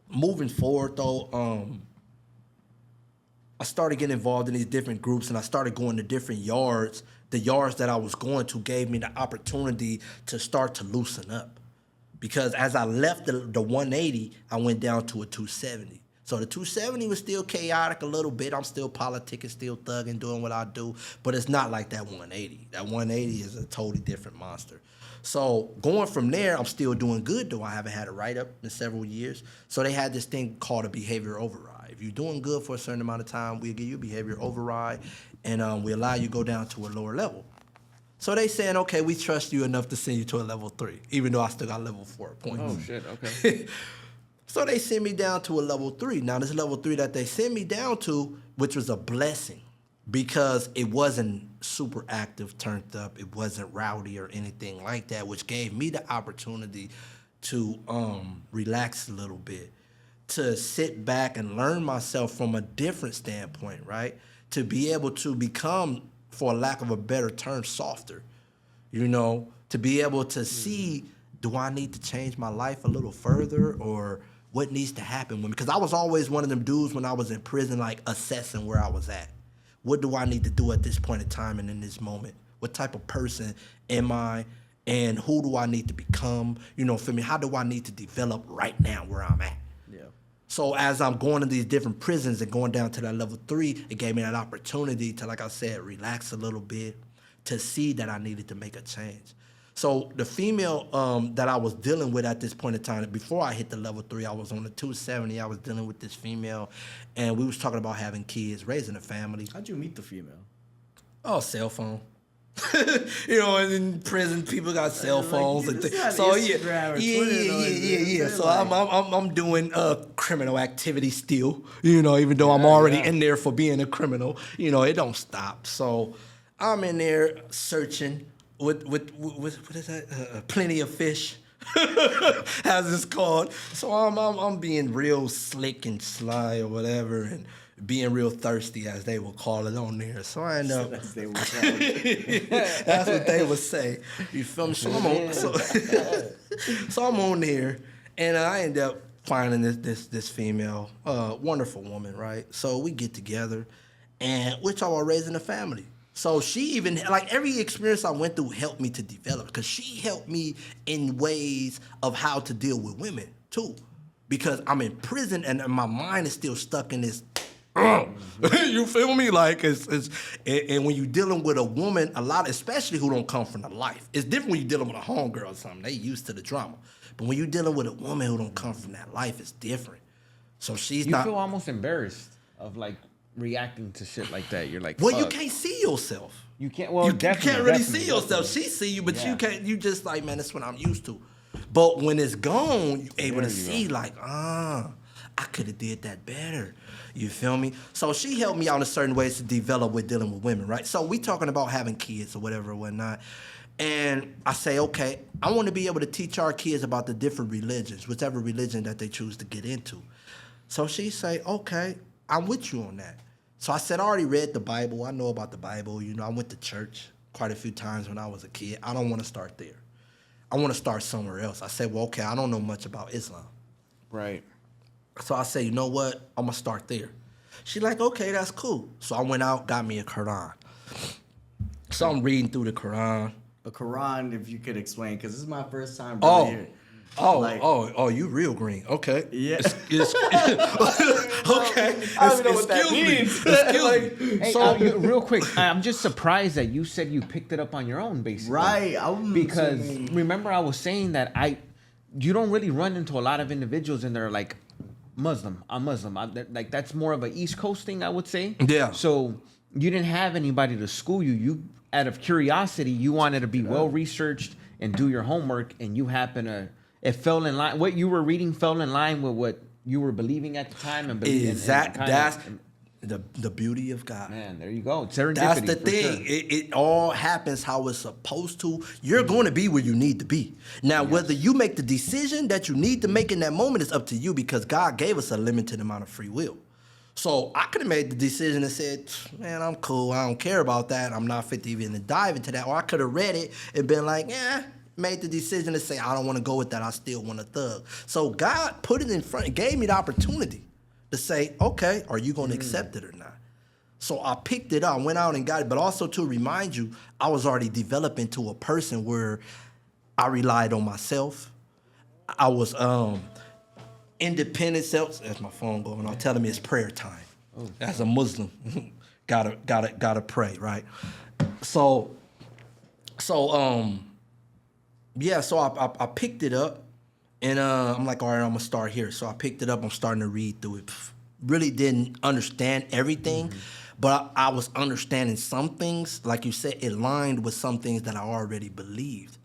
moving forward, though, I started getting involved in these different groups, and I started going to different yards. The yards that I was going to gave me the opportunity to start to loosen up. Because as I left the 180, I went down to a 270. So the 270 was still chaotic a little bit. I'm still politicking, still thugging, doing what I do. But it's not like that 180. That 180 is a totally different monster. So going from there, I'm still doing good, though. I haven't had a write-up in several years. So they had this thing called a behavior override. If you're doing good for a certain amount of time, we'll give you a behavior override, and we allow you to go down to a lower level. So they saying, okay, we trust you enough to send you to a level 3, even though I still got level 4 points.
Oh, shit, okay.
So they sent me down to a level 3. Now, this level 3 that they sent me down to, which was a blessing, because it wasn't super active, turned up. It wasn't rowdy or anything like that, which gave me the opportunity to relax a little bit, to sit back and learn myself from a different standpoint, right? To be able to become, for lack of a better term, softer, you know, to be able to see, do I need to change my life a little further, or what needs to happen with me? Because I was always one of them dudes when I was in prison, like assessing where I was at. What do I need to do at this point in time and in this moment? What type of person am I? And who do I need to become? You know, for me, how do I need to develop right now where I'm at?
Yeah.
So as I'm going to these different prisons and going down to that level 3, it gave me that opportunity to, like I said, relax a little bit, to see that I needed to make a change. So the female that I was dealing with at this point in time, before I hit the level 3, I was on the 270. I was dealing with this female, and we was talking about having kids, raising a family.
How'd you meet the female?
Oh, cell phone. You know, in prison, people got cell phones and things. So yeah. So I'm doing criminal activity still. You know, even though I'm already in there for being a criminal. You know, it don't stop. So I'm in there searching with what is that? Plenty of fish. As it's called. So I'm being real slick and sly or whatever, and being real thirsty, as they will call it on there. So I end up.
As they would call it.
That's what they would say. You feel me? So I'm on. So I'm on there, and I end up finding this female, wonderful woman, right? So we get together, and we're talking about raising a family. So she even, like, every experience I went through helped me to develop, because she helped me in ways of how to deal with women too, because I'm in prison and my mind is still stuck in this. You feel me? Like it's and when you're dealing with a woman, a lot, especially who don't come from the life, it's different when you're dealing with a homegirl or something. They used to the drama, but when you're dealing with a woman who don't come from that life, it's different. So she's
You
not.
feel almost embarrassed of like reacting to shit like that. You're like,
Well, you
fuck.
can't see yourself.
You can't. Well,
You
definitely,
can't really
definitely,
see yourself.
definitely.
She see you, but
Yeah.
you can't. You just like, man, that's what I'm used to. But when it's gone, you're able
There
to
you
see
go.
like, I could have did that better. You feel me? So she helped me out in certain ways to develop with dealing with women, right? So we talking about having kids or whatever or whatnot. And I say, okay, I want to be able to teach our kids about the different religions, whichever religion that they choose to get into. So she say, okay, I'm with you on that. So I said, I already read the Bible. I know about the Bible. You know, I went to church quite a few times when I was a kid. I don't want to start there. I want to start somewhere else. I said, well, okay, I don't know much about Islam.
Right.
So I said, you know what? I'm going to start there. She like, okay, that's cool. So I went out, got me a Quran. So I'm reading through the Quran.
A Quran, if you could explain, because this is my first time
Oh.
really hearing.
You real green. Okay.
Yeah.
Okay.
I don't know what that means.
Excuse me.
Hey,
So,
real quick, I'm just surprised that you said you picked it up on your own, basically.
Right. I'm
Because
assuming-
remember, I was saying that you don't really run into a lot of individuals and they're like, Muslim. I'm Muslim. Like that's more of an East Coast thing, I would say.
Yeah.
So you didn't have anybody to school you. You, out of curiosity, you wanted to be well researched and do your homework, and you happen to. It fell in line. What you were reading fell in line with what you were believing at the time, and believing.
exact. That's the beauty of God.
Man, there you go. Serendipity.
That's the
for
thing.
sure.
It all happens how it's supposed to. You're going to be where you need to be. Now, whether you make the decision that you need to make in that moment is up to you, because God gave us a limited amount of free will. So I could have made the decision and said, man, I'm cool. I don't care about that. I'm not fit to even dive into that. Or I could have read it and been like, yeah, made the decision to say, I don't want to go with that. I still want to thug. So God put it in front, gave me the opportunity to say, okay, are you going to accept it or not? So I picked it up, went out and got it. But also to remind you, I was already developing to a person where I relied on myself. I was independent self. That's my phone going on, telling me it's prayer time. As a Muslim, gotta pray, right? So I picked it up, and I'm like, all right, I'm gonna start here. So I picked it up. I'm starting to read through it. Really didn't understand everything, but I was understanding some things. Like you said, it aligned with some things that I already believed.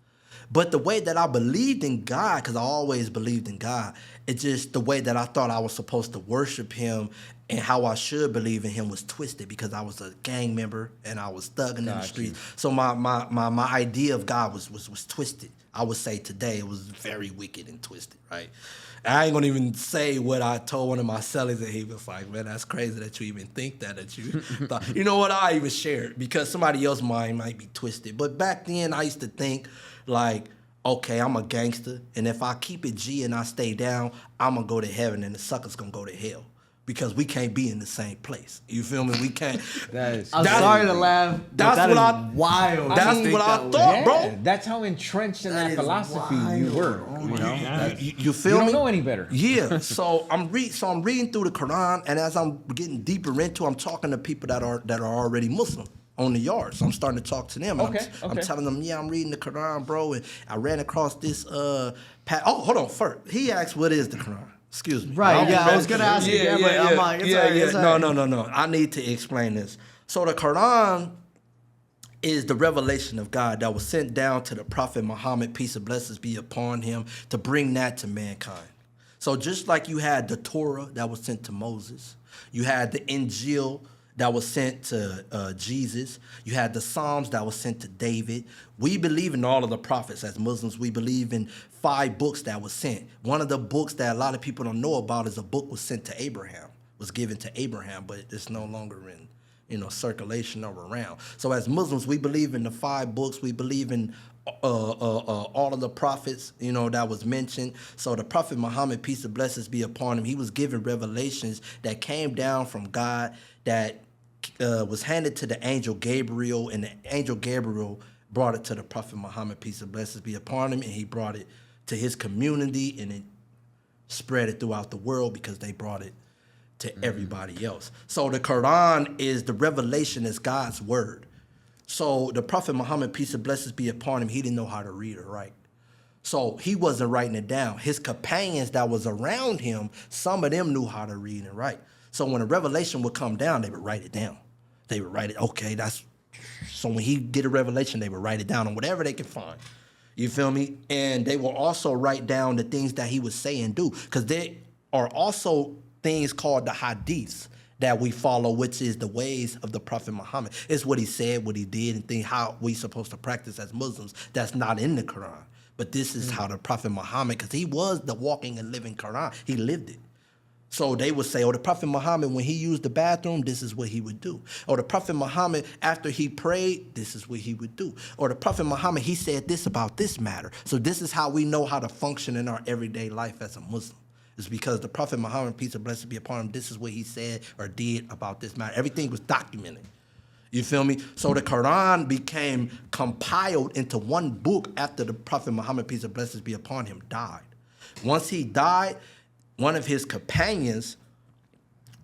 But the way that I believed in God, because I always believed in God, it's just the way that I thought I was supposed to worship him and how I should believe in him was twisted because I was a gang member and I was thugging in the streets. So my idea of God was twisted. I would say today it was very wicked and twisted, right? And I ain't gonna even say what I told one of my sellers, and he was like, man, that's crazy that you even think that you thought. You know what? I even shared because somebody else's mind might be twisted. But back then I used to think like, okay, I'm a gangster, and if I keep it G and I stay down, I'm gonna go to heaven and the sucker's gonna go to hell. Because we can't be in the same place. You feel me? We can't.
I'm sorry to laugh.
That's
that
what
is wild.
That's what I thought, bro.
That's how entrenched in that philosophy you were. You know,
you feel me?
You don't know any better.
Yeah. So I'm reading through the Quran, and as I'm getting deeper into, I'm talking to people that are already Muslim on the yard. So I'm starting to talk to them.
Okay.
I'm telling them, yeah, I'm reading the Quran, bro, and I ran across this. Hold on. First, he asked, "What is the Quran?" Excuse me.
Right, I was going to ask you again, but I'm like, it's all right.
No. I need to explain this. So the Quran is the revelation of God that was sent down to the Prophet Muhammad, peace and blessings be upon him, to bring that to mankind. So just like you had the Torah that was sent to Moses, you had the Injil that was sent to Jesus. You had the Psalms that was sent to David. We believe in all of the prophets as Muslims. We believe in 5 books that was sent. One of the books that a lot of people don't know about is a book was sent to Abraham, was given to Abraham, but it's no longer in circulation or around. So as Muslims, we believe in the 5 books. We believe in all of the prophets, that was mentioned. So the Prophet Muhammad, peace and blessings be upon him, he was given revelations that came down from God that was handed to the angel Gabriel, and the angel Gabriel brought it to the Prophet Muhammad, peace and blessings be upon him, and he brought it to his community, and it spread it throughout the world because they brought it to everybody else. So the Quran is the revelation, is God's word. So the Prophet Muhammad, peace and blessings be upon him, he didn't know how to read or write. So he wasn't writing it down. His companions that was around him, some of them knew how to read and write. So when a revelation would come down, they would write it down. They would write it, okay, that's... So when he did a revelation, they would write it down on whatever they could find. You feel me? And they will also write down the things that he would say and do. Because there are also things called the hadiths that we follow, which is the ways of the Prophet Muhammad. It's what he said, what he did, and how we supposed to practice as Muslims. That's not in the Quran. But this is how the Prophet Muhammad, because he was the walking and living Quran. He lived it. So they would say, the Prophet Muhammad, when he used the bathroom, this is what he would do. Or the Prophet Muhammad, after he prayed, this is what he would do. Or the Prophet Muhammad, he said this about this matter. So this is how we know how to function in our everyday life as a Muslim. It's because the Prophet Muhammad, peace and blessings be upon him, this is what he said or did about this matter. Everything was documented. You feel me? So the Quran became compiled into one book after the Prophet Muhammad, peace and blessings be upon him, died. Once he died, one of his companions,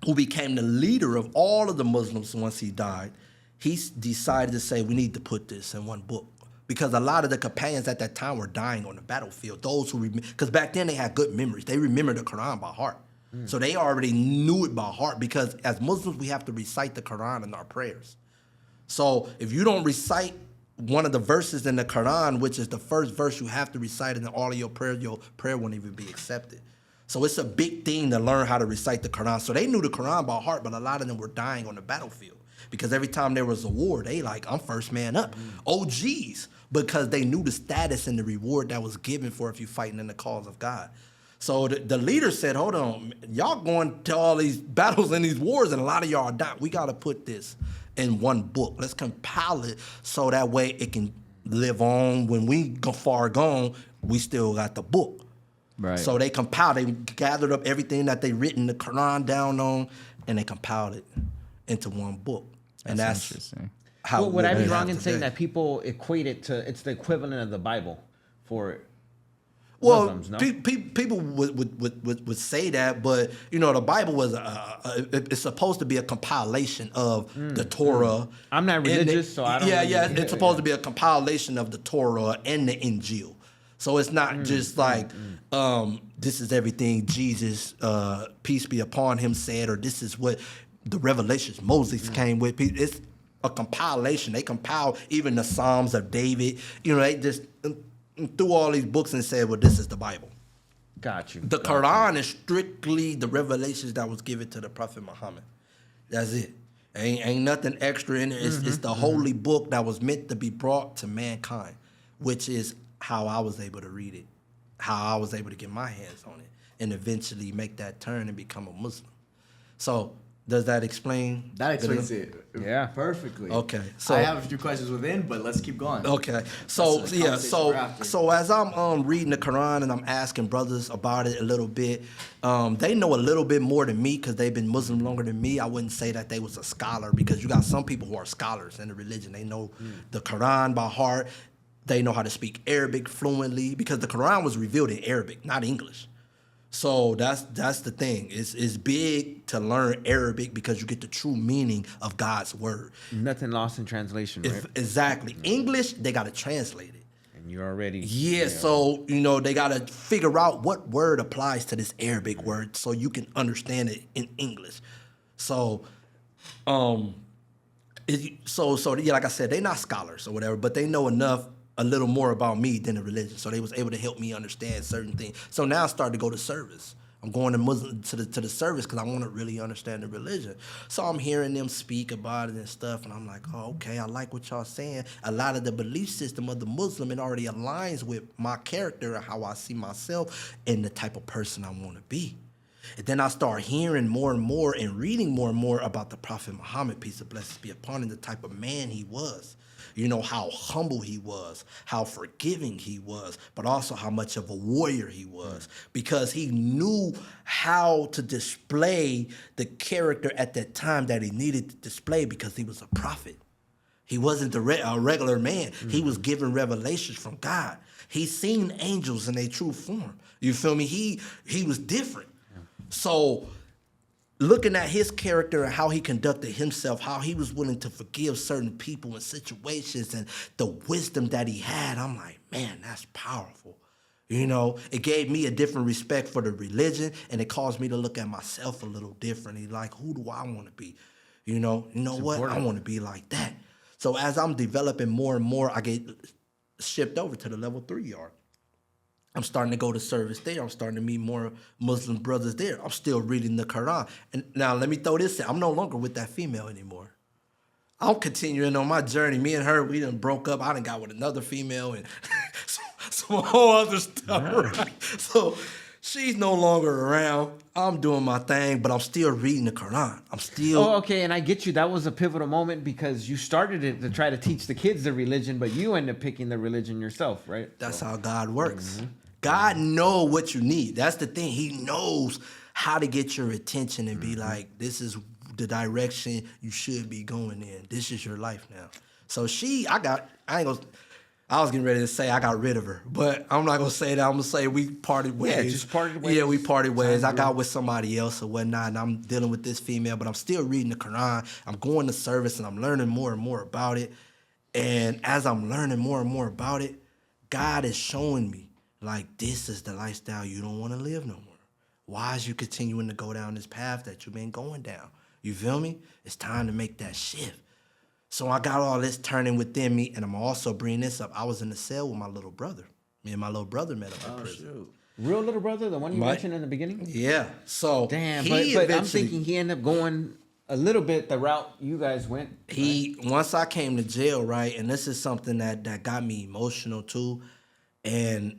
who became the leader of all of the Muslims once he died, he decided to say, we need to put this in one book. Because a lot of the companions at that time were dying on the battlefield. Those who because back then they had good memories. They remembered the Quran by heart. So they already knew it by heart, because as Muslims, we have to recite the Quran in our prayers. So if you don't recite one of the verses in the Quran, which is the first verse you have to recite in all of your prayer won't even be accepted. So it's a big thing to learn how to recite the Quran. So they knew the Quran by heart, but a lot of them were dying on the battlefield. Because every time there was a war, they like, I'm first man up. OGs. Because they knew the status and the reward that was given for if you're fighting in the cause of God. So the leader said, hold on, y'all going to all these battles and these wars, and a lot of y'all are dying. We got to put this in one book. Let's compile it so that way it can live on. When we go far gone, we still got the book. Right. So they compiled, they gathered up everything that they written the Quran down on, and they compiled it into one book. And that's
interesting.
How would I be wrong in saying that people equate it to, it's the equivalent of the Bible for Muslims, no?
People would say that, but the Bible was it's supposed to be a compilation of the Torah.
I'm not religious, so I don't.
It's supposed to be a compilation of the Torah and the Injil. So it's not just like this is everything Jesus, peace be upon him, said, or this is what the revelations Moses came with. It's a compilation. They compile even the Psalms of David. They just threw all these books and said, well, this is the Bible.
Got you.
The Quran is strictly the revelations that was given to the Prophet Muhammad. That's it. Ain't nothing extra in it. It's the holy book that was meant to be brought to mankind, which is how I was able to read it, how I was able to get my hands on it, and eventually make that turn and become a Muslim. So does that explain?
That explains it.
Yeah.
Perfectly.
Okay. So
I have a few questions within, but let's keep going.
Okay, so
That's a
yeah,
conversation for after.
so as I'm reading the Quran and I'm asking brothers about it a little bit, they know a little bit more than me because they've been Muslim longer than me. I wouldn't say that they was a scholar because you got some people who are scholars in the religion. They know the Quran by heart. They know how to speak Arabic fluently because the Quran was revealed in Arabic, not English. So that's the thing. It's big to learn Arabic because you get the true meaning of God's word.
Nothing lost in translation, right?
Exactly. English, they got to translate it.
And you're already...
Yeah, so, they got to figure out what word applies to this Arabic word so you can understand it in English. So, yeah, like I said, they're not scholars or whatever, but they know enough, a little more about me than the religion. So they was able to help me understand certain things. So now I started to go to service. I'm going to the service because I want to really understand the religion. So I'm hearing them speak about it and stuff, and I'm like, oh, okay, I like what y'all saying. A lot of the belief system of the Muslim, it already aligns with my character and how I see myself and the type of person I want to be. And then I start hearing more and more and reading more and more about the Prophet Muhammad, peace and blessings be upon him, the type of man he was. How humble he was, how forgiving he was, but also how much of a warrior he was because he knew how to display the character at that time that he needed to display because he was a prophet. He wasn't a regular man. He was given revelations from God. He seen angels in their true form. You feel me? He was different. So looking at his character and how he conducted himself, how he was willing to forgive certain people and situations and the wisdom that he had, I'm like, man, that's powerful. It gave me a different respect for the religion and it caused me to look at myself a little differently. Like, who do I want to be? What? Important. I want to be like that. So as I'm developing more and more, I get shipped over to the level 3 yard. I'm starting to go to service there. I'm starting to meet more Muslim brothers there. I'm still reading the Quran. And now let me throw this in. I'm no longer with that female anymore. I'm continuing on my journey. Me and her, we done broke up. I done got with another female and some whole other stuff, right? So she's no longer around. I'm doing my thing, but I'm still reading the Quran. I'm still...
Oh, okay, and I get you. That was a pivotal moment because you started it to try to teach the kids the religion, but you ended up picking the religion yourself, right?
That's how God works. God knows what you need. That's the thing. He knows how to get your attention and be like, this is the direction you should be going in. This is your life now. So I was getting ready to say I got rid of her, but I'm not going to say that. I'm going to say we parted ways.
Yeah, just parted ways.
Yeah, we parted ways. I got with somebody else or whatnot, and I'm dealing with this female, but I'm still reading the Quran. I'm going to service, and I'm learning more and more about it. And as I'm learning more and more about it, God is showing me, like, this is the lifestyle you don't want to live no more. Why is you continuing to go down this path that you've been going down? You feel me? It's time to make that shift. So I got all this turning within me, and I'm also bringing this up. I was in the cell with my little brother. Me and my little brother met up in prison.
Shoot.
Real little brother, the one you mentioned in the beginning?
Yeah. So
damn, but I'm thinking he ended up going a little bit the route you guys went.
Once I came to jail, right, and this is something that got me emotional too, and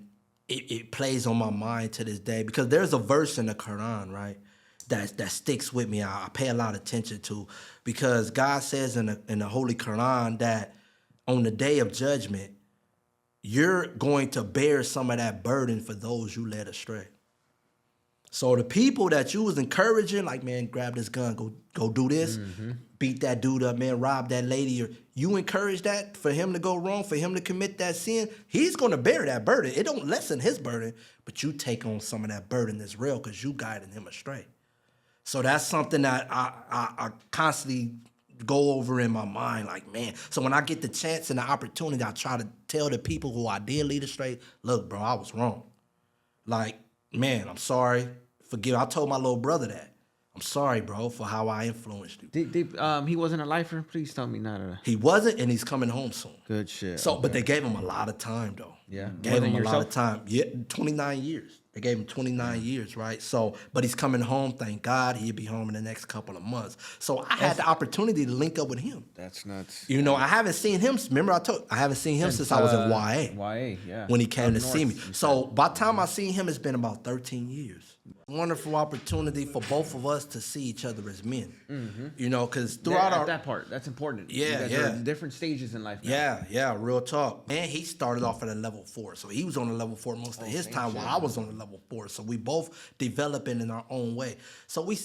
it plays on my mind to this day because there's a verse in the Quran, right, that sticks with me. I pay a lot of attention to because God says in the Holy Quran that on the day of judgment, you're going to bear some of that burden for those you led astray. So the people that you was encouraging, like, man, grab this gun, go do this, beat that dude up, man, rob that lady, or you encourage that for him to go wrong, for him to commit that sin, he's going to bear that burden. It don't lessen his burden, but you take on some of that burden that's real because you guiding him astray. So that's something that I constantly go over in my mind, like, man. So when I get the chance and the opportunity, I try to tell the people who I did lead astray, look, bro, I was wrong. Like, man, I'm sorry. Forgive. I told my little brother that. I'm sorry, bro, for how I influenced you.
He wasn't a lifer? Please tell me not a...
He wasn't, and he's coming home soon.
Good shit.
So, but they gave him a lot of time, though.
Yeah.
Gave
More than
him a lot
yourself?
of time. Yeah, 29 years. They gave him 29 years, right? So, but he's coming home, thank God. He'll be home in the next couple of months. So I had the opportunity to link up with him.
That's nuts.
You know, I haven't seen him. Remember, I haven't seen him since I was in YA.
YA, yeah.
When he came
Up
to see me.
north, you
So by the time I seen him, it's been about 13 years. Wonderful opportunity for both of us to see each other as men. You know, because throughout
that part, that's important.
Yeah,
You guys
yeah.
are in different stages in life now.
Yeah, real talk. And he started off at a level 4. So he was on a level 4 most of his time while I was on a level 4. So we both developing in our own way. So we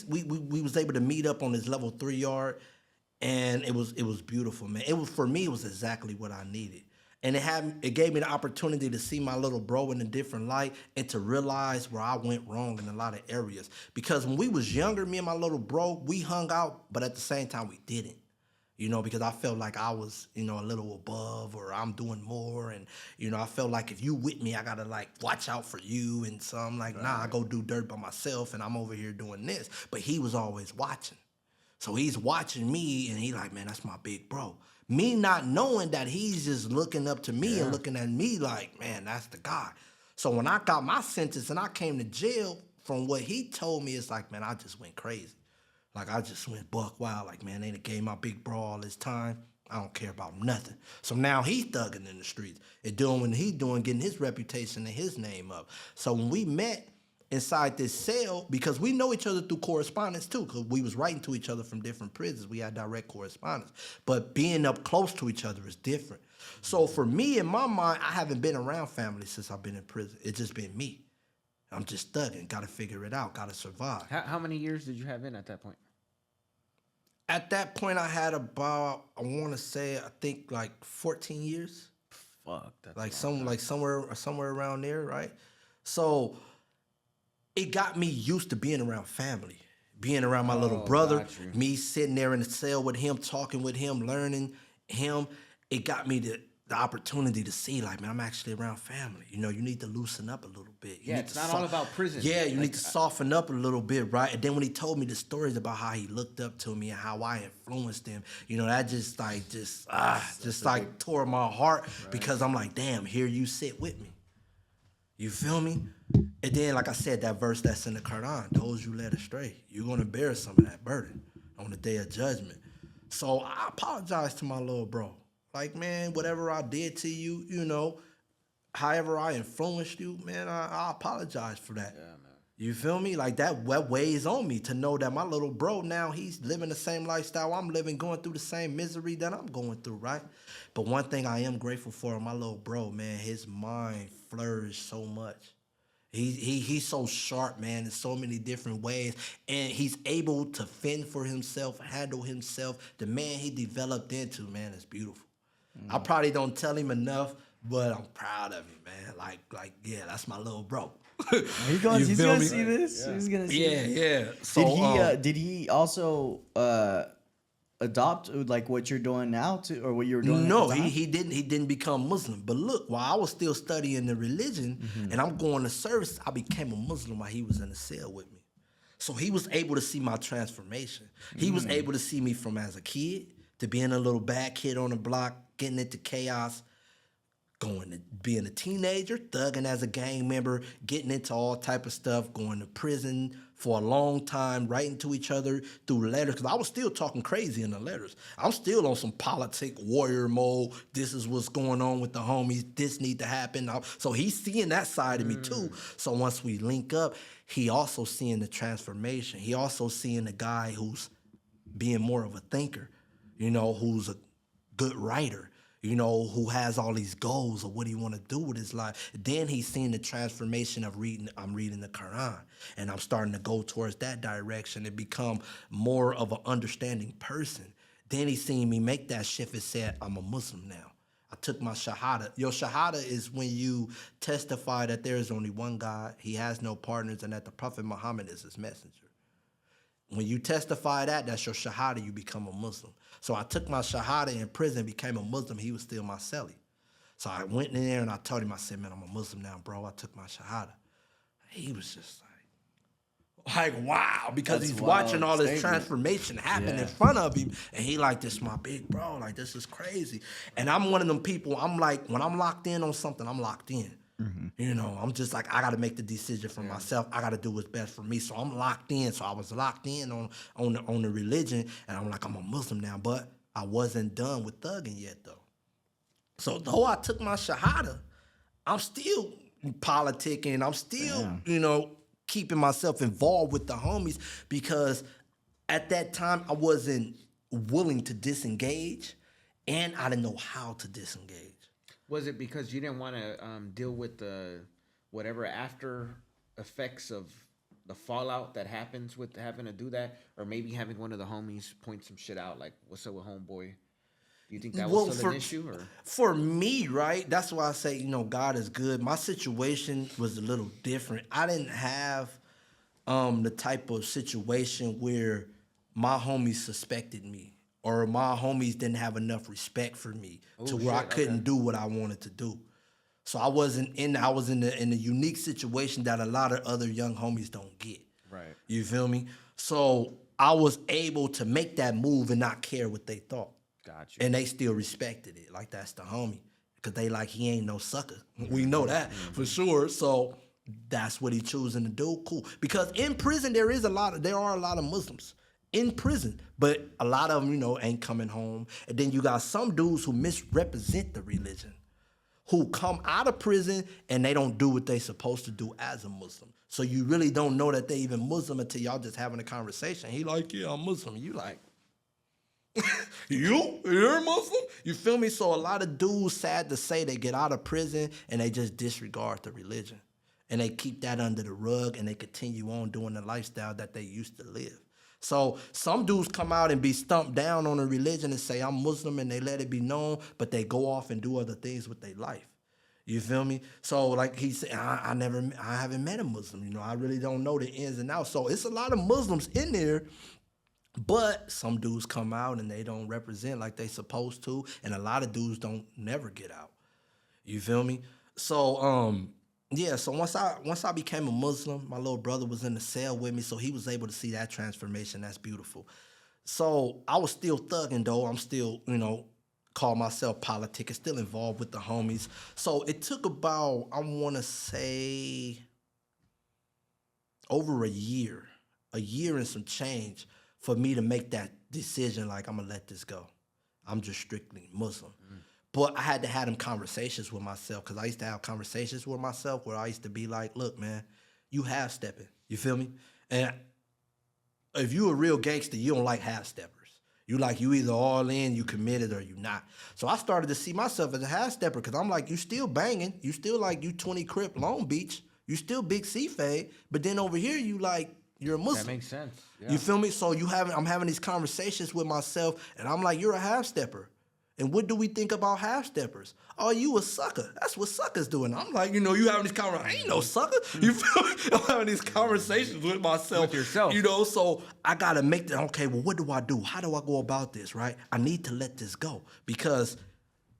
was able to meet up on his level 3 yard, and it was beautiful, man. For me, it was exactly what I needed. And it gave me the opportunity to see my little bro in a different light and to realize where I went wrong in a lot of areas. Because when we was younger, me and my little bro, we hung out, but at the same time we didn't. You know, because I felt like I was, you know, a little above, or I'm doing more. And, you know, I felt like if you with me, I got to like watch out for you. And so I'm like, nah, I go do dirt by myself and I'm over here doing this. But he was always watching. So he's watching me and he like, man, that's my big bro. Me not knowing that he's just looking up to me and looking at me like, man, that's the guy. So when I got my sentence and I came to jail, from what he told me, it's like, man, I just went crazy. Like, I just went buck wild. Like, man, they done gave my big bro all this time. I don't care about nothing. So now he's thugging in the streets and doing what he's doing, getting his reputation and his name up. So when we met inside this cell, because we know each other through correspondence too, because we was writing to each other from different prisons. We had direct correspondence. But being up close to each other is different. So for me, in my mind, I haven't been around family since I've been in prison. It's just been me. I'm just thugging. Got to figure it out. Got to survive.
How many years did you have in at that point?
At that point, I had about, I want to say, I think like 14 years.
Fuck. That's
Like somewhere around there, right? So it got me used to being around family, being around my little brother, me sitting there in the cell with him, talking with him, learning him. It got me the opportunity to see, like, man, I'm actually around family. You know, you need to loosen up a little bit. You
Yeah, it's not all about prison.
Yeah, you need to soften up a little bit, right? And then when he told me the stories about how he looked up to me and how I influenced him, you know, that just tore my heart, because I'm like, damn, here you sit with me. You feel me? And then, like I said, that verse that's in the Quran, those you led astray, you're going to bear some of that burden on the day of judgment. So I apologize to my little bro. Like, man, whatever I did to you, you know, however I influenced you, man, I apologize for that. Yeah, man. You feel me? Like, that weighs on me to know that my little bro now, he's living the same lifestyle I'm living, going through the same misery that I'm going through, right? But one thing I am grateful for, my little bro, man, his mind flourished so much. He's so sharp, man, in so many different ways, and he's able to fend for himself, handle himself. The man he developed into, man, is beautiful. I probably don't tell him enough, but I'm proud of him, man. Like, yeah, that's my little bro.
He's gonna see this.
Yeah.
He's gonna see this.
Yeah. So,
did he also adopt like what you're doing now or what you were doing?
No, he didn't become Muslim. But look, while I was still studying the religion and I'm going to service, I became a Muslim while he was in the cell with me. So he was able to see my transformation. He was able to see me from as a kid to being a little bad kid on the block, getting into chaos, going to being a teenager, thugging as a gang member, getting into all type of stuff, going to prison for a long time, writing to each other through letters, because I was still talking crazy in the letters. I'm still on some politic warrior mode. This is what's going on with the homies. This need to happen. So he's seeing that side of me too. So once we link up, he also seeing the transformation. He also seeing the guy who's being more of a thinker, you know, who's a good writer, you know, who has all these goals of what he want to do with his life. Then he's seeing the transformation of I'm reading the Quran, and I'm starting to go towards that direction and become more of an understanding person. Then he's seen me make that shift and said, I'm a Muslim now. I took my shahada. Your shahada is when you testify that there is only one God, he has no partners, and that the Prophet Muhammad is his messenger. When you testify that's your shahada, you become a Muslim. So I took my shahada in prison, became a Muslim. He was still my cellie. So I went in there and I told him, I said, man, I'm a Muslim now, bro. I took my shahada. He was just Like, wow, because
That's
he's
wild
watching all this
statement.
transformation happen
Yeah.
in front of him, and he like, this my big bro, like, this is crazy. And I'm one of them people, I'm like, when I'm locked in on something, I'm locked in. You know, I'm just like, I got to make the decision for myself. I got to do what's best for me. So I'm locked in. So I was locked in on the religion, and I'm like, I'm a Muslim now, but I wasn't done with thugging yet, though. So though I took my shahada, I'm still politicking. I'm still, you know, keeping myself involved with the homies, because at that time I wasn't willing to disengage, and I didn't know how to disengage.
Was it because you didn't want to deal with the whatever after effects of the fallout that happens with having to do that, or maybe having one of the homies point some shit out like, "What's up with homeboy?" Do you think that was still an issue? Or
For me, right? That's why I say, you know, God is good. My situation was a little different. I didn't have the type of situation where my homies suspected me, or my homies didn't have enough respect for me to where I couldn't do what I wanted to do. So I was in the unique situation that a lot of other young homies don't get.
Right.
You feel me? So I was able to make that move and not care what they thought.
Gotcha.
And they still respected it. Like, that's the homie. Because they like, he ain't no sucker. We know that for sure. So that's what he choosing to do. Cool. Because in prison, there are a lot of Muslims in prison. But a lot of them, you know, ain't coming home. And then you got some dudes who misrepresent the religion, who come out of prison and they don't do what they supposed to do as a Muslim. So you really don't know that they even Muslim until y'all just having a conversation. He like, yeah, I'm Muslim. You like, you're a Muslim? You feel me? So a lot of dudes, sad to say, they get out of prison and they just disregard the religion. And they keep that under the rug and they continue on doing the lifestyle that they used to live. So some dudes come out and be stumped down on a religion and say, I'm Muslim, and they let it be known, but they go off and do other things with their life. You feel me? So like he said, I haven't met a Muslim. You know, I really don't know the ins and outs. So it's a lot of Muslims in there, but some dudes come out and they don't represent like they supposed to, and a lot of dudes don't never get out. You feel me? So yeah, so once I became a Muslim, my little brother was in the cell with me, so he was able to see that transformation. That's beautiful. So I was still thugging though. I'm still, you know, call myself politic, still involved with the homies. So it took about, I want to say, over a year and some change for me to make that decision, like, I'm going to let this go. I'm just strictly Muslim. But I had to have them conversations with myself, because I used to have conversations with myself where I used to be like, look, man, you half-stepping. You feel me? And if you a real gangster, you don't like half-steppers. You either all in, you committed, or you not. So I started to see myself as a half-stepper, because I'm like, you still banging. You still like, you 20 Crip Long Beach. You still big C-Fade. But then over here, you like, you're a Muslim.
That makes sense. Yeah.
You feel me? So I'm having these conversations with myself, and I'm like, you're a half-stepper. And what do we think about half-steppers? Oh, you a sucker. That's what suckers doing. I'm like, you know, you having these conversations. I ain't no sucker. You feel me? I'm having these conversations with myself.
With yourself.
You know, so I got to make that, okay, well, what do I do? How do I go about this, right? I need to let this go, because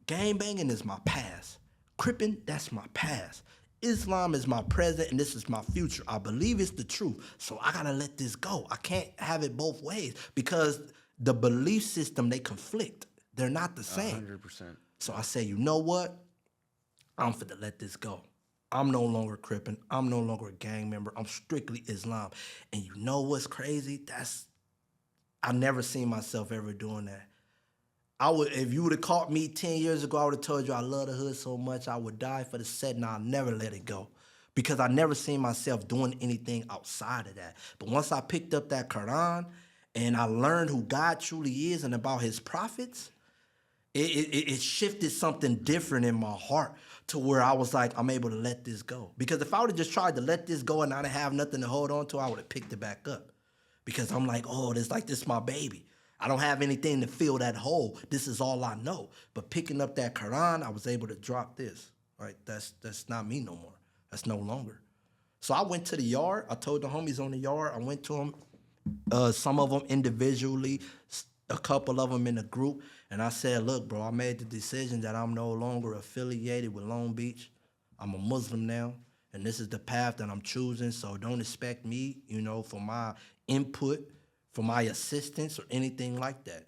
gangbanging is my past. Cripping, that's my past. Islam is my present, and this is my future. I believe it's the truth, so I got to let this go. I can't have it both ways, because the belief system, they conflict. They're not the same.
100%.
So I say, you know what? I'm finna let this go. I'm no longer Crippin'. I'm no longer a gang member. I'm strictly Islam. And you know what's crazy? I never seen myself ever doing that. If you would have caught me 10 years ago, I would have told you I love the hood so much I would die for the set, and I'll never let it go. Because I never seen myself doing anything outside of that. But once I picked up that Quran and I learned who God truly is and about his prophets, it shifted something different in my heart to where I was like, I'm able to let this go. Because if I would have just tried to let this go and I didn't have nothing to hold on to, I would have picked it back up. Because I'm like, oh, this my baby. I don't have anything to fill that hole. This is all I know. But picking up that Quran, I was able to drop this. Right? That's not me no more. That's no longer. So I went to the yard. I told the homies on the yard. I went to them, some of them individually, a couple of them in a group, and I said, look, bro, I made the decision that I'm no longer affiliated with Long Beach. I'm a Muslim now, and this is the path that I'm choosing. So don't expect me, for my input, for my assistance or anything like that.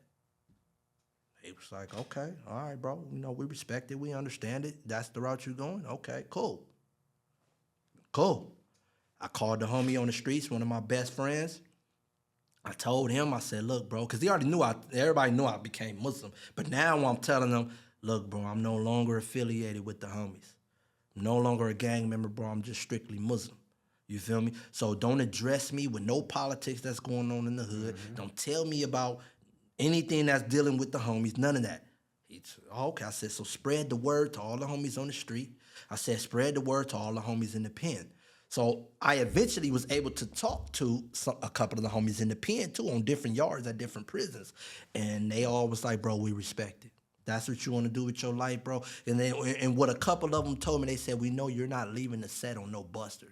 He was like, okay, all right, bro. We respect it. We understand it. That's the route you're going. Okay, cool. I called the homie on the streets, one of my best friends. I told him, I said, look, bro, because he already knew everybody knew I became Muslim. But now I'm telling them, look, bro, I'm no longer affiliated with the homies. I'm no longer a gang member, bro. I'm just strictly Muslim. You feel me? So don't address me with no politics that's going on in the hood. Mm-hmm. Don't tell me about anything that's dealing with the homies, none of that. Okay, I said, so spread the word to all the homies on the street. I said, spread the word to all the homies in the pen. So I eventually was able to talk to a couple of the homies in the pen too, on different yards at different prisons. And they all was like, bro, we respect it. That's what you want to do with your life, bro. And what a couple of them told me, they said, we know you're not leaving the set on no buster.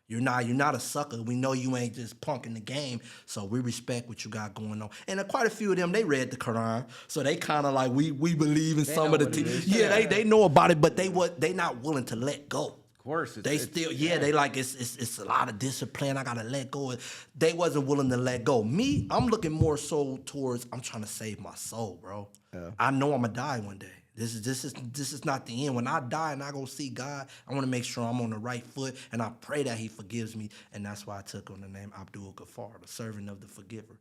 You're not a sucker. We know you ain't just punking the game, so we respect what you got going on. And quite a few of them, they read the Quran, so they kind of like, we believe in some of the teachings. Yeah, they know about it, but they not willing to let go.
Of course.
They like, it's a lot of discipline. I got to let go. They wasn't willing to let go. Me, I'm looking more so towards, I'm trying to save my soul, bro. Yeah. I know I'm going to die one day. This is not the end. When I die and I go see God, I want to make sure I'm on the right foot, and I pray that he forgives me. And that's why I took on the name Abdul Gaffar, the servant of the forgiver.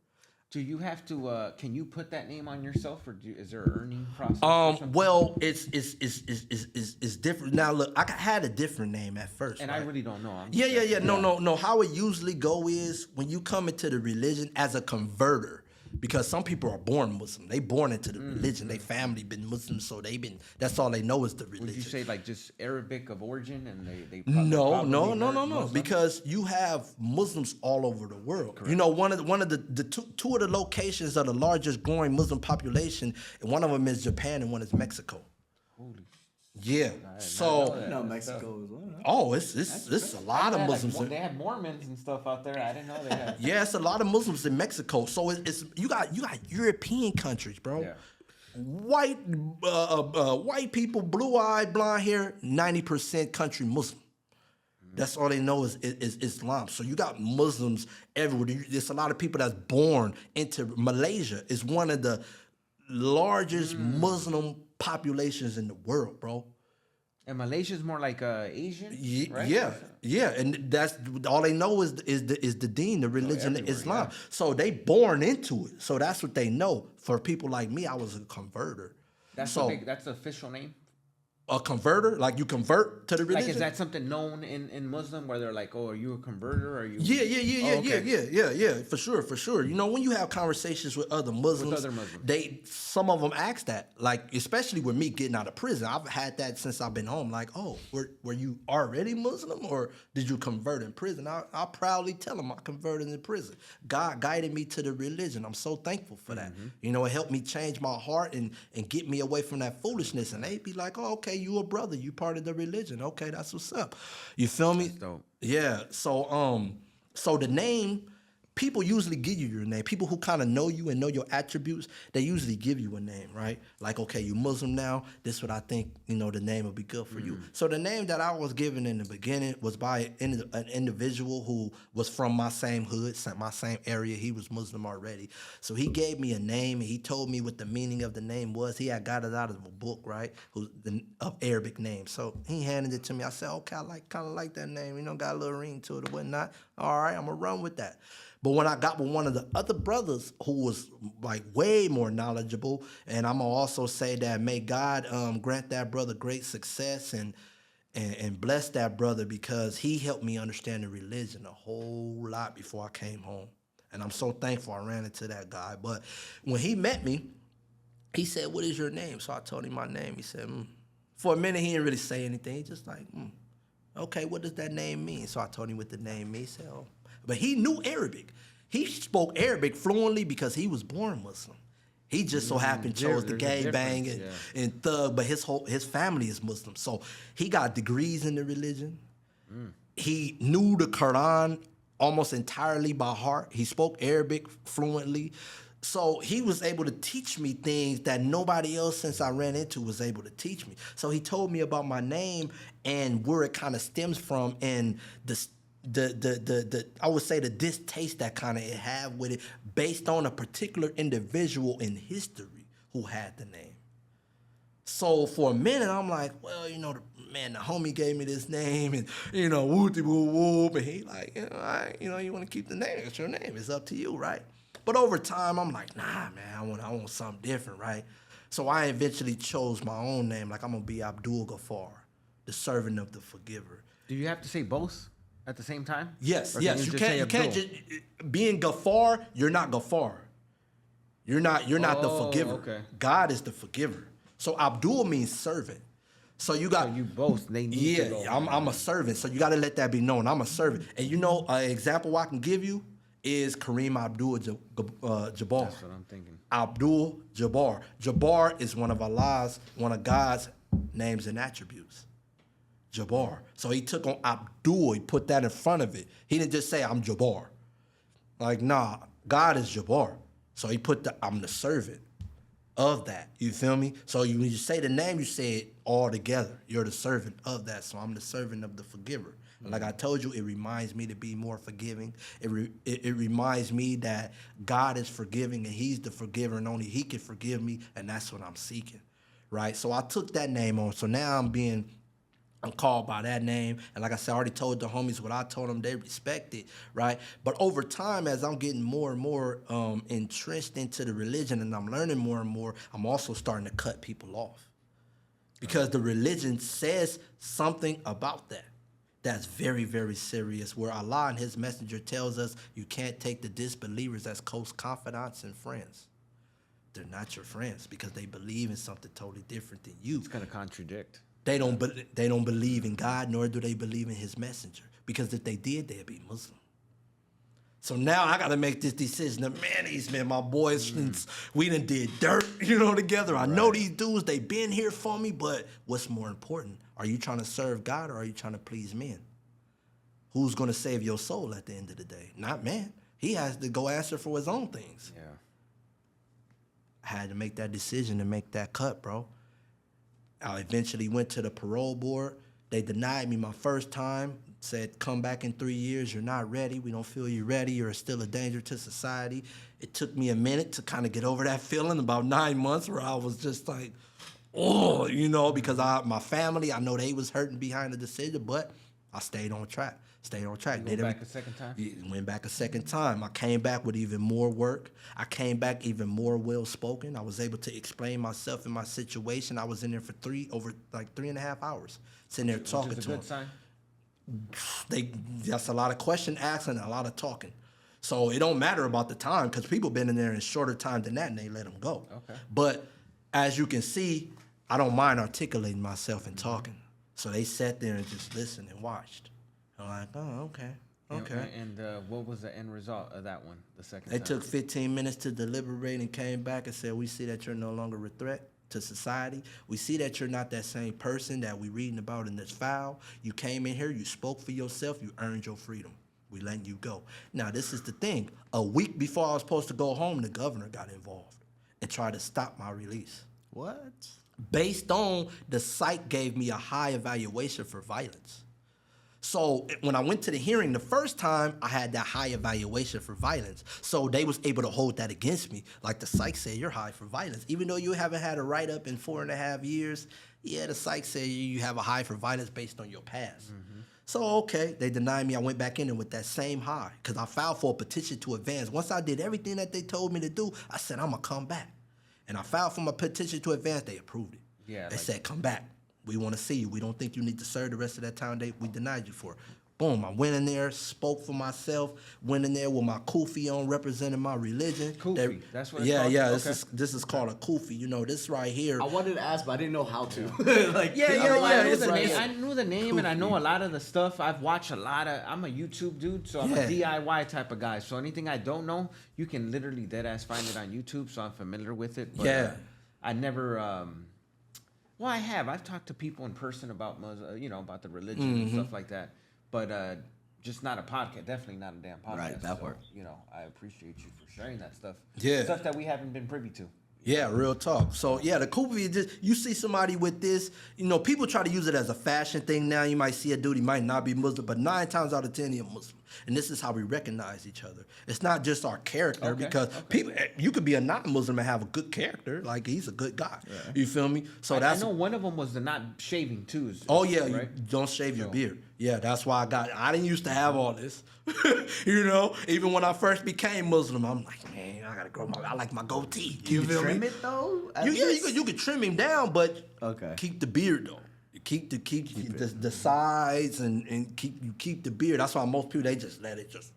Do you have to? Can you put that name on yourself, or is there an earning process?
Well, it's different. Now, look, I had a different name at first,
and
right?
I really don't know.
Yeah. No. How it usually go is when you come into the religion as a converter. Because some people are born Muslim. They born into the religion. They family been Muslim, so that's all they know is the religion.
Would you say like just Arabic of origin, and they
No. Because you have Muslims all over the world. Correct. One of the two of the locations of the largest growing Muslim population, and one of them is Japan and one is Mexico.
Holy.
Yeah. So
Mexico is one. Huh?
Oh, it's a lot of Muslims.
They had Mormons and stuff out there. I didn't know they had.
Yeah, it's a lot of Muslims in Mexico. So it's you got European countries, bro. Yeah. White people, blue-eyed, blonde hair, 90% country Muslim. That's all they know is Islam. So you got Muslims everywhere. There's a lot of people that's born into Malaysia. It's one of the largest Muslim populations in the world, bro.
And Malaysia's more like Asian, right?
Yeah, and that's all they know is the deen, the religion of Islam. Yeah. So they born into it. So that's what they know. For people like me, I was a converter.
That's the official name.
A converter, like you convert to the religion.
Like, is that something known in Muslim where they're like, oh, are you a converter? Or are you?
Yeah, for sure. When you have conversations with other Muslims, some of them ask that, like, especially with me getting out of prison. I've had that since I've been home. Like, oh, were you already Muslim or did you convert in prison? I'll proudly tell them I converted in prison. God guided me to the religion. I'm so thankful for that. Mm-hmm. It helped me change my heart and get me away from that foolishness. And they'd be like, oh, okay, you a brother, you part of the religion. Okay, that's what's up. You feel me?
That's dope.
Yeah. So the name, people usually give you your name. People who kind of know you and know your attributes, they usually give you a name, right? Like, okay, you Muslim now. This is what I think, the name will be good for you. So the name that I was given in the beginning was by an individual who was from my same hood, my same area. He was Muslim already. So he gave me a name, and he told me what the meaning of the name was. He had got it out of a book, right, of Arabic name. So he handed it to me. I said, okay, I kind of like that name. Got a little ring to it or whatnot. All right, I'm going to run with that. But when I got with one of the other brothers who was like way more knowledgeable, and I'm gonna also say that may God grant that brother great success and bless that brother, because he helped me understand the religion a whole lot before I came home. And I'm so thankful I ran into that guy. But when he met me, he said, what is your name? So I told him my name. He said, For a minute, he didn't really say anything. He just like, okay, what does that name mean? So I told him what the name means. He said, oh. But he knew Arabic. He spoke Arabic fluently because he was born Muslim. He just so happened chose the gangbang and thug, but his family is Muslim. So he got degrees in the religion. He knew the Quran almost entirely by heart. He spoke Arabic fluently. So he was able to teach me things that nobody else since I ran into was able to teach me. So he told me about my name and where it kind of stems from, and the I would say the distaste that kind of it had with it based on a particular individual in history who had the name. So for a minute, I'm like, well, the homie gave me this name, and whoopty whoop whoop, and he like, you want to keep the name? It's your name. It's up to you, right? But over time, I'm like, nah, man, I want something different, right? So I eventually chose my own name. Like, I'm gonna be Abdul Gaffar, the servant of the forgiver.
Do you have to say both at the same time?
Yes,
Or
yes.
you
You
just say
can't. You can't
Abdul?
just being Gaffar. You're not Gaffar. You're not the forgiver.
Okay.
God is the forgiver. So Abdul means servant. So you got
So you both. They need to go.
I'm a servant. So you got to let that be known. I'm a servant. And an example I can give you is Kareem Abdul Jabbar.
That's what I'm thinking.
Abdul Jabbar. Jabbar is one of God's names and attributes. Jabbar. So he took on Abdul. He put that in front of it. He didn't just say, I'm Jabbar. Like, nah, God is Jabbar. So he put I'm the servant of that. You feel me? So when you say the name, you say it all together. You're the servant of that. So I'm the servant of the forgiver. Like I told you, it reminds me to be more forgiving. It reminds me that God is forgiving and he's the forgiver and only he can forgive me, and that's what I'm seeking, right? So I took that name on. So now I'm called by that name. And like I said, I already told the homies what I told them. They respect it, right? But over time, as I'm getting more and more entrenched into the religion and I'm learning more and more, I'm also starting to cut people off. Because the religion says something about that. That's very, very serious, where Allah and his messenger tells us you can't take the disbelievers as close confidants and friends. They're not your friends because they believe in something totally different than you.
It's going to contradict.
They don't believe in God, nor do they believe in his messenger. Because if they did, they'd be Muslim. So now I got to make this decision. My boys, we done did dirt, together. I know these dudes, they been here for me, but what's more important? Are you trying to serve God or are you trying to please men? Who's going to save your soul at the end of the day? Not man. He has to go answer for his own things.
Yeah.
I had to make that decision to make that cut, bro. I eventually went to the parole board. They denied me my first time, said, come back in 3 years. You're not ready. We don't feel you're ready. You're still a danger to society. It took me a minute to kind of get over that feeling, about 9 months, where I was just like, because my family, I know they was hurting behind the decision, but I stayed on track.
You went back a second time?
Went back a second time. I came back with even more work. I came back even more well-spoken. I was able to explain myself and my situation. I was in there for 3.5 hours, sitting there talking to them.
Which is a good sign?
That's a lot of question asking and a lot of talking. So it don't matter about the time because people been in there in shorter time than that and they let them go.
Okay.
But as you can see, I don't mind articulating myself and talking. So they sat there and just listened and watched. I'm like, oh, okay.
And what was the end result of that one, the second
They
time?
took 15 minutes to deliberate and came back and said, we see that you're no longer a threat to society. We see that you're not that same person that we reading about in this file. You came in here, you spoke for yourself, you earned your freedom. We letting you go. Now, this is the thing. A week before I was supposed to go home, the governor got involved and tried to stop my release.
What?
Based on the site gave me a high evaluation for violence. So when I went to the hearing the first time, I had that high evaluation for violence. So they was able to hold that against me. Like the psych said, you're high for violence. Even though you haven't had a write-up in 4.5 years, the psych said you have a high for violence based on your past. Mm-hmm. So, okay, they denied me. I went back in there with that same high because I filed for a petition to advance. Once I did everything that they told me to do, I said, I'm going to come back. And I filed for my petition to advance. They approved it.
Yeah,
they said, come back. We want to see you. We don't think you need to serve the rest of that time we denied you for. Boom, I went in there, spoke for myself, went in there with my kufi on, representing my religion.
Kufi, that's what it's called?
Yeah,
Okay.
This is called a kufi. This right here.
I wanted to ask, but I didn't know how to.
I knew the name and I know a lot of the stuff. I've watched a lot of, I'm a YouTube dude, so I'm a DIY type of guy. So anything I don't know, you can literally deadass find it on YouTube, so I'm familiar with it. But, I never, I have. I've talked to people in person about, about the religion and stuff like that. But just not a podcast. Definitely not a damn podcast.
Right, that
so,
part.
You know, I appreciate you for sharing that stuff.
Yeah.
Stuff that we haven't been privy to.
Yeah, real talk. So yeah, the cool is just you see somebody with this, you know, people try to use it as a fashion thing now. You might see a dude, he might not be Muslim, but 9 times out of 10 he's a Muslim. And this is how we recognize each other. It's not just our character because people, you could be a non-Muslim and have a good character, like he's a good guy. Yeah. You feel me? So I
know one of them was the not shaving too.
Oh yeah,
right?
You don't shave your beard. Yeah, that's why I didn't used to have all this. You know, even when I first became Muslim, I'm like, man, I gotta grow I like my goatee.
You feel me? Trim it though?
You can trim him down, but
okay.
Keep the beard though. Keep the sides and keep the beard. That's why most people they just let it just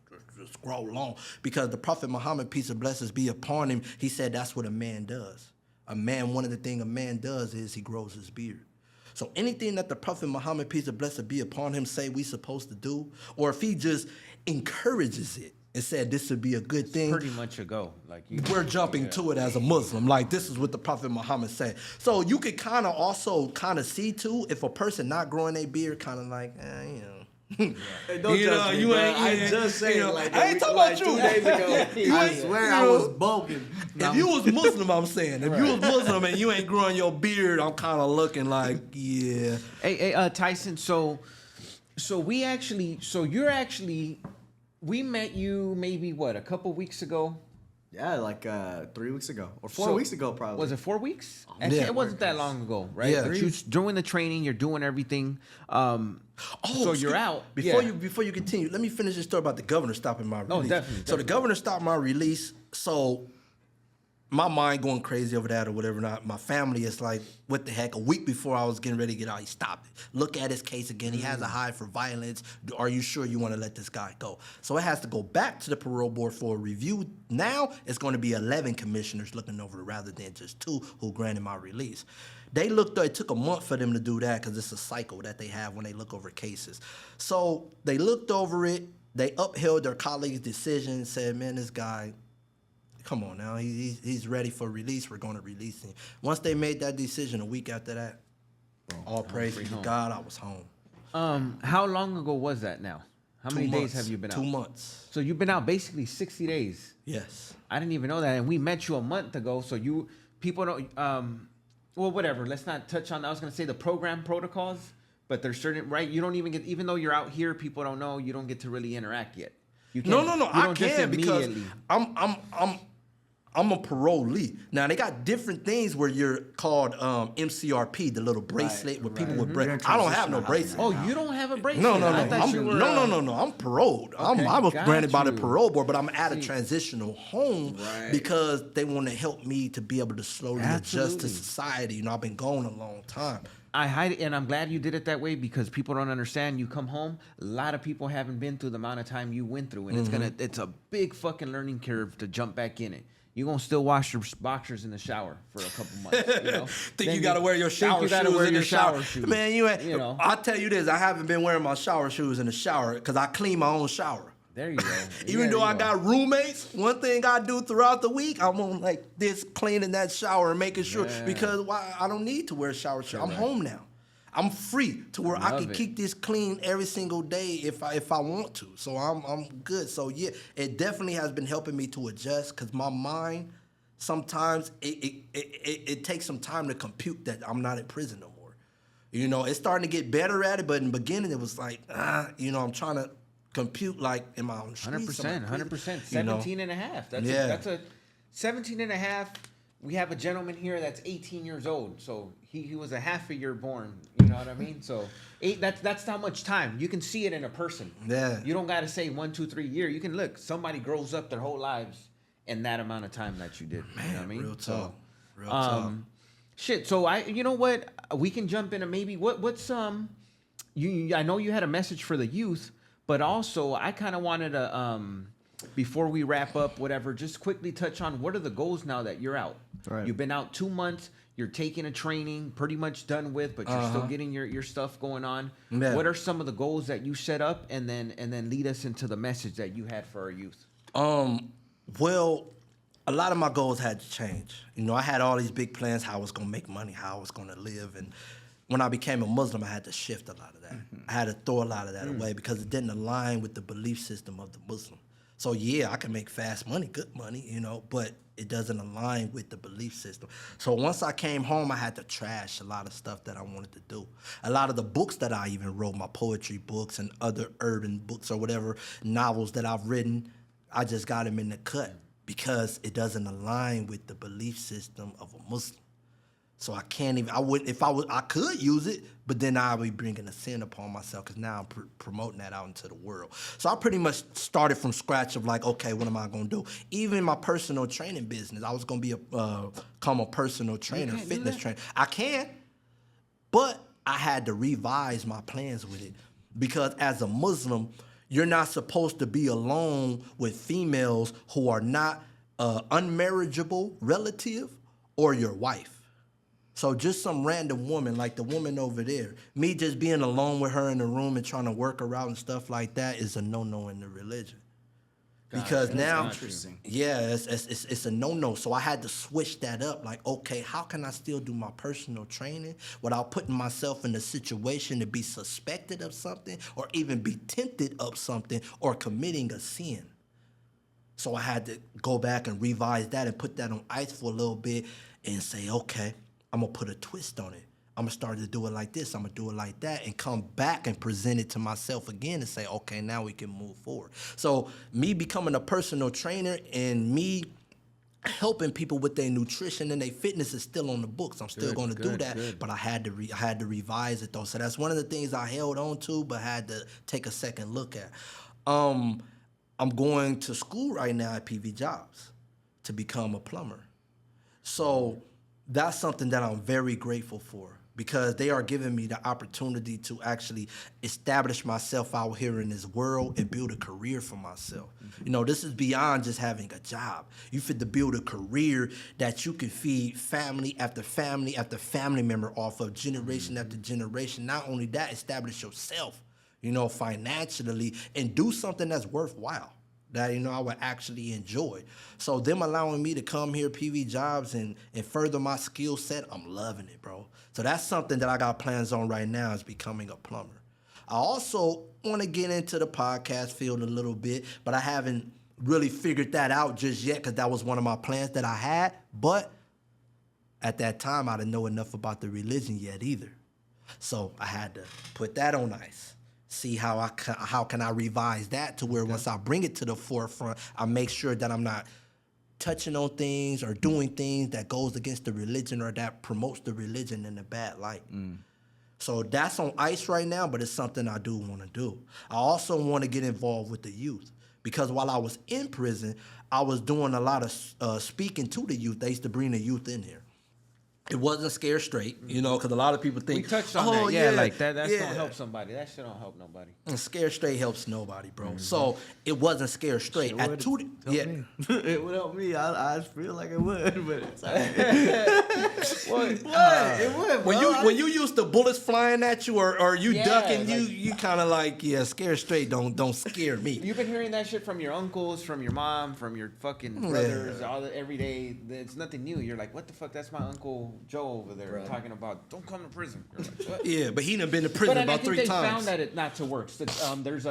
grow long because the Prophet Muhammad, peace and blessings be upon him, he said that's what a man does. One of the things a man does is he grows his beard. So anything that the Prophet Muhammad, peace and blessings be upon him, say we supposed to do, or if he just encourages it and said this would be a good thing,
pretty much a go. Like
we're jumping to it as a Muslim. Like this is what the Prophet Muhammad said. So you could kind of also see too if a person not growing their beard, kind of like, you know.
Hey, don't judge me, I just said like
I ain't talking about you.
2 days ago. I swear I was boking.
If you was Muslim, I'm saying. If you was Muslim and you ain't growing your beard, I'm kind of looking like, yeah.
Hey, Tyson. So we met you maybe a couple weeks ago.
Yeah, like 3 weeks ago or 4 weeks ago, probably.
Was it 4 weeks?
Yeah.
It wasn't that long ago, right?
Yeah.
But you're doing the training, you're doing everything. So you're out.
Before you continue, let me finish this story about the governor stopping my release.
Oh, definitely.
So the governor stopped my release. So my mind going crazy over that or whatever. Not my family is like, what the heck? A week before I was getting ready to get out, he stopped it. Look at his case again. He has a high for violence. Are you sure you want to let this guy go? So it has to go back to the parole board for a review. Now it's going to be 11 commissioners looking over it rather than just 2 who granted my release. It took a month for them to do that because it's a cycle that they have when they look over cases. So they looked over it. They upheld their colleague's decision and said, man, this guy, come on now, he's ready for release. We're going to release him. Once they made that decision, a week after that, all praise to God, I was home.
How long ago was that now? How many days have you been out?
2 months.
So you've been out basically 60 days.
Yes.
I didn't even know that. And we met you a month ago. So people don't, well, whatever. Let's not touch on, I was going to say the program protocols, but there's certain, right? You don't even get, even though you're out here, people don't know, you don't get to really interact yet. You can't,
No. I can because I'm a parolee. Now they got different things where you're called MCRP, the little bracelet with people with bracelets. I don't have no bracelet.
Oh, you don't have a bracelet?
No.
I thought you were,
No. I'm paroled.
Okay,
I was granted by the
you.
parole board, but I'm at a transitional home because they want to help me to be able to slowly adjust to society. You know, I've been gone a long time.
I hide it, and I'm glad you did it that way because people don't understand. You come home, a lot of people haven't been through the amount of time you went through, and it's a big fucking learning curve to jump back in it. You're gonna still wash your boxers in the shower for a couple months. You know?
You gotta wear your shower shoes in the shower. Man,
you know.
I'll tell you this, I haven't been wearing my shower shoes in the shower because I clean my own shower.
There you go.
Even though I got roommates, one thing I do throughout the week, I'm on like this cleaning that shower and making sure because I don't need to wear a shower shoe. I'm home now. I'm free to where I can keep this clean every single day if I want to. So I'm good. So yeah, it definitely has been helping me to adjust because my mind sometimes it takes some time to compute that I'm not in prison no more. You know, it's starting to get better at it, but in the beginning it was like, I'm trying to compute like, am I on the streets?
100%. 17 and a half. That's a 17 and a half. We have a gentleman here that's 18 years old, so he was a half a year born. You know what I mean? So that's how much time. You can see it in a person.
Yeah.
You don't got to say 1, 2, 3 years. You can look. Somebody grows up their whole lives in that amount of time that you did.
Man,
you know what I mean?
Real talk.
Shit. So you know what? We can jump into maybe what's I know you had a message for the youth, but also I kind of wanted to before we wrap up, whatever, just quickly touch on what are the goals now that you're out.
Right.
You've been out 2 months. You're taking a training, pretty much done with, but you're still getting your stuff going on.
Yeah.
What are some of the goals that you set up, and then lead us into the message that you had for our youth?
Well, a lot of my goals had to change. You know, I had all these big plans, how I was gonna make money, how I was gonna live, and when I became a Muslim, I had to shift a lot of that. I had to throw a lot of that away because it didn't align with the belief system of the Muslim. So yeah, I can make fast money, good money, you know, but it doesn't align with the belief system. So once I came home, I had to trash a lot of stuff that I wanted to do. A lot of the books that I even wrote, my poetry books and other urban books or whatever, novels that I've written, I just got them in the cut because it doesn't align with the belief system of a Muslim. So I can't even, I could use it, but then I'll be bringing a sin upon myself because now I'm promoting that out into the world. So I pretty much started from scratch of like, okay, what am I going to do? Even my personal training business, I was going to become a personal trainer, fitness trainer. I can, but I had to revise my plans with it because as a Muslim, you're not supposed to be alone with females who are not unmarriageable relative or your wife. So just some random woman, like the woman over there, me just being alone with her in the room and trying to work her out and stuff like that is a no-no in the religion. Because now, yeah, it's a no-no. So I had to switch that up. Like, okay, how can I still do my personal training without putting myself in a situation to be suspected of something or even be tempted of something or committing a sin? So I had to go back and revise that and put that on ice for a little bit and say, okay, I'm going to put a twist on it. I'm going to start to do it like this. I'm going to do it like that and come back and present it to myself again and say, okay, now we can move forward. So me becoming a personal trainer and me helping people with their nutrition and their fitness is still on the books. I'm still going to do that, but I had to revise it though. So that's one of the things I held on to, but had to take a second look at. I'm going to school right now at PV Jobs to become a plumber. So that's something that I'm very grateful for because they are giving me the opportunity to actually establish myself out here in this world and build a career for myself. You know, this is beyond just having a job. You fit to build a career that you can feed family after family after family member off of, generation after generation. Not only that, establish yourself, you know, financially and do something that's worthwhile. That, you know, I would actually enjoy. So them allowing me to come here, PV Jobs, and further my skill set, I'm loving it, bro. So that's something that I got plans on right now is becoming a plumber. I also want to get into the podcast field a little bit, but I haven't really figured that out just yet because that was one of my plans that I had. But at that time, I didn't know enough about the religion yet either. So I had to put that on ice. See how can I revise that to where once I bring it to the forefront, I make sure that I'm not touching on things or doing things that goes against the religion or that promotes the religion in a bad light. So that's on ice right now, but it's something I do want to do. I also want to get involved with the youth because while I was in prison, I was doing a lot of speaking to the youth. They used to bring the youth in here. It wasn't Scared Straight, you know, because a lot of people think,
we touched on that. Yeah, like that's gonna help somebody. That shit don't help nobody.
And Scared Straight helps nobody, bro. So it wasn't Scared Straight.
It would help me. I feel like it would, but it's like, it would.
When you used to bullets flying at you or you ducking, like, you kind of like, Scared Straight don't scare me.
You've been hearing that shit from your uncles, from your mom, from your fucking brothers, every day. It's nothing new. You're like, what the fuck? That's my uncle Joe over there talking about don't come to prison. You're like, what?
Yeah, but he done been to prison about 3 times.
But I think they found that it not to work. So, there's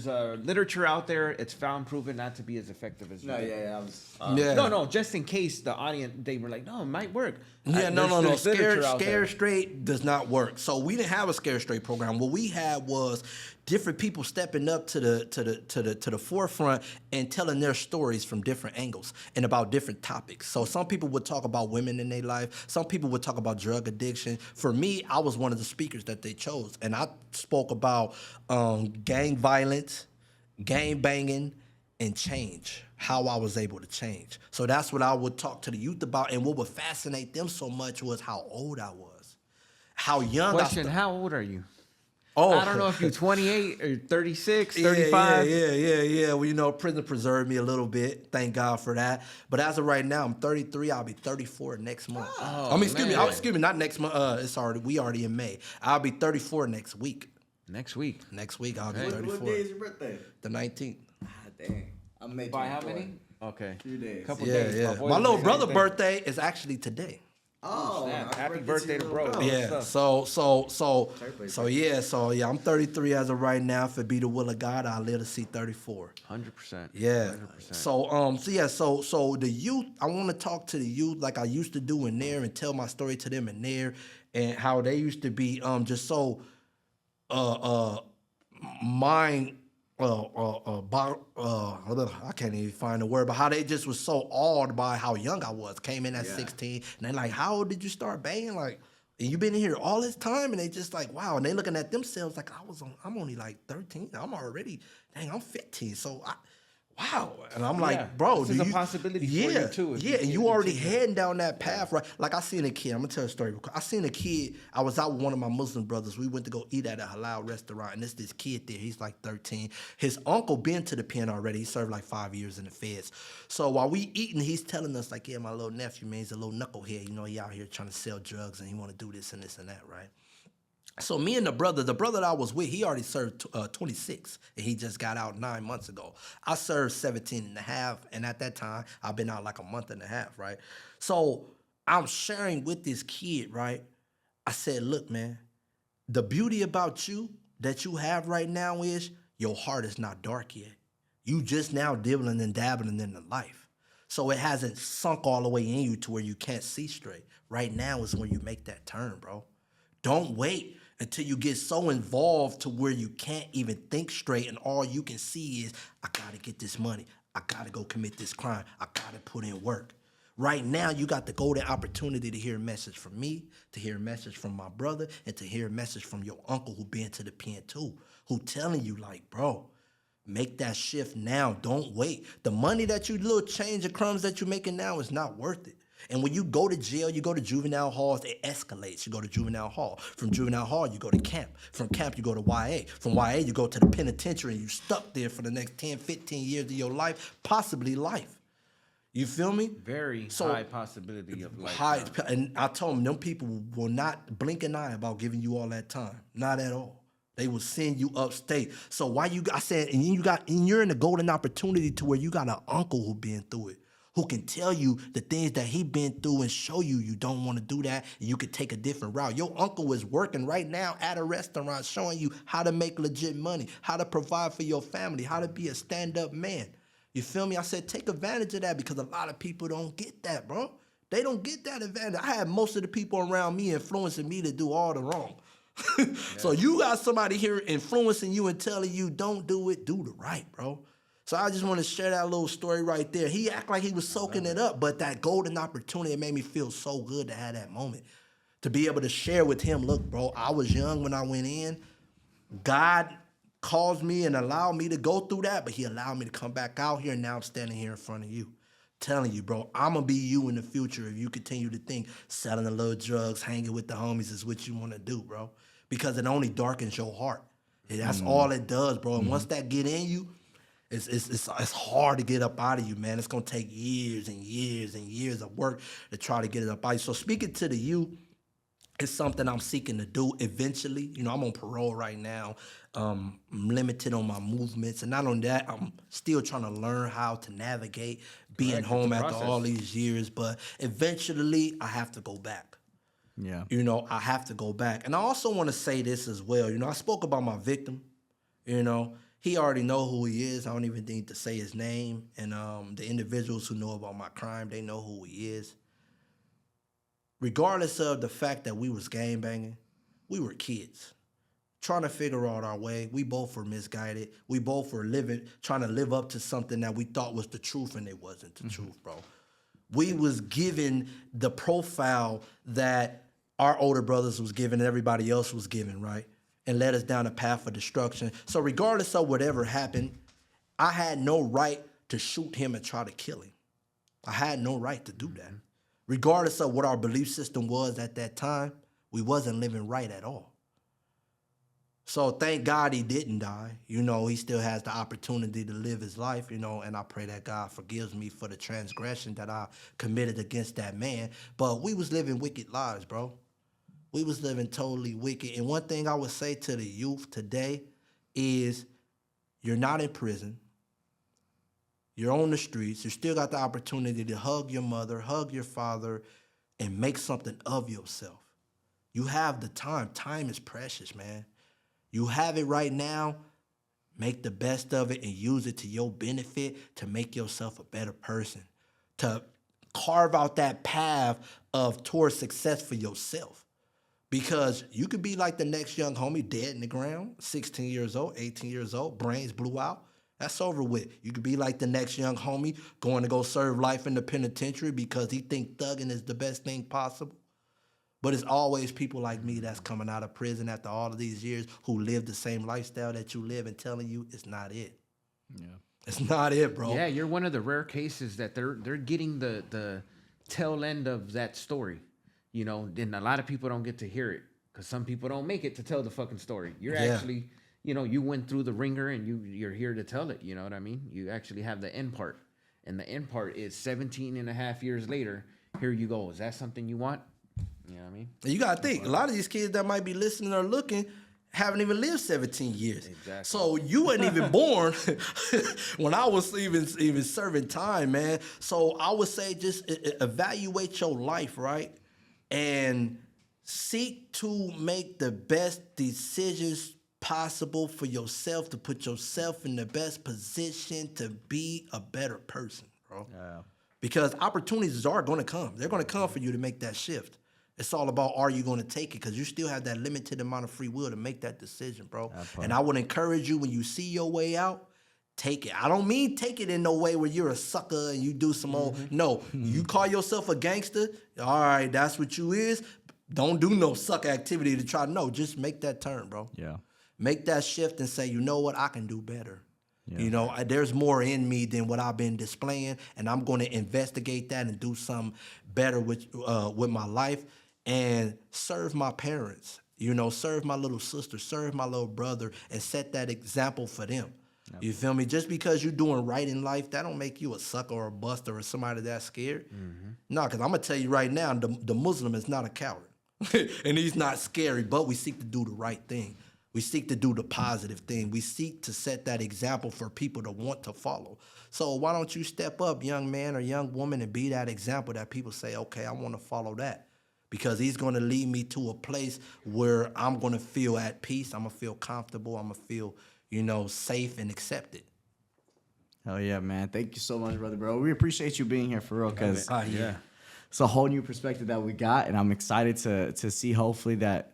a literature out there. It's found proven not to be as effective as No, just in case the audience they were like, no, it might work.
No. Scared Straight does not work. So we didn't have a Scared Straight program. What we had was different people stepping up to the forefront and telling their stories from different angles and about different topics. So some people would talk about women in their life. Some people would talk about drug addiction. For me, I was one of the speakers that they chose, and I spoke about gang violence, gang banging, and change. How I was able to change. So that's what I would talk to the youth about, and what would fascinate them so much was how old I was, how young.
Question: how old are you?
Oh,
I don't know if you're 28 or 36, 35.
Yeah. Well, you know, prison preserved me a little bit. Thank God for that. But as of right now, I'm 33. I'll be 34 next month. Excuse me, not next month. We already in May. I'll be 34 next week.
Next week,
I'll be 34.
What day is your birthday?
The 19th.
Dang. I'm making
by how many? Okay.
Few days.
Couple days.
My little brother's birthday is actually today.
Oh,
snap.
happy
Happy
birthday
birthday
to
to
your
bro.
bro.
Yeah.
What's
So I'm 33 as of right now. If it be the will of God, I'll live to see 34.
100%.
Yeah.
100%.
So the youth, I want to talk to the youth like I used to do in there and tell my story to them in there and how they used to be just so mind I can't even find the word, but how they just was so awed by how young I was. Came in at 16 and they're like, how old did you start banging? Like, and you been in here all this time, and they just like, wow. And they looking at themselves like I'm only like 13. I'm 15. So wow. And I'm
Yeah.
like, bro,
This is a possibility for you, too, if you
Yeah, and
keep
you already
continuing.
heading down that path, right? Like I seen a kid. I'm gonna tell a story. I seen a kid. I was out with one of my Muslim brothers. We went to go eat at a halal restaurant, and this kid there. He's like 13. His uncle been to the pen already. He served like 5 years in the feds. So while we eating, he's telling us like, yeah, my little nephew, man, he's a little knucklehead. You know, he out here trying to sell drugs, and he want to do this and that, right? So me and the brother that I was with, he already served 26, and he just got out 9 months ago. I served 17 and a half, and at that time, I've been out like a month and a half, right? So I'm sharing with this kid, right? I said, look, man, the beauty about you that you have right now is your heart is not dark yet. You just now dibbling and dabbling in the life. So it hasn't sunk all the way in you to where you can't see straight. Right now is when you make that turn, bro. Don't wait until you get so involved to where you can't even think straight and all you can see is, I gotta get this money. I gotta go commit this crime. I gotta put in work. Right now, you got the golden opportunity to hear a message from me, to hear a message from my brother, and to hear a message from your uncle who been to the pen too, who telling you like, bro, make that shift now. Don't wait. The money that you little change of crumbs that you're making now is not worth it. And when you go to jail, you go to juvenile halls, it escalates. You go to juvenile hall. From juvenile hall, you go to camp. From camp, you go to YA. From YA, you go to the penitentiary, and you stuck there for the next 10, 15 years of your life, possibly life. You feel me?
Very high possibility of life.
High, and I told them people will not blink an eye about giving you all that time. Not at all. They will send you upstate. So I said, and you're in a golden opportunity to where you got an uncle who been through it, who can tell you the things that he been through and show you don't want to do that, and you could take a different route. Your uncle is working right now at a restaurant showing you how to make legit money, how to provide for your family, how to be a stand-up man. You feel me? I said, take advantage of that because a lot of people don't get that, bro. They don't get that advantage. I had most of the people around me influencing me to do all the wrong. So you got somebody here influencing you and telling you don't do it, do the right, bro. So I just want to share that little story right there. He act like he was soaking it up, but that golden opportunity, it made me feel so good to have that moment. To be able to share with him, look, bro, I was young when I went in. God caused me and allowed me to go through that, but he allowed me to come back out here, and now I'm standing here in front of you. Telling you, bro, I'm going to be you in the future if you continue to think selling the little drugs, hanging with the homies is what you want to do, bro. Because it only darkens your heart. And that's all it does, bro. And once that get in you, it's hard to get up out of you, man. It's going to take years and years and years of work to try to get it up out of you. So speaking to the youth, it's something I'm seeking to do eventually. You know, I'm on parole right now. I'm limited on my movements. And not only that, I'm still trying to learn how to navigate being home after all these years. But eventually, I have to go back.
Yeah.
You know, I have to go back. And I also want to say this as well. You know, I spoke about my victim. You know, he already know who he is. I don't even need to say his name. And the individuals who know about my crime, they know who he is. Regardless of the fact that we was gangbanging, we were kids trying to figure out our way. We both were misguided. We both were trying to live up to something that we thought was the truth, and it wasn't the truth, bro. We was given the profile that our older brothers was given and everybody else was given, right? And led us down a path of destruction. So regardless of whatever happened, I had no right to shoot him and try to kill him. I had no right to do that. Regardless of what our belief system was at that time, we wasn't living right at all. So thank God he didn't die. You know, he still has the opportunity to live his life, you know, and I pray that God forgives me for the transgression that I committed against that man. But we was living wicked lives, bro. We was living totally wicked. And one thing I would say to the youth today is you're not in prison. You're on the streets. You still got the opportunity to hug your mother, hug your father, and make something of yourself. You have the time. Time is precious, man. You have it right now. Make the best of it and use it to your benefit to make yourself a better person, to carve out that path towards success for yourself. Because you could be like the next young homie dead in the ground, 16 years old, 18 years old, brains blew out. That's over with. You could be like the next young homie going to go serve life in the penitentiary because he think thugging is the best thing possible. But it's always people like me that's coming out of prison after all of these years who live the same lifestyle that you live and telling you it's not it.
Yeah.
It's not it, bro.
Yeah, you're one of the rare cases that they're getting the tail end of that story. You know, and a lot of people don't get to hear it because some people don't make it to tell the fucking story. You're actually, you know, you went through the ringer and you're here to tell it. You know what I mean? You actually have the end part. And the end part is 17 and a half years later, here you go. Is that something you want? You know what I mean?
You got to think, a lot of these kids that might be listening or looking haven't even lived 17 years.
Exactly.
So you weren't even born when I was even serving time, man. So I would say just evaluate your life, right? And seek to make the best decisions possible for yourself, to put yourself in the best position to be a better person, bro.
Yeah.
Because opportunities are going to come. They're going to come for you to make that shift. It's all about, are you going to take it? Because you still have that limited amount of free will to make that decision, bro. And I would encourage you, when you see your way out, take it. I don't mean take it in no way where you're a sucker and you do some old. No, you call yourself a gangster. All right, that's what you is. Don't do no sucker activity to try. No, just make that turn, bro.
Yeah.
Make that shift and say, you know what, I can do better.
Yeah.
You know, there's more in me than what I've been displaying, and I'm going to investigate that and do something better with my life and serve my parents. You know, serve my little sister, serve my little brother, and set that example for them. Yep. You feel me? Just because you're doing right in life, that don't make you a sucker or a buster or somebody that's scared. Mm-hmm. No, because I'm going to tell you right now, the Muslim is not a coward. And he's not scary, but we seek to do the right thing. We seek to do the positive thing. We seek to set that example for people to want to follow. So why don't you step up, young man or young woman, and be that example that people say, okay, I want to follow that. Because he's going to lead me to a place where I'm going to feel at peace. I'm going to feel comfortable. I'm going to feel, you know, safe and accepted.
Hell yeah, man. Thank you so much, brother, bro. We appreciate you being here for real, because it's a whole new perspective that we got, and I'm excited to see hopefully that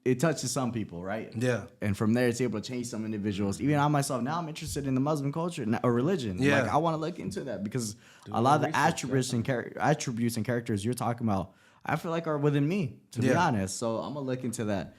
it touches some people, right?
Yeah.
And from there, it's able to change some individuals. Even I myself, now I'm interested in the Muslim culture or religion.
Yeah.
Like, I want to look into that because a lot of the attributes and characters you're talking about, I feel like are within me, to be honest. So I'm going to look into that.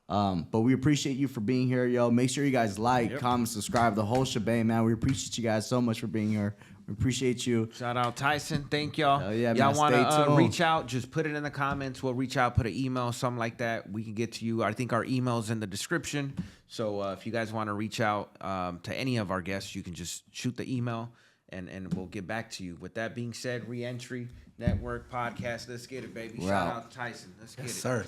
But we appreciate you for being here, yo. Make sure you guys like, comment, subscribe, the whole shebang, man. We appreciate you guys so much for being here. We appreciate you.
Shout out Tyson. Thank y'all.
Hell yeah,
y'all want to
tuned.
reach out, just put it in the comments. We'll reach out, put an email, something like that. We can get to you. I think our email's in the description. So if you guys want to reach out to any of our guests, you can just shoot the email and we'll get back to you. With that being said, Reentry Network Podcast. Let's get it, baby. Shout out to Tyson. Let's get it.
Sir.